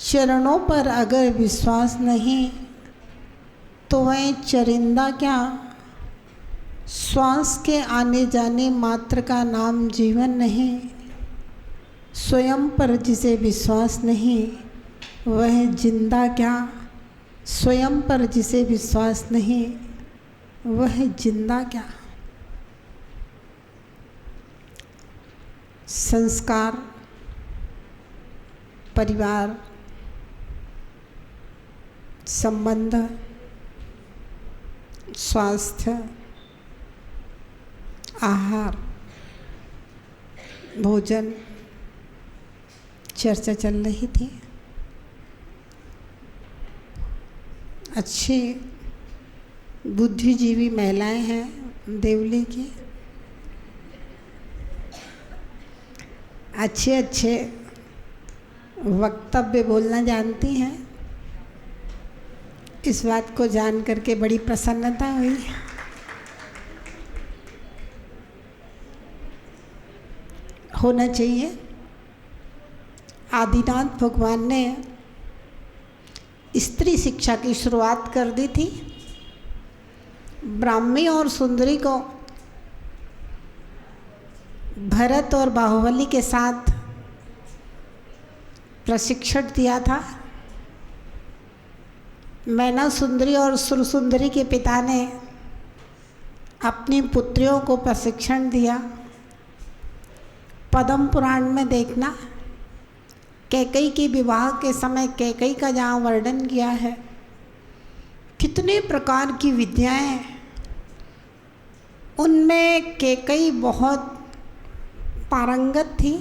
चरणों पर अगर विश्वास नहीं तो वह चरिंदा क्या। श्वास के आने जाने मात्र का नाम जीवन नहीं। स्वयं पर जिसे विश्वास नहीं वह जिंदा क्या। स्वयं पर जिसे विश्वास नहीं वह जिंदा क्या। संस्कार, परिवार, संबंध, स्वास्थ्य, आहार, भोजन, चर्चा चल रही थी। अच्छी बुद्धिजीवी महिलाएं हैं देवली की। अच्छे अच्छे वक्तव्य बोलना जानती हैं। इस बात को जान करके बड़ी प्रसन्नता हुई। होना चाहिए। आदिनाथ भगवान ने स्त्री शिक्षा की शुरुआत कर दी थी। ब्राह्मी और सुंदरी को भरत और बाहुबली के साथ प्रशिक्षण दिया था। मैना सुंदरी और सुरसुंदरी के पिता ने अपनी पुत्रियों को प्रशिक्षण दिया। पद्म पुराण में देखना, कैकई के विवाह के समय कैकई का जहाँ वर्णन किया है, कितने प्रकार की विद्याएं, उनमें कैकई बहुत पारंगत थी।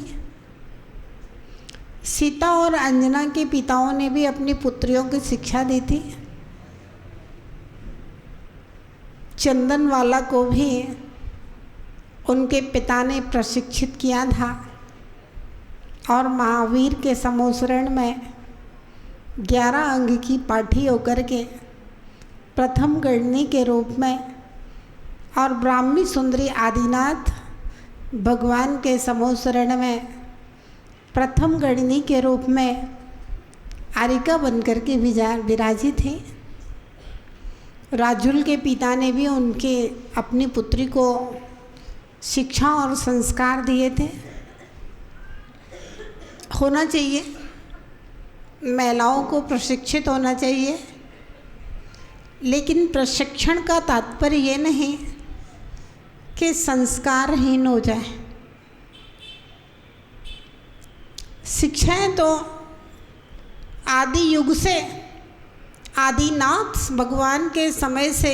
सीता और अंजना के पिताओं ने भी अपनी पुत्रियों की शिक्षा दी थी। चंदनवाला को भी उनके पिता ने प्रशिक्षित किया था। और महावीर के समोसरण में 11 अंग की पाठी होकर के प्रथम गणनी के रूप में, और ब्राह्मी सुंदरी आदिनाथ भगवान के समोसरण में प्रथम गणनी के रूप में आरिका बनकर के विराजी थी। राजुल के पिता ने भी उनके अपनी पुत्री को शिक्षा और संस्कार दिए थे। होना चाहिए, महिलाओं को प्रशिक्षित होना चाहिए, लेकिन प्रशिक्षण का तात्पर्य ये नहीं कि संस्कारहीन हो जाए। शिक्षाएं तो आदि युग से, आदिनाथ भगवान के समय से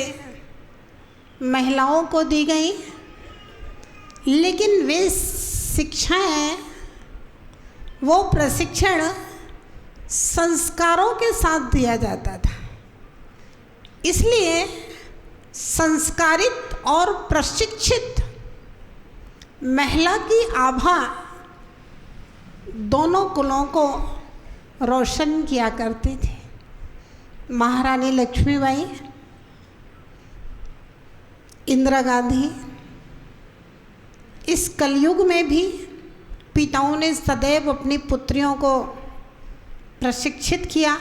महिलाओं को दी गई, लेकिन वे शिक्षाएं, वो प्रशिक्षण संस्कारों के साथ दिया जाता था। इसलिए संस्कारित और प्रशिक्षित महिला की आभा दोनों कुलों को रोशन किया करती थी। महारानी लक्ष्मीबाई, इंदिरा गांधी, इस कलयुग में भी पिताओं ने सदैव अपनी पुत्रियों को प्रशिक्षित किया,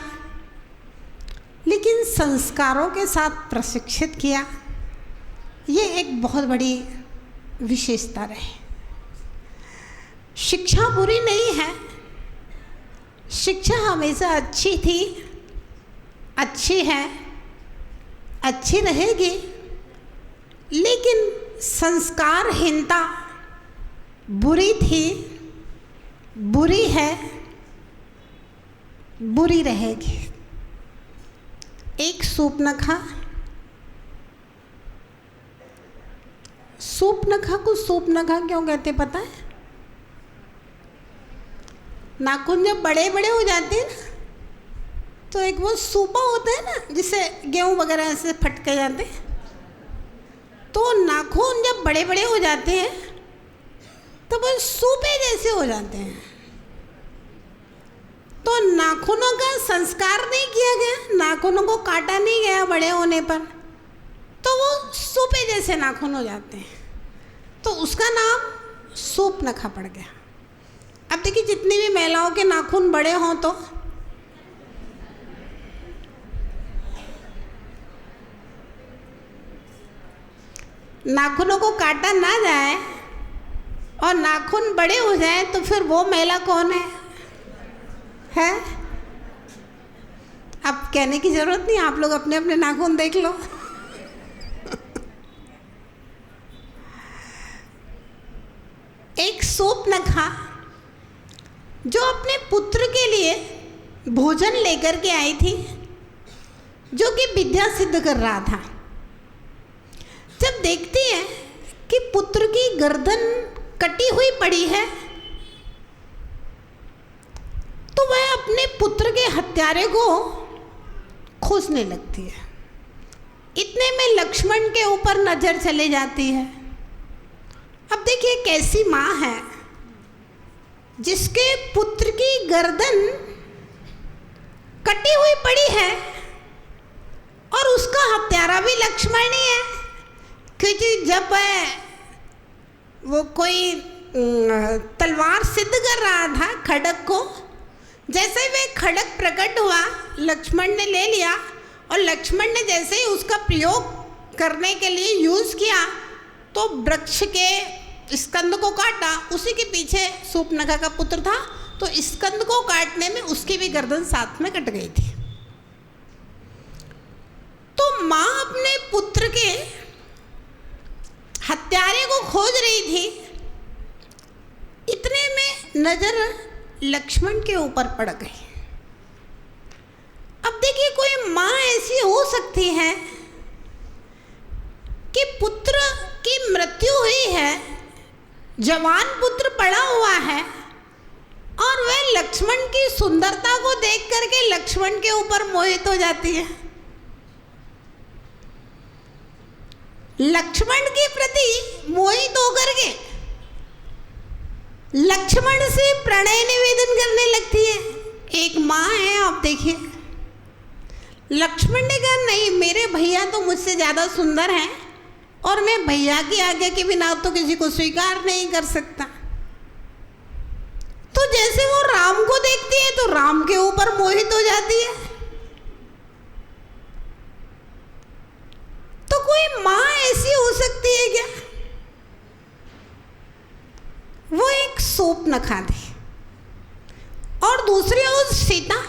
लेकिन संस्कारों के साथ प्रशिक्षित किया। ये एक बहुत बड़ी विशेषता रही। शिक्षा बुरी नहीं है, शिक्षा हमेशा अच्छी थी, अच्छी है, अच्छी रहेगी, लेकिन संस्कारहीनता बुरी थी, बुरी है, बुरी रहेगी। एक सूपनखा, सूपनखा को सूपनखा क्यों कहते पता है? नाखून जब बड़े बड़े हो जाते हैं ना, तो एक वो सूपा होता है ना, जिससे गेहूं वगैरह ऐसे फटके जाते हैं, तो नाखून जब बड़े बड़े हो जाते हैं तो वो सूपे जैसे हो जाते हैं। तो नाखूनों का संस्कार नहीं किया गया, नाखूनों को काटा नहीं गया बड़े होने पर, तो वो सूपे जैसे नाखून हो जाते हैं, तो उसका नाम सूपनखा पड़ गया। अब देखिए, जितनी भी महिलाओं के नाखून बड़े हों तो नाखूनों को काटा ना जाए और नाखून बड़े हो जाए, तो फिर वो महिला कौन है? अब कहने की जरूरत नहीं, आप लोग अपने अपने नाखून देख लो। एक सूपनखा जो अपने पुत्र के लिए भोजन लेकर के आई थी, जो कि विद्या सिद्ध कर रहा था, जब देखती है कि पुत्र की गर्दन कटी हुई पड़ी है, तो वह अपने पुत्र के हत्यारे को खोजने लगती है। इतने में लक्ष्मण के ऊपर नजर चली जाती है। अब देखिए, कैसी माँ है जिसके पुत्र की गर्दन कटी हुई पड़ी है और उसका हत्यारा भी लक्ष्मण ही है, क्योंकि जब वो कोई तलवार सिद्ध कर रहा था खड्ग को, जैसे वे खड्ग प्रकट हुआ, लक्ष्मण ने ले लिया, और लक्ष्मण ने जैसे ही उसका प्रयोग करने के लिए यूज किया, तो वृक्ष के स्कंद को काटा। उसी के पीछे सूपनखा का पुत्र था, तो स्कंद को काटने में उसकी भी गर्दन साथ में कट गई थी। तो माँ अपने पुत्र के हत्यारे को खोज रही थी, इतने में नजर लक्ष्मण के ऊपर पड़ गई। अब देखिए, कोई माँ ऐसी हो सकती है कि पुत्र की मृत्यु हुई है, जवान पुत्र पड़ा हुआ है, और वह लक्ष्मण की सुंदरता को देख करके लक्ष्मण के ऊपर मोहित हो जाती है। लक्ष्मण के प्रति मोहित होकर के लक्ष्मण से प्रणय निवेदन करने लगती है। एक माँ है, आप देखिए, लक्ष्मण ने कहा नहीं, मेरे भैया तो मुझसे ज़्यादा सुंदर हैं और मैं भैया की आज्ञा के बिना तो किसी को स्वीकार नहीं कर सकता। तो जैसे वो राम को देखती है तो राम के ऊपर मोहित हो जाती है। तो कोई माँ ऐसी हो सकती है क्या? वो एक सूपनखा थी। और दूसरी ओर सीता,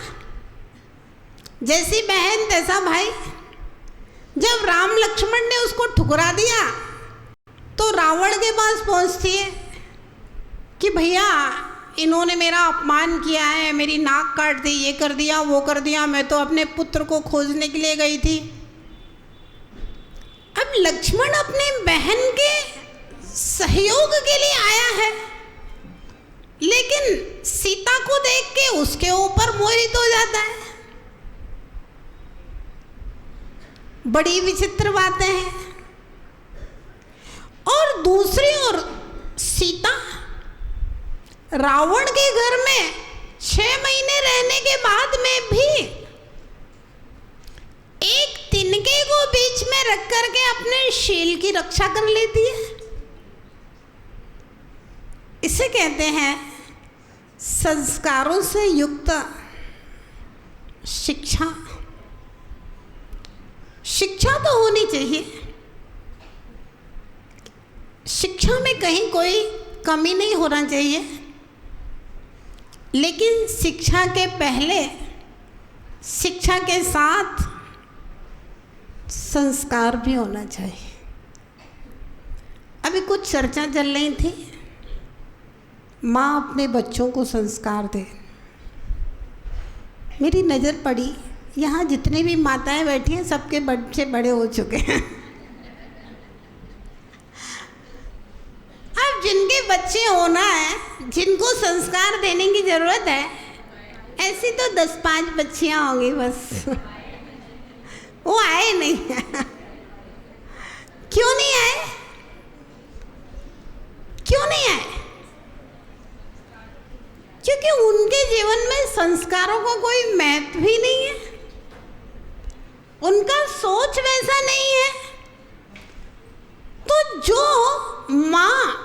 जैसी बहन तैसा भाई। जब राम लक्ष्मण ने उसको ठुकरा दिया तो रावण के पास पहुंचती है कि भैया इन्होंने मेरा अपमान किया है, मेरी नाक काट दी, ये कर दिया, वो कर दिया, मैं तो अपने पुत्र को खोजने के लिए गई थी। अब लक्ष्मण अपनी बहन के सहयोग के लिए आया है, लेकिन सीता को देख के उसके ऊपर मोहित हो जाता है। बड़ी विचित्र बातें हैं। और दूसरी ओर सीता रावण के घर में 6 महीने रहने के बाद में भी एक तिनके को बीच में रख करके अपने शील की रक्षा कर लेती है। इसे कहते हैं संस्कारों से युक्त शिक्षा। शिक्षा तो होनी चाहिए, शिक्षा में कहीं कोई कमी नहीं होना चाहिए, लेकिन शिक्षा के पहले, शिक्षा के साथ संस्कार भी होना चाहिए। अभी कुछ चर्चा चल रही थी, माँ अपने बच्चों को संस्कार दे। मेरी नज़र पड़ी, यहाँ जितने भी माताएं बैठी हैं सबके बच्चे बड़े हो चुके हैं। अब जिनके बच्चे होना है, जिनको संस्कार देने की ज़रूरत है, ऐसी तो 10-5 बच्चियाँ होंगी बस। वो आए नहीं। क्यों नहीं आए? क्यों नहीं आए? क्योंकि उनके जीवन में संस्कारों का कोई महत्व ही नहीं है, उनका सोच वैसा नहीं है। तो जो माँ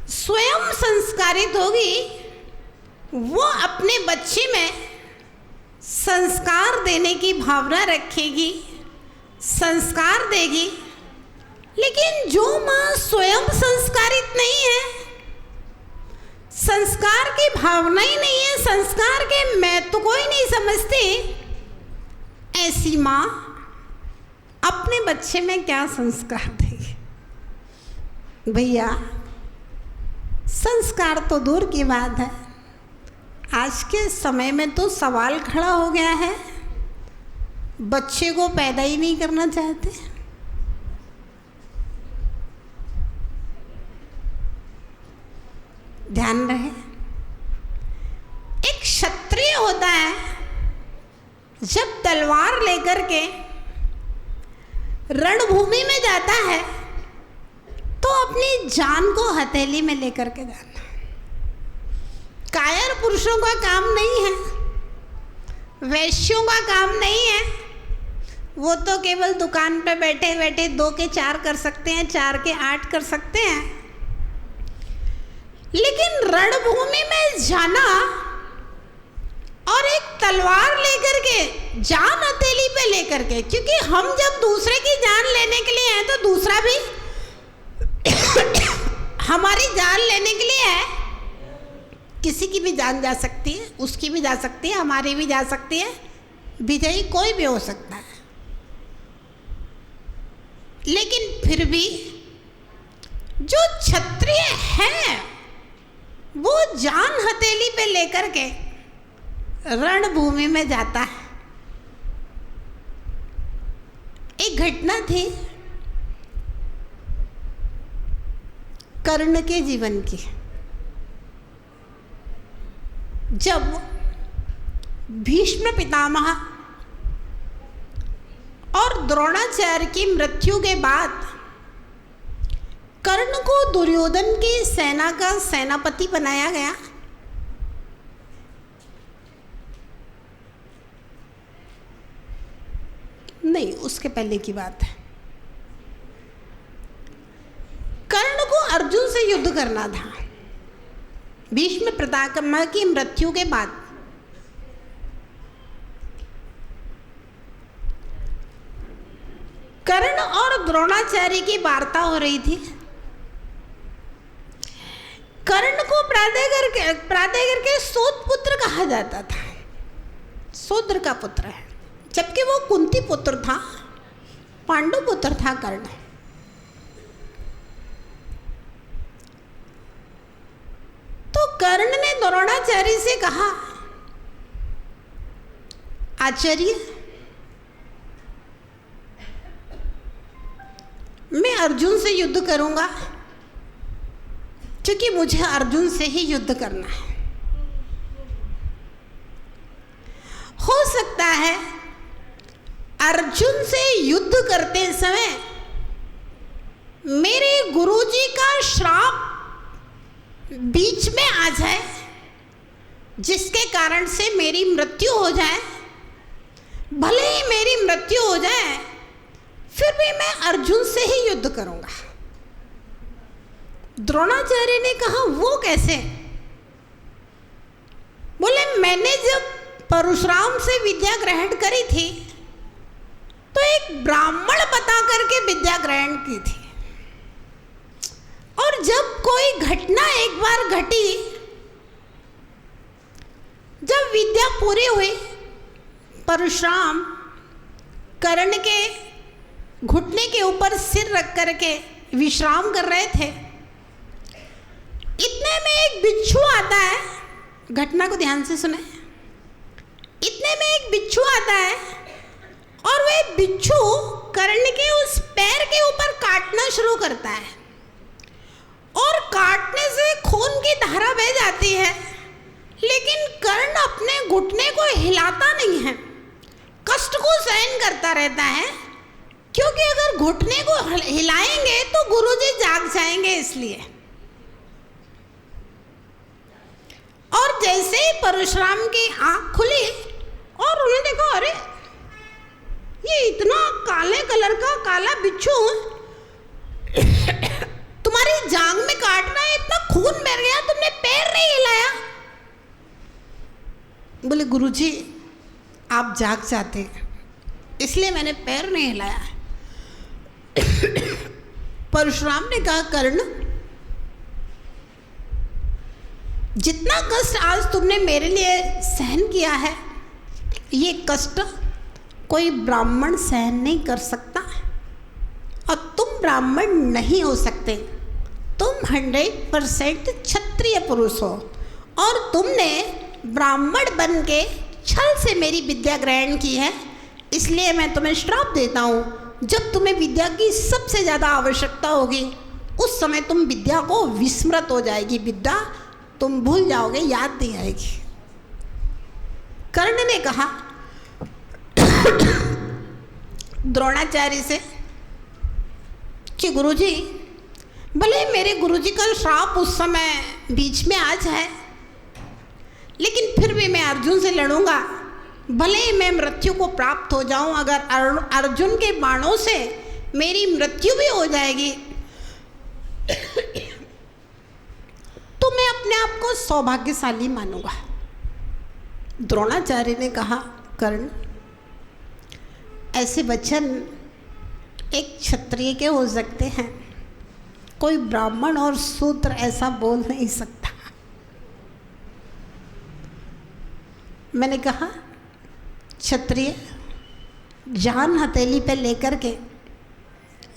स्वयं संस्कारित होगी, वो अपने बच्चे में संस्कार देने की भावना रखेगी, संस्कार देगी। लेकिन जो माँ स्वयं संस्कारित नहीं है, संस्कार की भावना ही नहीं है, संस्कार के महत्व को ही नहीं समझती, ऐसी माँ अपने बच्चे में क्या संस्कार देगी? भैया, संस्कार तो दूर की बात है, आज के समय में तो सवाल खड़ा हो गया है, बच्चे को पैदा ही नहीं करना चाहते। ध्यान रहे, एक क्षत्रिय होता है, जब तलवार लेकर के रणभूमि में जाता है तो अपनी जान को हथेली में लेकर के जाना। कायर पुरुषों का काम नहीं है, वैश्यों का काम नहीं है। वो तो केवल दुकान पे बैठे बैठे 2 के 4 कर सकते हैं, 4 के 8 कर सकते हैं। लेकिन रणभूमि में जाना और एक तलवार लेकर के, जान हथेली पे लेकर के, क्योंकि हम जब दूसरे की जान लेने के लिए हैं तो दूसरा भी हमारी जान लेने के लिए है। किसी की भी जान जा सकती है, उसकी भी जा सकती है, हमारी भी जा सकती है, विजयी कोई भी हो सकता है। लेकिन फिर भी जो क्षत्रिय है वो जान हथेली पे लेकर के रणभूमि में जाता है। एक घटना थी कर्ण के जीवन की, जब भीष्म पितामह और द्रोणाचार्य की मृत्यु के बाद कर्ण को दुर्योधन की सेना का सेनापति बनाया गया। नहीं, उसके पहले की बात है। कर्ण को अर्जुन से युद्ध करना था। भीष्म पितामह की मृत्यु के बाद कर्ण और द्रोणाचार्य की वार्ता हो रही थी। कर्ण को प्रातः करके सूत पुत्र कहा जाता था, शूद्र का पुत्र है, जबकि वो कुंती पुत्र था, पांडु पुत्र था कर्ण। तो कर्ण ने द्रोणाचार्य से कहा, आचार्य मैं अर्जुन से युद्ध करूंगा क्योंकि मुझे अर्जुन से ही युद्ध करना है। हो सकता है अर्जुन से युद्ध करते समय मेरे गुरुजी का श्राप बीच में आ जाए, जिसके कारण से मेरी मृत्यु हो जाए। भले ही मेरी मृत्यु हो जाए, फिर भी मैं अर्जुन से ही युद्ध करूंगा। द्रोणाचार्य ने कहा, वो कैसे? बोले, मैंने जब परशुराम से विद्या ग्रहण करी थी तो एक ब्राह्मण बता करके विद्या ग्रहण की थी, और जब कोई घटना एक बार घटी, जब विद्या पूरी हुई, परशुराम कर्ण के घुटने के ऊपर सिर रख करके विश्राम कर रहे थे। इतने में एक बिच्छू आता है, घटना को ध्यान से सुने। इतने में एक बिच्छू आता है और वह बिच्छू कर्ण के उस पैर के ऊपर काटना शुरू करता है, और काटने से खून की धारा बह जाती है, लेकिन कर्ण अपने घुटने को हिलाता नहीं है, कष्ट को सहन करता रहता है, क्योंकि अगर घुटने को हिलाएंगे तो गुरुजी जाग जाएंगे इसलिए। और जैसे ही परशुराम की आंख खुली और उन्हें देखा, अरे ये इतना काले कलर का काला बिच्छू तुम्हारी जांग में काट रहा है, इतना खून बह गया, तुमने पैर नहीं हिलाया। बोले, गुरुजी आप जाग जाते इसलिए मैंने पैर नहीं हिलाया। परशुराम ने कहा, कर्ण जितना कष्ट आज तुमने मेरे लिए सहन किया है, ये कष्ट कोई ब्राह्मण सहन नहीं कर सकता, और तुम ब्राह्मण नहीं हो सकते। तुम 100% क्षत्रिय पुरुष हो, और तुमने ब्राह्मण बन के छल से मेरी विद्या ग्रहण की है, इसलिए मैं तुम्हें श्राप देता हूँ। जब तुम्हें विद्या की सबसे ज़्यादा आवश्यकता होगी, उस समय तुम विद्या को विस्मृत हो जाएगी, विद्या तुम भूल जाओगे, याद नहीं आएगी। कर्ण ने कहा द्रोणाचार्य से कि गुरुजी, भले मेरे गुरुजी का श्राप उस समय बीच में आ जाए, लेकिन फिर भी मैं अर्जुन से लड़ूंगा। भले ही मैं मृत्यु को प्राप्त हो जाऊं, अगर अर्जुन के बाणों से मेरी मृत्यु भी हो जाएगी तो मैं अपने आप को सौभाग्यशाली मानूंगा। द्रोणाचार्य ने कहा, कर्ण ऐसे वचन एक क्षत्रिय के हो सकते हैं, कोई ब्राह्मण और शूद्र ऐसा बोल नहीं सकता। मैंने कहा, क्षत्रिय जान हथेली पे लेकर के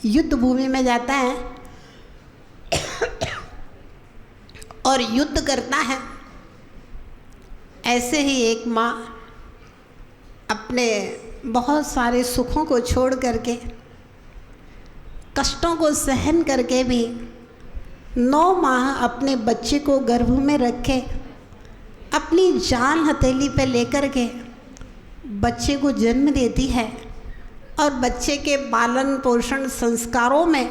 युद्ध भूमि में जाता है और युद्ध करता है। ऐसे ही एक माँ अपने बहुत सारे सुखों को छोड़ करके, कष्टों को सहन करके भी 9 माह अपने बच्चे को गर्भ में रखे, अपनी जान हथेली पे लेकर के बच्चे को जन्म देती है, और बच्चे के पालन पोषण संस्कारों में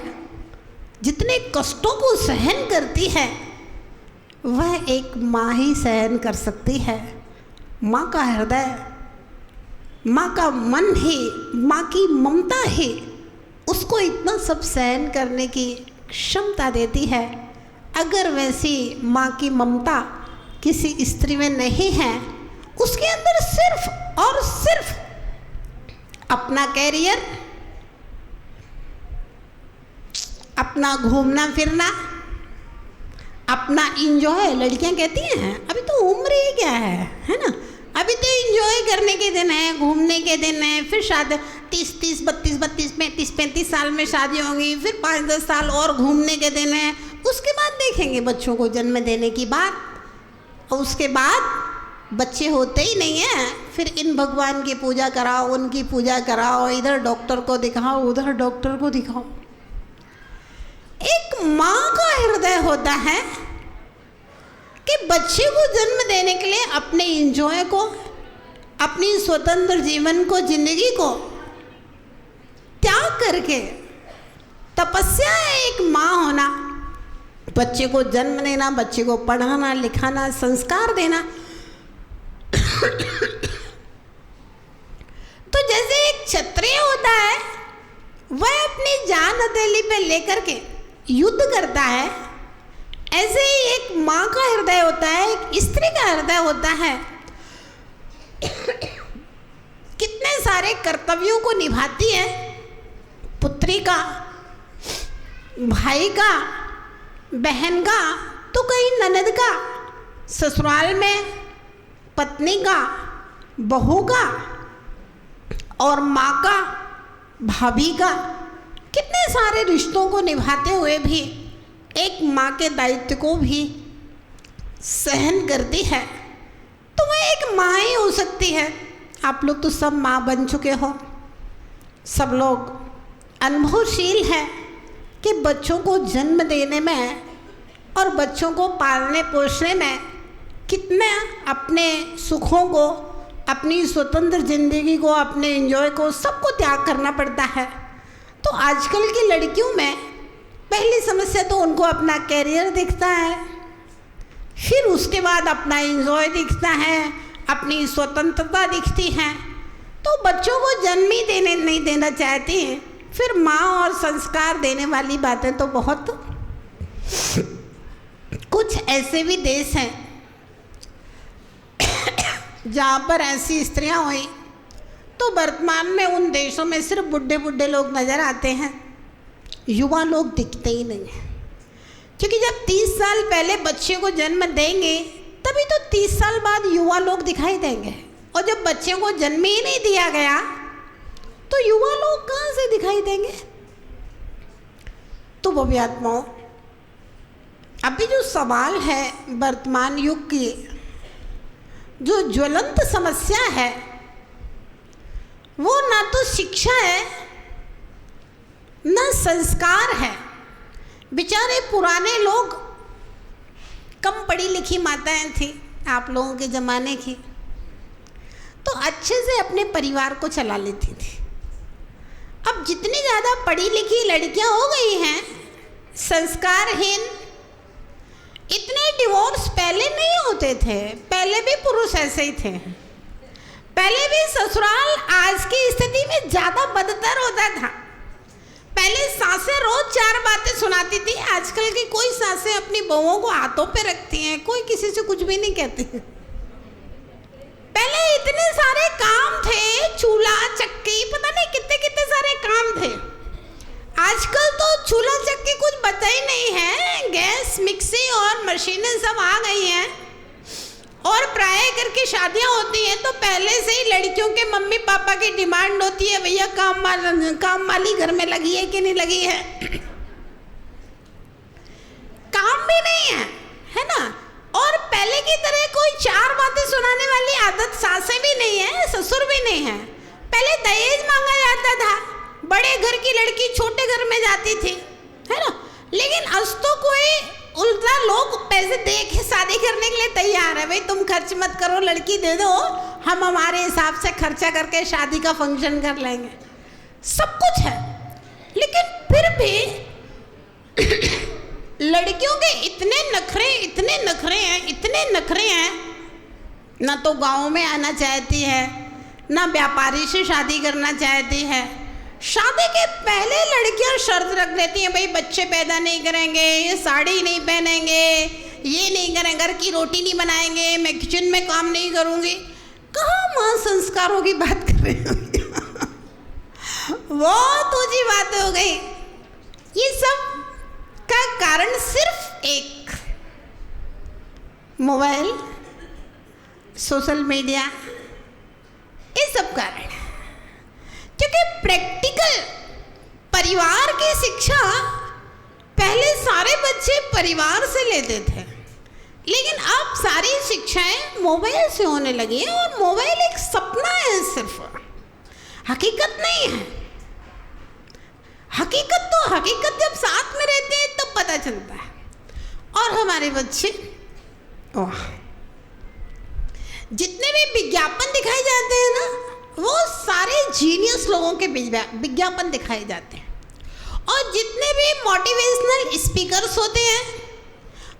जितने कष्टों को सहन करती है, वह एक माँ ही सहन कर सकती है। माँ का हृदय, माँ का मन ही, माँ की ममता ही उसको इतना सब सहन करने की क्षमता देती है। अगर वैसी माँ की ममता किसी स्त्री में नहीं है, उसके अंदर सिर्फ और सिर्फ अपना कैरियर, अपना घूमना फिरना, अपना इंजॉय, लड़कियां कहती हैं अभी तो उम्र ही क्या है ना, अभी तो इंजॉय करने के दिन है, घूमने के दिन है, फिर शादी 30, 32, 35 साल में शादी होंगी, फिर 5-10 साल और घूमने के दिन है, उसके बाद देखेंगे बच्चों को जन्म देने की बात। और उसके बाद बच्चे होते ही नहीं हैं, फिर इन भगवान की पूजा कराओ, उनकी पूजा कराओ, इधर डॉक्टर को दिखाओ, उधर डॉक्टर को दिखाओ। एक माँ का हृदय होता है कि बच्चे को जन्म देने के लिए अपने इंजॉय को, अपनी स्वतंत्र जीवन को, जिंदगी को त्याग करके, तपस्या है एक माँ होना, बच्चे को जन्म देना, बच्चे को पढ़ाना लिखाना, संस्कार देना। तो जैसे एक क्षत्रिय होता है, वह अपनी जान हथेली पे लेकर के युद्ध करता है, ऐसे ही एक माँ का हृदय होता है, एक स्त्री का हृदय होता है। कितने सारे कर्तव्यों को निभाती है, पुत्री का, भाई का, बहन का, तो कहीं ननद का, ससुराल में पत्नी का, बहू का, और माँ का, भाभी का, कितने सारे रिश्तों को निभाते हुए भी एक माँ के दायित्व को भी सहन करती है, तो वह एक माँ ही हो सकती है। आप लोग तो सब माँ बन चुके हो, सब लोग अनुभवशील है कि बच्चों को जन्म देने में और बच्चों को पालने पोसने में कितने अपने सुखों को, अपनी स्वतंत्र जिंदगी को, अपने एंजॉय को, सबको त्याग करना पड़ता है। तो आजकल की लड़कियों में पहली समस्या तो उनको अपना कैरियर दिखता है, फिर उसके बाद अपना एंजॉय दिखता है, अपनी स्वतंत्रता दिखती है। तो बच्चों को जन्म ही नहीं देना चाहती हैं। फिर माँ और संस्कार देने वाली बातें तो बहुत, कुछ ऐसे भी देश हैं जहाँ पर ऐसी स्त्रियाँ हुई, तो वर्तमान में उन देशों में सिर्फ बुढ़े बुढ़े लोग नज़र आते हैं, युवा लोग दिखते ही नहीं हैं। क्योंकि जब 30 साल पहले बच्चे को जन्म देंगे, तभी तो 30 साल बाद युवा लोग दिखाई देंगे। और जब बच्चे को जन्म ही नहीं दिया गया, तो युवा लोग कहाँ से दिखाई देंगे। तो भव्य आत्माओं, अभी जो सवाल है वर्तमान युग की, जो ज्वलंत समस्या है, वो ना तो शिक्षा है ना संस्कार है। बेचारे पुराने लोग, कम पढ़ी लिखी माताएं थी आप लोगों के ज़माने की, तो अच्छे से अपने परिवार को चला लेती थी। अब जितनी ज़्यादा पढ़ी लिखी लड़कियां हो गई हैं, संस्कारहीन, इतने डिवोर्स पहले नहीं होते थे। पहले भी पुरुष ऐसे ही थे, पहले भी ससुराल आज की स्थिति में ज़्यादा बदतर होता था। पहले सासें रोज 4 बातें सुनाती थी, आजकल की कोई सासें अपनी बहुओं को हाथों पे रखती हैं, कोई किसी से कुछ भी नहीं कहती। पहले इतने सारे काम थे, चूल्हा चक्की, पता नहीं कितने कितने सारे काम थे। आजकल तो चूल्हा चक्की कुछ बचा ही नहीं है, गैस, मिक्सी और मशीनें सब आ गई हैं। और प्राय करके शादियां होती हैं तो पहले से ही लड़कियों के मम्मी पापा की डिमांड होती है, भैया काम वाली घर में लगी है कि नहीं लगी है। काम भी नहीं है ना। और पहले की तरह कोई 4 बातें सुनाने वाली आदत सासें भी नहीं है, ससुर भी नहीं है। पहले दहेज मांगा जाता था, बड़े घर की लड़की छोटे घर में जाती थी, है ना। लेकिन अब तो कोई उल्टा लोग पैसे दे के शादी करने के लिए तैयार है। भाई तुम खर्च मत करो, लड़की दे दो, हम हमारे हिसाब से खर्चा करके शादी का फंक्शन कर लेंगे। सब कुछ है, लेकिन फिर भी लड़कियों के इतने नखरे हैं, ना तो गाँव में आना चाहती है, ना व्यापारी से शादी करना चाहती है। शादी के पहले लड़कियां शर्त रख देती हैं, भाई बच्चे पैदा नहीं करेंगे, ये साड़ी नहीं पहनेंगे, ये नहीं करेंगे, घर की रोटी नहीं बनाएंगे, मैं किचन में काम नहीं करूँगी। कहाँ माँ संस्कारों की बात कर रही हो। बहुत ऊँची बात हो गई। ये सब का कारण सिर्फ एक, मोबाइल, सोशल मीडिया, ये सब कारण है। क्योंकि प्रैक्टिकल परिवार की शिक्षा पहले सारे बच्चे परिवार से लेते थे, लेकिन अब सारी शिक्षाएं मोबाइल से होने लगी है और मोबाइल एक सपना है, सिर्फ हकीकत नहीं है। हकीकत जब साथ में रहते हैं तब पता चलता है। और हमारे बच्चे, वाह, जितने भी विज्ञापन दिखाए जाते हैं ना, वो सारे जीनियस लोगों के विज्ञापन दिखाए जाते हैं। और जितने भी मोटिवेशनल स्पीकर्स होते हैं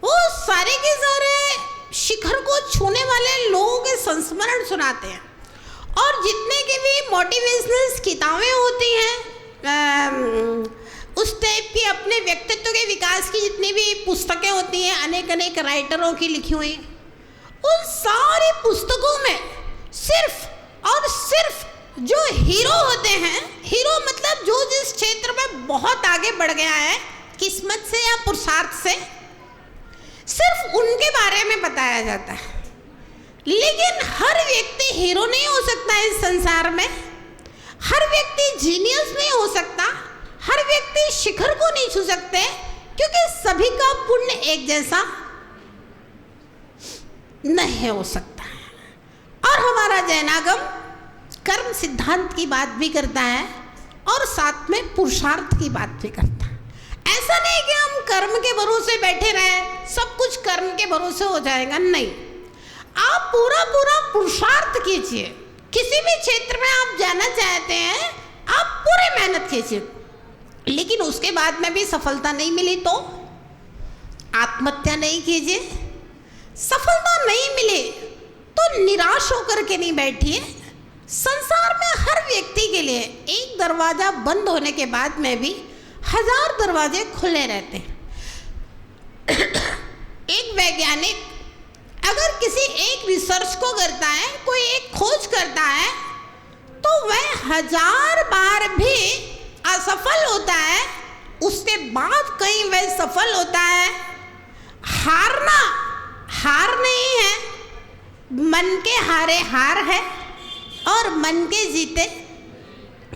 वो सारे के सारे शिखर को छूने वाले लोगों के संस्मरण सुनाते हैं। और जितने की भी मोटिवेशनल किताबें होती हैं, उस टाइप की अपने व्यक्तित्व के विकास की जितनी भी पुस्तकें होती हैं, अनेक राइटरों की लिखी हुई, उन सारी पुस्तकों में सिर्फ और सिर्फ जो हीरो होते हैं, हीरो मतलब जो जिस क्षेत्र में बहुत आगे बढ़ गया है किस्मत से या पुरुषार्थ से, सिर्फ उनके बारे में बताया जाता है। लेकिन हर व्यक्ति हीरो नहीं हो सकता इस संसार में, हर व्यक्ति जीनियस नहीं हो सकता, हर व्यक्ति शिखर को नहीं छू सकते, क्योंकि सभी का पुण्य एक जैसा नहीं हो सकता है। और हमारा जैनागम कर्म सिद्धांत की बात भी करता है और साथ में पुरुषार्थ की बात भी करता है। ऐसा नहीं कि हम कर्म के भरोसे बैठे रहें, सब कुछ कर्म के भरोसे हो जाएगा, नहीं। आप पूरा पुरुषार्थ कीजिए। किसी भी क्षेत्र में आप जाना चाहते हैं, आप पूरी मेहनत कीजिए, लेकिन उसके बाद में भी सफलता नहीं मिली तो आत्महत्या नहीं कीजिए। सफलता नहीं मिले तो निराश होकर के नहीं बैठिए। संसार में हर व्यक्ति के लिए एक दरवाजा बंद होने के बाद में भी 1000 दरवाजे खुले रहते हैं। एक वैज्ञानिक अगर किसी एक रिसर्च को करता है, कोई एक खोज करता है, तो वह 1000 बार भी असफल होता है, उसके बाद कहीं वह सफल होता है। हारना हार नहीं है, मन के हारे हार है और मन के जीते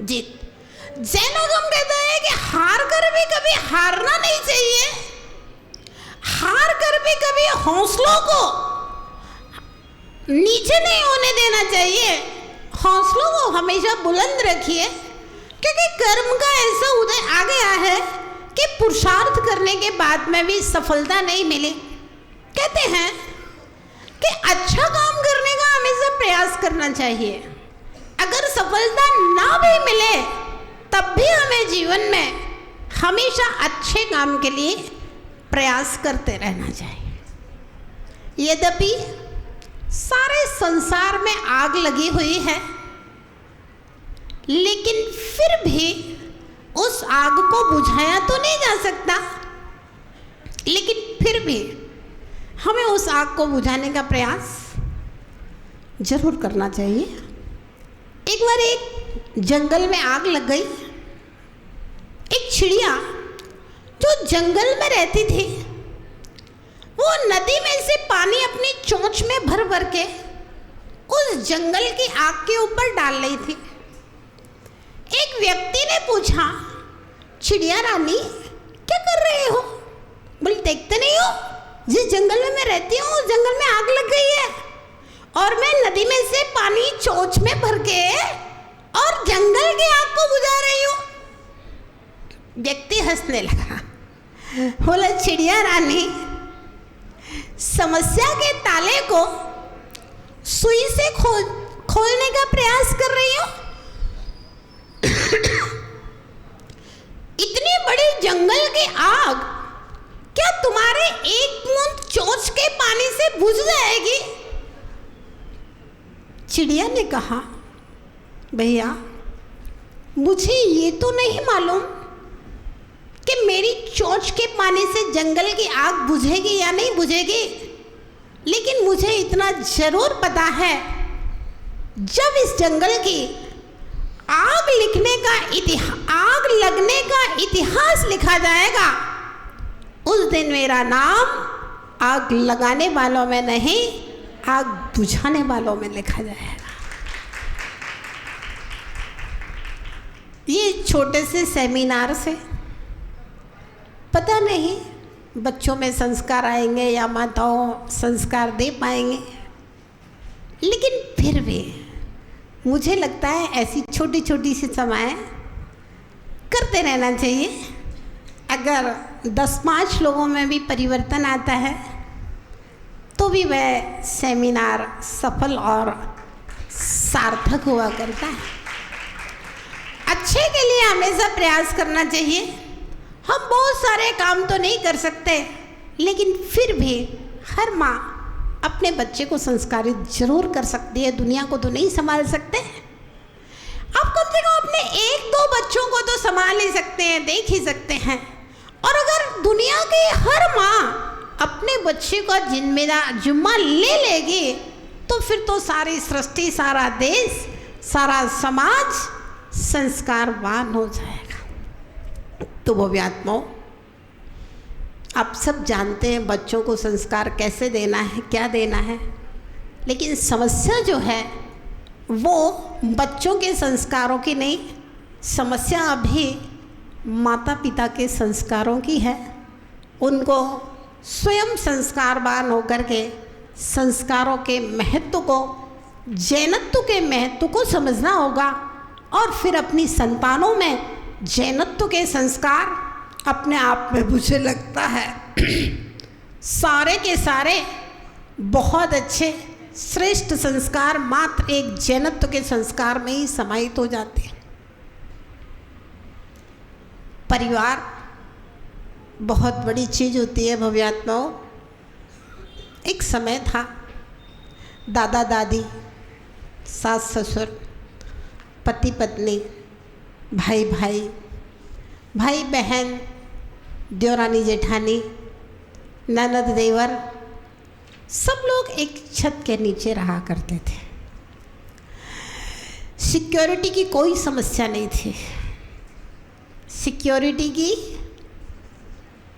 जीत। जैनागम कहता है कि हार कर भी कभी हारना नहीं चाहिए, हार कर भी कभी हौसलों को नीचे नहीं होने देना चाहिए, हौसलों को हमेशा बुलंद रखिए, क्योंकि कर्म का ऐसा उदय आ गया है कि पुरुषार्थ करने के बाद में भी सफलता नहीं मिली। कहते हैं कि अच्छा काम करने का हमेशा प्रयास करना चाहिए। अगर सफलता ना भी मिले तब भी हमें जीवन में हमेशा अच्छे काम के लिए प्रयास करते रहना चाहिए। यद्यपि सारे संसार में आग लगी हुई है, लेकिन फिर भी उस आग को बुझाया तो नहीं जा सकता, लेकिन फिर भी हमें उस आग को बुझाने का प्रयास जरूर करना चाहिए। एक बार एक जंगल में आग लग गई। एक चिड़िया जो जंगल में रहती थी, वो नदी में से पानी अपनी चोंच में भर भर के उस जंगल की आग के ऊपर डाल रही थी। एक व्यक्ति ने पूछा, चिड़िया रानी क्या कर रहे हो? बोली, देखते नहीं हो जिस जंगल में मैं रहती हूँ उस जंगल में आग लग गई है और मैं नदी में से पानी चोंच में भर के और जंगल की आग को बुझा रही हूँ। व्यक्ति हंसने लगा, बोला, चिड़िया रानी, समस्या के ताले को सुई से खोलने का प्रयास कर रही हो। इतनी बड़ी जंगल की आग क्या तुम्हारे एक बूंद चोंच के पानी से बुझ जाएगी? चिड़िया ने कहा, भैया मुझे ये तो नहीं मालूम कि मेरी चोंच के पानी से जंगल की आग बुझेगी या नहीं बुझेगी, लेकिन मुझे इतना जरूर पता है, जब इस जंगल की आग लगने का इतिहास लिखा जाएगा, उस दिन मेरा नाम आग लगाने वालों में नहीं, आग बुझाने वालों में लिखा जाएगा। ये छोटे से सेमिनार से पता नहीं बच्चों में संस्कार आएंगे या माताओं संस्कार दे पाएंगे, लेकिन फिर भी मुझे लगता है ऐसी छोटी छोटी सी समाएं करते रहना चाहिए। अगर 10-5 लोगों में भी परिवर्तन आता है तो भी वह सेमिनार सफल और सार्थक हुआ करता है। अच्छे के लिए हमेशा प्रयास करना चाहिए। हम बहुत सारे काम तो नहीं कर सकते, लेकिन फिर भी हर माँ अपने बच्चे को संस्कारित जरूर कर सकती है। दुनिया को तो नहीं संभाल सकते, आप कम से कम अपने 1-2 बच्चों को तो संभाल ही सकते हैं, देख ही सकते हैं। और अगर दुनिया की हर माँ अपने बच्चे का जिम्मा ले लेगी तो फिर तो सारी सृष्टि, सारा देश, सारा समाज संस्कारवान हो जाएगा। तो वो आत्माओं, आप सब जानते हैं बच्चों को संस्कार कैसे देना है, क्या देना है, लेकिन समस्या जो है वो बच्चों के संस्कारों की नहीं, समस्या अभी माता पिता के संस्कारों की है। उनको स्वयं संस्कारवान होकर के संस्कारों के महत्व को, जैनत्व के महत्व को समझना होगा और फिर अपनी संतानों में जैनत्व के संस्कार अपने आप में मुझे लगता है सारे के सारे बहुत अच्छे श्रेष्ठ संस्कार मात्र एक जैनत्व के संस्कार में ही समाहित हो जाते हैं। परिवार बहुत बड़ी चीज़ होती है भव्यात्माओं। एक समय था दादा दादी, सास ससुर, पति पत्नी, भाई भाई, भाई बहन, देवरानी जेठानी, ननद देवर, सब लोग एक छत के नीचे रहा करते थे। सिक्योरिटी की कोई समस्या नहीं थी, सिक्योरिटी की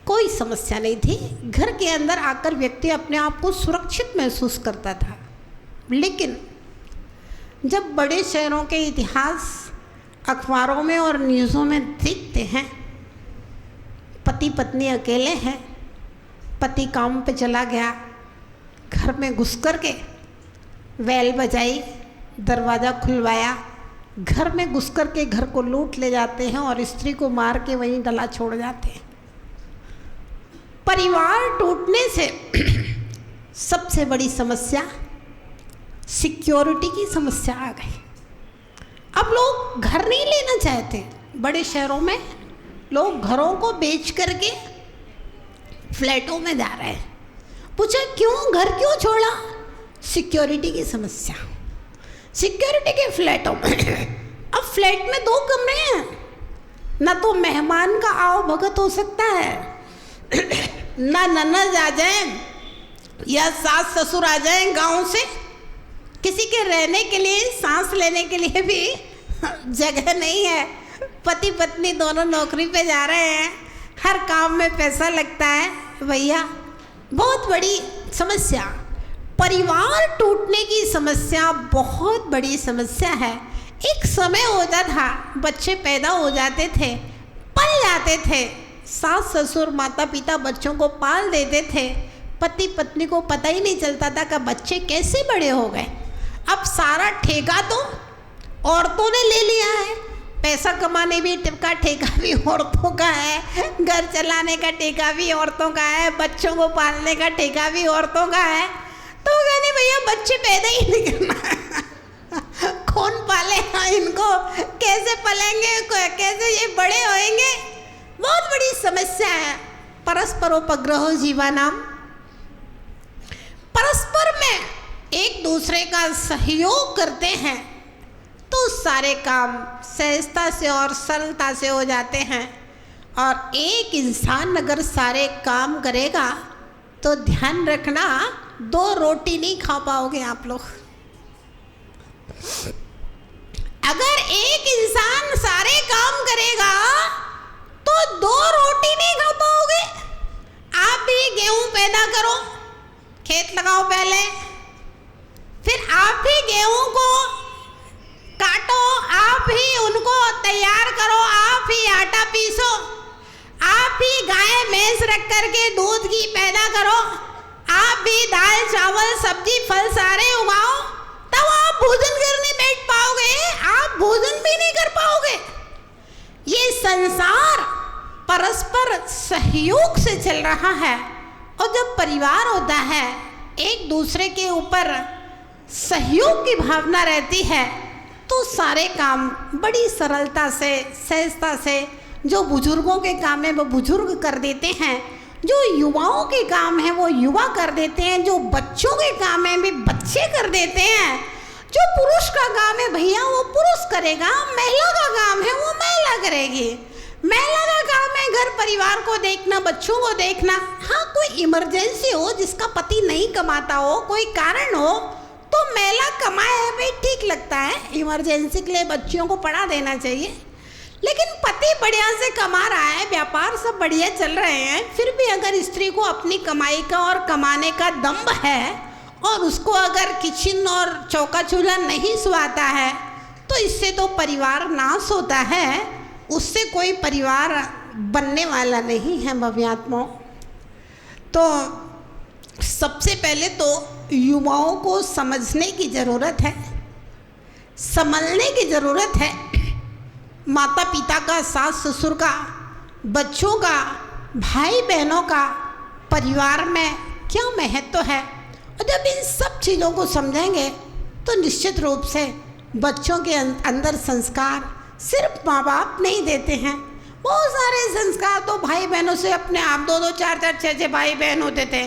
कोई समस्या नहीं थी। घर के अंदर आकर व्यक्ति अपने आप को सुरक्षित महसूस करता था। लेकिन जब बड़े शहरों के इतिहास अखबारों में और न्यूज़ों में देखते हैं, पति पत्नी अकेले हैं, पति काम पे चला गया, घर में घुस कर के बैल बजाई, दरवाज़ा खुलवाया, घर में घुस कर के घर को लूट ले जाते हैं और स्त्री को मार के वहीं डला छोड़ जाते हैं। परिवार टूटने से सबसे बड़ी समस्या सिक्योरिटी की समस्या आ गई। अब लोग घर नहीं लेना चाहते। बड़े शहरों में लोग घरों को बेच करके फ्लैटों में जा रहे हैं। पूछा क्यों, घर क्यों छोड़ा? सिक्योरिटी की समस्या। सिक्योरिटी के फ्लैटों में अब फ्लैट में 2 कमरे हैं, ना तो मेहमान का आओ भगत हो सकता है, ना ननद आ जाए या सास ससुर आ जाए गांव से, किसी के रहने के लिए, सांस लेने के लिए भी जगह नहीं है। पति पत्नी दोनों नौकरी पे जा रहे हैं, हर काम में पैसा लगता है भैया, बहुत बड़ी समस्या। परिवार टूटने की समस्या बहुत बड़ी समस्या है। एक समय होता था बच्चे पैदा हो जाते थे, पल जाते थे, सास ससुर माता पिता बच्चों को पाल देते थे, पति पत्नी को पता ही नहीं चलता था कि बच्चे कैसे बड़े हो गए। अब सारा ठेका तो औरतों ने ले लिया है, पैसा कमाने भी का ठेका भी औरतों का है, घर चलाने का ठेका भी औरतों का है, बच्चों को पालने का ठेका भी औरतों का है। तो कहने भैया बच्चे पैदा ही नहीं करना कौन पालेगा इनको, कैसे पलेंगे, कैसे ये बड़े होएंगे? बहुत बड़ी समस्या है। परस्परोपग्रहो जीवानाम, परस्पर में एक दूसरे का सहयोग करते हैं तो सारे काम सहजता से और सरलता से हो जाते हैं। और एक इंसान अगर सारे काम करेगा तो ध्यान रखना 2 रोटी नहीं खा पाओगे आप लोग। अगर एक इंसान सारे काम करेगा तो 2 रोटी नहीं खा पाओगे। आप भी गेहूं पैदा करो, खेत लगाओ पहले, फिर आप भी गेहूं को काटो, आप ही उनको तैयार करो, आप ही आटा पीसो, आप ही गाय भैंस रख करके दूध घी पैदा करो, आप भी दाल चावल सब्जी फल सारे उगाओ, तब आप भोजन करने बैठ पाओगे, आप भोजन भी नहीं कर पाओगे। ये संसार परस्पर सहयोग से चल रहा है, और जब परिवार होता है एक दूसरे के ऊपर सहयोग की भावना रहती है, तो सारे काम बड़ी सरलता से सहजता से, जो बुजुर्गों के काम है वो बुजुर्ग कर देते हैं, जो युवाओं के काम है वो युवा कर देते हैं, जो बच्चों के काम है भी बच्चे कर देते हैं, जो पुरुष का काम है भैया वो पुरुष करेगा, महिला का काम है वो महिला करेगी। महिला का काम है घर परिवार को देखना, बच्चों को देखना। हाँ, कोई इमरजेंसी हो जिसका पति नहीं कमाता हो, कोई कारण हो, तो महिला कमाए भी ठीक लगता है, इमरजेंसी के लिए बच्चियों को पढ़ा देना चाहिए। लेकिन पति बढ़िया से कमा रहा है, व्यापार सब बढ़िया चल रहे हैं, फिर भी अगर स्त्री को अपनी कमाई का और कमाने का दम्भ है, और उसको अगर किचन और चौका चूल्हा नहीं सुहाता है, तो इससे तो परिवार नाश होता है, उससे कोई परिवार बनने वाला नहीं है भव्यात्माओं। तो सबसे पहले तो युवाओं को समझने की ज़रूरत है, संभलने की ज़रूरत है। माता पिता का, सास ससुर का, बच्चों का, भाई बहनों का परिवार में क्या महत्व है, और जब इन सब चीज़ों को समझेंगे तो निश्चित रूप से बच्चों के अंदर संस्कार सिर्फ माँ बाप नहीं देते हैं, बहुत सारे संस्कार तो भाई बहनों से अपने आप, 2-2, 4-4, 6-6 भाई बहन होते थे।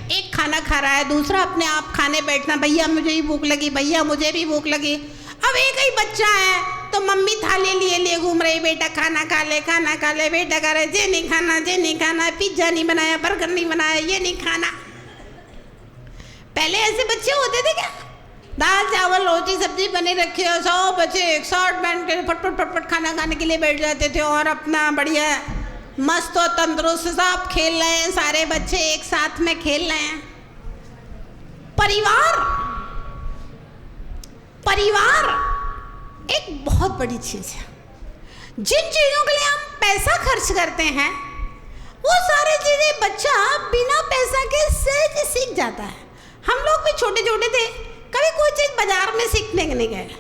एक खाना खा रहा है, दूसरा अपने आप खाने बैठना, भैया मुझे भी भूख लगी, भैया मुझे भी भूख लगी। अब एक ही बच्चा है तो मम्मी थाली लिए घूम रही, बेटा खाना खा ले, खाना खा ले, बेटा कह रहे जे नहीं खाना, जे नहीं खाना, पिज्जा नहीं बनाया, बर्गर नहीं बनाया, ये नहीं खाना। पहले ऐसे बच्चे होते थे क्या? दाल चावल रोटी सब्जी बनी रखी हो, 100 बच्चे एक साथ बैठ के फटफट फटफट खाना खाने के लिए बैठ जाते थे, और अपना बढ़िया मस्त और तंदुरुस्त सब खेल रहे हैं, सारे बच्चे एक साथ में खेल रहे हैं। परिवार एक बहुत बड़ी चीज़ है। जिन चीज़ों के लिए हम पैसा खर्च करते हैं, वो सारी चीज़ें बच्चा बिना पैसा के सहज सीख जाता है। हम लोग भी छोटे छोटे थे, कभी कोई चीज़ बाजार में सीखने के नहीं गए।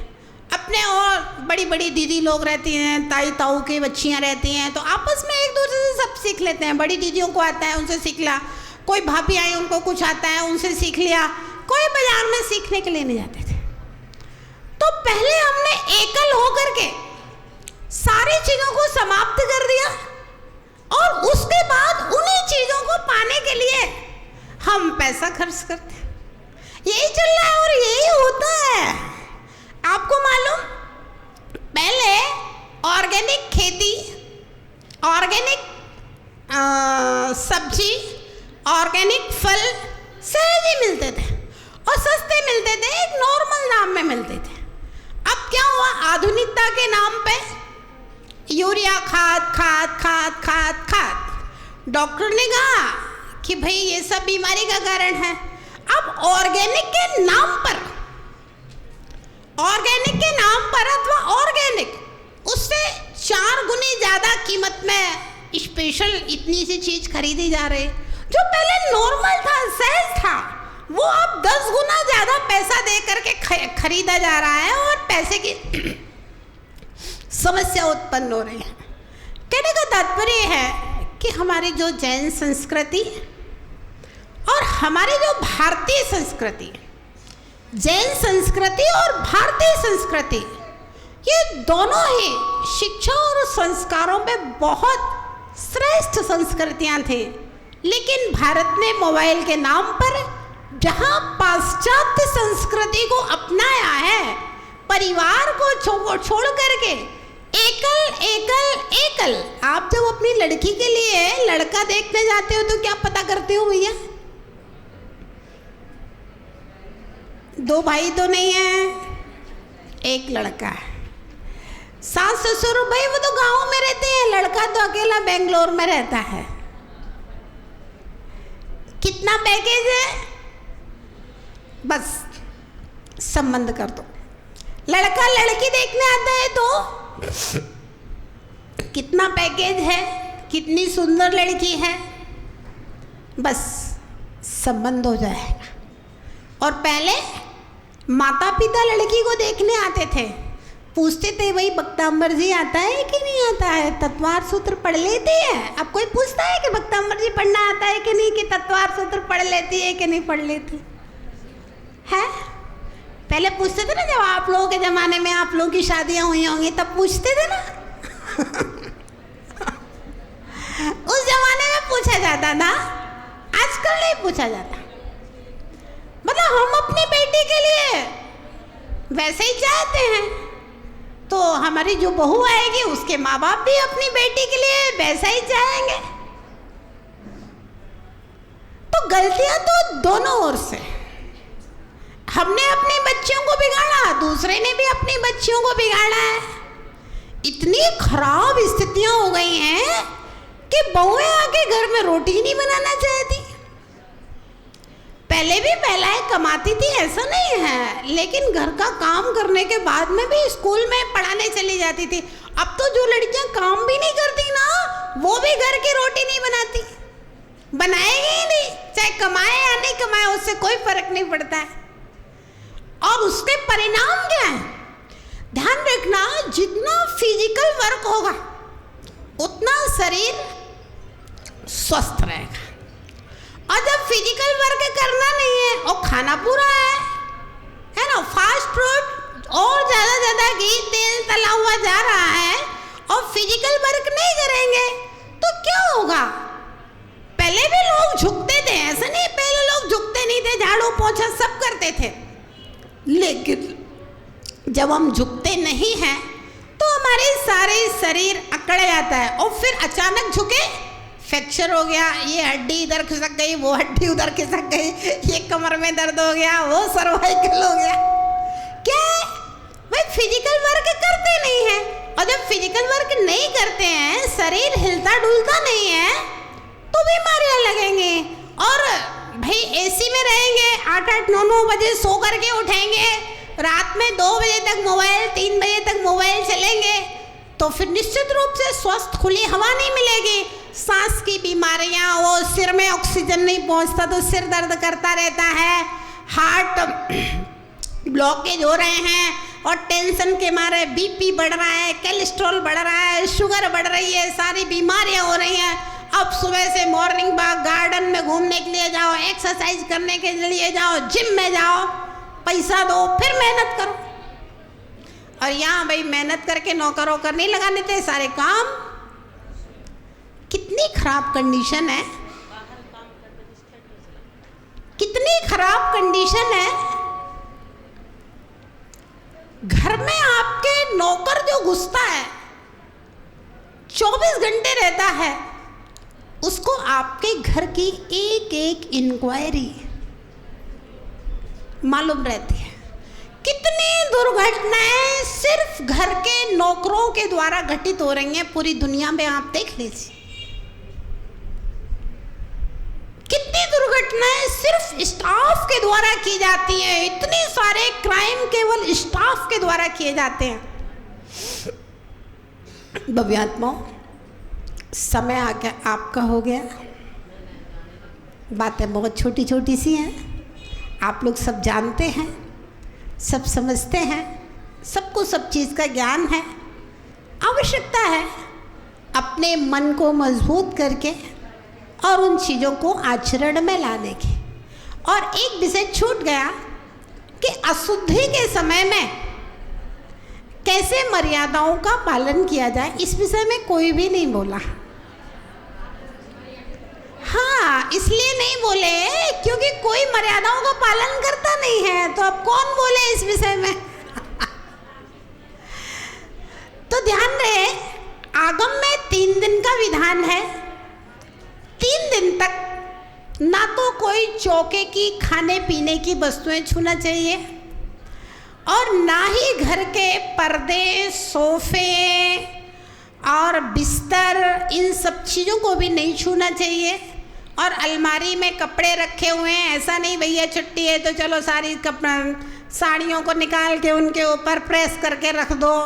अपने और बड़ी बड़ी दीदी लोग रहती हैं, ताई ताऊ की बच्चियाँ रहती हैं, तो आपस में एक दूसरे से सब सीख लेते हैं। बड़ी दीदियों को आता है, उनसे सीख लिया, कोई भाभी आई उनको कुछ आता है, उनसे सीख लिया, कोई बाजार में सीखने के लिए नहीं जाते थे। तो पहले हमने एकल होकर के सारी चीज़ों को समाप्त कर दिया, और उसके बाद उन्हीं चीज़ों को पाने के लिए हम पैसा खर्च करते हैं। यही चल रहा है और यही होता है। आपको मालूम, पहले ऑर्गेनिक खेती, ऑर्गेनिक सब्जी, ऑर्गेनिक फल सहज ही मिलते थे और सस्ते मिलते थे, एक नॉर्मल दाम में मिलते थे। अब क्या हुआ? आधुनिकता के नाम पे यूरिया खाद खाद खाद खाद खाद। डॉक्टर ने कहा कि भाई ये सब बीमारी का कारण है। अब ऑर्गेनिक के नाम पर, ऑर्गेनिक के नाम पर अथवा ऑर्गेनिक, उससे 4 गुनी ज़्यादा कीमत में स्पेशल इतनी सी चीज़ खरीदी जा रही। जो पहले नॉर्मल था, सहज था, वो अब 10 गुना ज़्यादा पैसा दे करके खरीदा जा रहा है, और पैसे की समस्या उत्पन्न हो रही है। कहने का तात्पर्य है कि हमारी जो जैन संस्कृति और हमारी जो भारतीय संस्कृति, जैन संस्कृति और भारतीय संस्कृति, ये दोनों ही शिक्षा और संस्कारों में बहुत श्रेष्ठ संस्कृतियां थी। लेकिन भारत ने मोबाइल के नाम पर जहां पाश्चात्य संस्कृति को अपनाया है, परिवार को छोड़ करके एकल एकल एकल। आप जब अपनी लड़की के लिए लड़का देखने जाते हो तो क्या पता करते हो भैया? 2 भाई तो नहीं है, एक लड़का है। सास ससुर भाई वो तो गांव में रहते हैं, लड़का तो अकेला बेंगलोर में रहता है। कितना पैकेज है? बस संबंध कर दो। लड़का लड़की देखने आता है तो कितना पैकेज है कितनी सुंदर लड़की है, बस संबंध हो जाएगा। और पहले माता पिता लड़की को देखने आते थे, पूछते थे भाई बख्तांबर जी आता है कि नहीं आता है, तत्वार सूत्र पढ़ लेती है। अब कोई पूछता है कि बख्तांबर जी पढ़ना आता है कि नहीं, कि तत्वार सूत्र पढ़ लेती है कि नहीं पढ़ लेती है। पहले पूछते थे ना, जब आप लोगों के ज़माने में आप लोगों की शादियाँ हुई होंगी तब पूछते थे ना उस जमाने में पूछा जाता था, आजकल नहीं पूछा जाता। मतलब हम अपनी बेटी के लिए वैसे ही चाहते हैं, तो हमारी जो बहू आएगी उसके माँ बाप भी अपनी बेटी के लिए वैसा ही चाहेंगे। तो गलतियां तो दोनों ओर से, हमने अपनी बच्चियों को बिगाड़ा, दूसरे ने भी अपनी बच्चियों को बिगाड़ा है। इतनी खराब स्थितियां हो गई हैं कि बहुएं आके घर में रोटी नहीं बनाना चाहती। पहले भी महिलाएं कमाती थी, ऐसा नहीं है, लेकिन घर का काम करने के बाद में भी स्कूल में पढ़ाने चली जाती थी। अब तो जो लड़कियां काम भी नहीं करती ना, वो भी घर की रोटी नहीं बनाती, बनाएगी ही नहीं, चाहे कमाए या नहीं कमाए, उससे कोई फर्क नहीं पड़ता है। और उसके परिणाम क्या है, ध्यान रखना, जितना फिजिकल वर्क होगा उतना शरीर स्वस्थ रहेगा। और जब फिजिकल वर्क करना नहीं है और खाना पूरा है ना, फास्ट फूड और ज़्यादा घी तेल तला हुआ जा रहा है और फिजिकल वर्क नहीं करेंगे तो क्या होगा। पहले भी लोग झुकते थे, ऐसा नहीं पहले लोग झुकते नहीं थे, झाड़ू पोंछा सब करते थे, लेकिन जब हम झुकते नहीं हैं तो हमारे सारे शरीर अकड़ जाता है और फिर अचानक झुके फ्रैक्चर हो गया, ये हड्डी इधर खिसक गई, वो हड्डी उधर खिसक गई, ये कमर में दर्द हो गया, वो सर्वाइकल हो गया। क्या भाई फिजिकल वर्क करते नहीं है, और जब फिजिकल वर्क नहीं करते हैं, शरीर हिलता डुलता नहीं है तो बीमारियां लगेंगी। और भाई एसी में रहेंगे, 8-8, 9-9 बजे सो करके उठेंगे, रात में 2 बजे तक मोबाइल, 3 बजे तक मोबाइल चलेंगे, तो फिर निश्चित रूप से स्वस्थ खुली हवा नहीं मिलेगी। सांस की बीमारियां, वो सिर में ऑक्सीजन नहीं पहुंचता तो सिर दर्द करता रहता है, हार्ट ब्लॉकेज हो रहे हैं और टेंशन के मारे बीपी बढ़ रहा है, कोलेस्ट्रॉल बढ़ रहा है, शुगर बढ़ रही है, सारी बीमारियां हो रही हैं। अब सुबह से मॉर्निंग वॉक, गार्डन में घूमने के लिए जाओ, एक्सरसाइज करने के लिए जाओ, जिम में जाओ, पैसा दो, फिर मेहनत करो। और यहाँ भाई मेहनत करके नौकरों कर नहीं लगाने थे सारे काम। कितनी खराब कंडीशन है, कितनी खराब कंडीशन है। घर में आपके नौकर जो घुसता है, 24 घंटे रहता है, उसको आपके घर की एक एक इंक्वायरी मालूम रहती है। कितनी दुर्घटनाएं सिर्फ घर के नौकरों के द्वारा घटित हो रही हैं पूरी दुनिया में, आप देख लीजिए। कितनी दुर्घटनाएं सिर्फ स्टाफ के द्वारा की जाती हैं, इतने सारे क्राइम केवल स्टाफ के द्वारा किए जाते हैं। भव्यात्माओं, समय आ गया, आपका हो गया। बातें बहुत छोटी छोटी सी हैं, आप लोग सब जानते हैं, सब समझते हैं, सबको सब चीज़ का ज्ञान है। आवश्यकता है अपने मन को मजबूत करके और उन चीज़ों को आचरण में लाने की। और एक विषय छूट गया कि अशुद्धि के समय में कैसे मर्यादाओं का पालन किया जाए, इस विषय में कोई भी नहीं बोला। हाँ, इसलिए नहीं बोले क्योंकि कोई मर्यादाओं का पालन करता नहीं है, तो अब कौन बोले इस विषय में तो ध्यान रहे, आगम में 3 दिन का विधान है। 3 दिन तक ना तो कोई चौके की खाने पीने की वस्तुएं छूना चाहिए और ना ही घर के पर्दे, सोफे और बिस्तर, इन सब चीज़ों को भी नहीं छूना चाहिए। और अलमारी में कपड़े रखे हुए हैं, ऐसा नहीं भैया छुट्टी है तो चलो सारी साड़ियों को निकाल के उनके ऊपर प्रेस करके रख दो,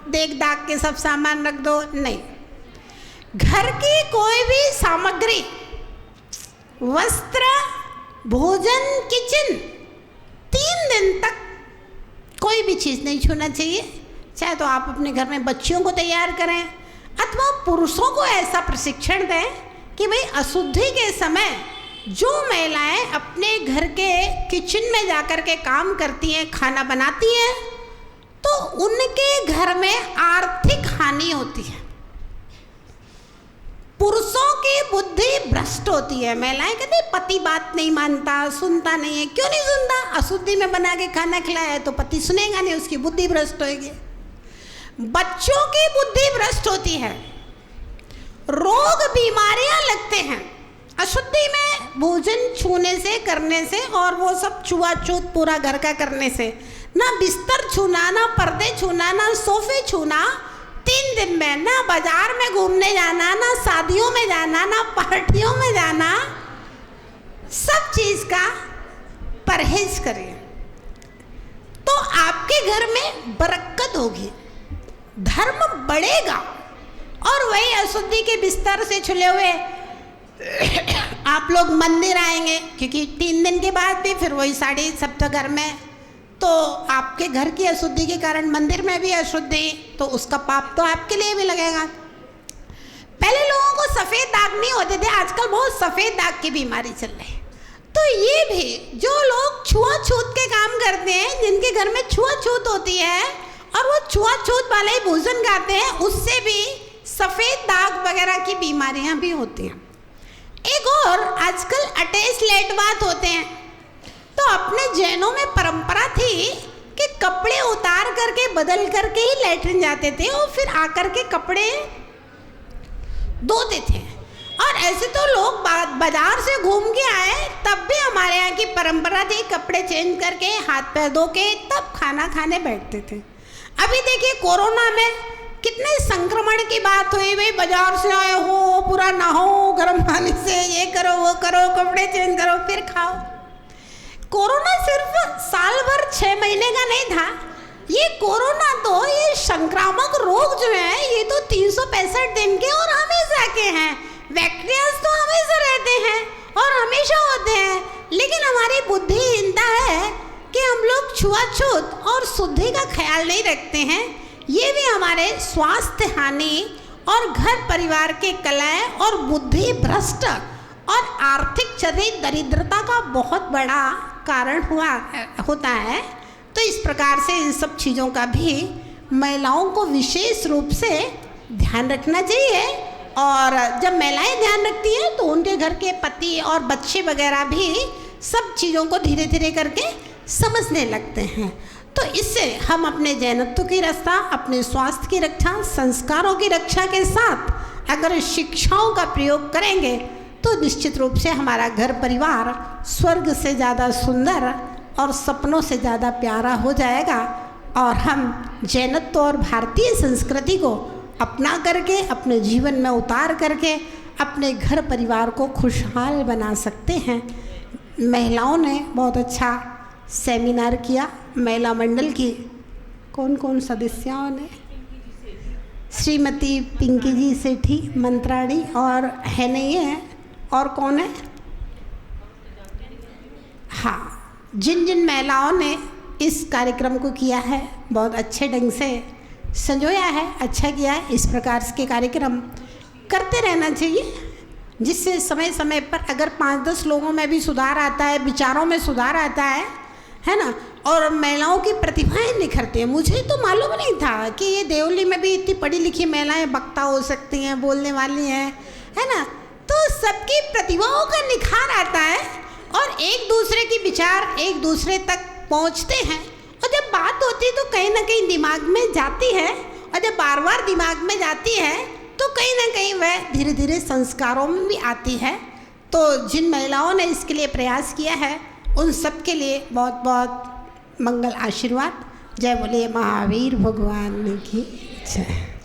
देख दाग के सब सामान रख दो, नहीं। घर की कोई भी सामग्री, वस्त्र, भोजन, किचन 3 दिन तक कोई भी चीज़ नहीं छूना चाहिए। चाहे तो आप अपने घर में बच्चियों को तैयार करें अथवा पुरुषों को ऐसा प्रशिक्षण दें कि भाई अशुद्धि के समय जो महिलाएं अपने घर के किचन में जाकर के काम करती हैं, खाना बनाती हैं, तो उनके घर में आर्थिक हानि होती है। पुरुषों की बुद्धि भ्रष्ट होती है। महिलाएं कहती पति बात नहीं मानता, सुनता नहीं है। क्यों नहीं सुनता? अशुद्धि में बना के खाना खिलाया है तो पति सुनेगा नहीं, उसकी बुद्धि भ्रष्ट होगी। बच्चों की बुद्धि भ्रष्ट होती है, रोग बीमारियां लगते हैं अशुद्धि में भोजन छूने से, करने से, और वो सब छुआछूत पूरा घर का करने से। ना बिस्तर छूना, ना पर्दे छूना, ना सोफे छूना 3 दिन में, ना बाजार में घूमने जाना, ना शादियों में जाना, ना पार्टियों में जाना, सब चीज का परहेज करिए तो आपके घर में बरकत होगी, धर्म बढ़ेगा। और वही अशुद्धि के बिस्तर से छुले हुए आप लोग मंदिर आएंगे, क्योंकि 3 दिन के बाद भी फिर वही साड़ी सब तो घर में, तो आपके घर की अशुद्धि के कारण मंदिर में भी अशुद्धि, तो उसका पाप तो आपके लिए भी लगेगा। पहले लोगों को सफ़ेद दाग नहीं होते थे, आजकल बहुत सफ़ेद दाग की बीमारी चल रही है। तो ये भी जो लोग छुआछूत के काम करते हैं, जिनके घर में छुआछूत होती है और वो छुआछूत वाले ही भोजन खाते हैं, उससे भी सफ़ेद दाग वगैरह की बीमारियां भी होती हैं। एक और आजकल अटैच लेटवात होते हैं, तो अपने जैनों में परंपरा थी कि कपड़े उतार करके बदल करके ही लेटरिन जाते थे और फिर आकर के कपड़े धोते थे। और ऐसे तो लोग बाजार से घूम के आए तब भी हमारे यहाँ की परंपरा थी, कपड़े चेंज करके हाथ पैर धो के तब खाना खाने बैठते थे। अभी देखिए कोरोना में कितने संक्रमण की बात हुई, भाई बाजार से आए हो, पूरा नहाओ गर्म पानी से, ये करो वो करो, कपड़े चेंज करो फिर खाओ। कोरोना सिर्फ साल भर 6 महीने का नहीं था, ये कोरोना तो ये संक्रामक रोग जो है ये तो 365 दिन के और हमेशा के हैं। बैक्टीरिया तो हमेशा रहते हैं और हमेशा होते हैं, लेकिन हमारी बुद्धिहीनता है कि हम लोग छुआछूत और शुद्धि का ख्याल नहीं रखते हैं। ये भी हमारे स्वास्थ्य हानि और घर परिवार के कलह और बुद्धि भ्रष्ट और आर्थिक दरिद्रता का बहुत बड़ा कारण होता है। तो इस प्रकार से इन सब चीज़ों का भी महिलाओं को विशेष रूप से ध्यान रखना चाहिए। और जब महिलाएं ध्यान रखती हैं तो उनके घर के पति और बच्चे वगैरह भी सब चीज़ों को धीरे धीरे करके समझने लगते हैं। तो इससे हम अपने जैनत्व की रक्षा, अपने स्वास्थ्य की रक्षा, संस्कारों की रक्षा के साथ अगर शिक्षाओं का प्रयोग करेंगे तो निश्चित रूप से हमारा घर परिवार स्वर्ग से ज़्यादा सुंदर और सपनों से ज़्यादा प्यारा हो जाएगा। और हम जैनत्व और भारतीय संस्कृति को अपना करके अपने जीवन में उतार करके अपने घर परिवार को खुशहाल बना सकते हैं। महिलाओं ने बहुत अच्छा सेमिनार किया। महिला मंडल की कौन कौन सदस्यों ने, श्रीमती पिंकी जी सेठी मंत्राणी और है नहीं है, और कौन है, हाँ, जिन जिन महिलाओं ने इस कार्यक्रम को किया है बहुत अच्छे ढंग से संजोया है, अच्छा किया है। इस प्रकार के कार्यक्रम करते रहना चाहिए, जिससे समय समय पर अगर 5-10 लोगों में भी सुधार आता है, विचारों में सुधार आता है ना, और महिलाओं की प्रतिभाएं निखरती हैं। मुझे तो मालूम नहीं था कि ये देवली में भी इतनी पढ़ी लिखी महिलाएं वक्ता हो सकती हैं, बोलने वाली हैं, है ना। तो सबकी प्रतिभाओं का निखार आता है और एक दूसरे की विचार एक दूसरे तक पहुंचते हैं, और जब बात होती है तो कहीं ना कहीं दिमाग में जाती है, और जब बार बार दिमाग में जाती है तो कहीं ना कहीं वह धीरे धीरे संस्कारों में भी आती है। तो जिन महिलाओं ने इसके लिए प्रयास किया है उन सब के लिए बहुत बहुत मंगल आशीर्वाद। जय बोले महावीर भगवान की जय।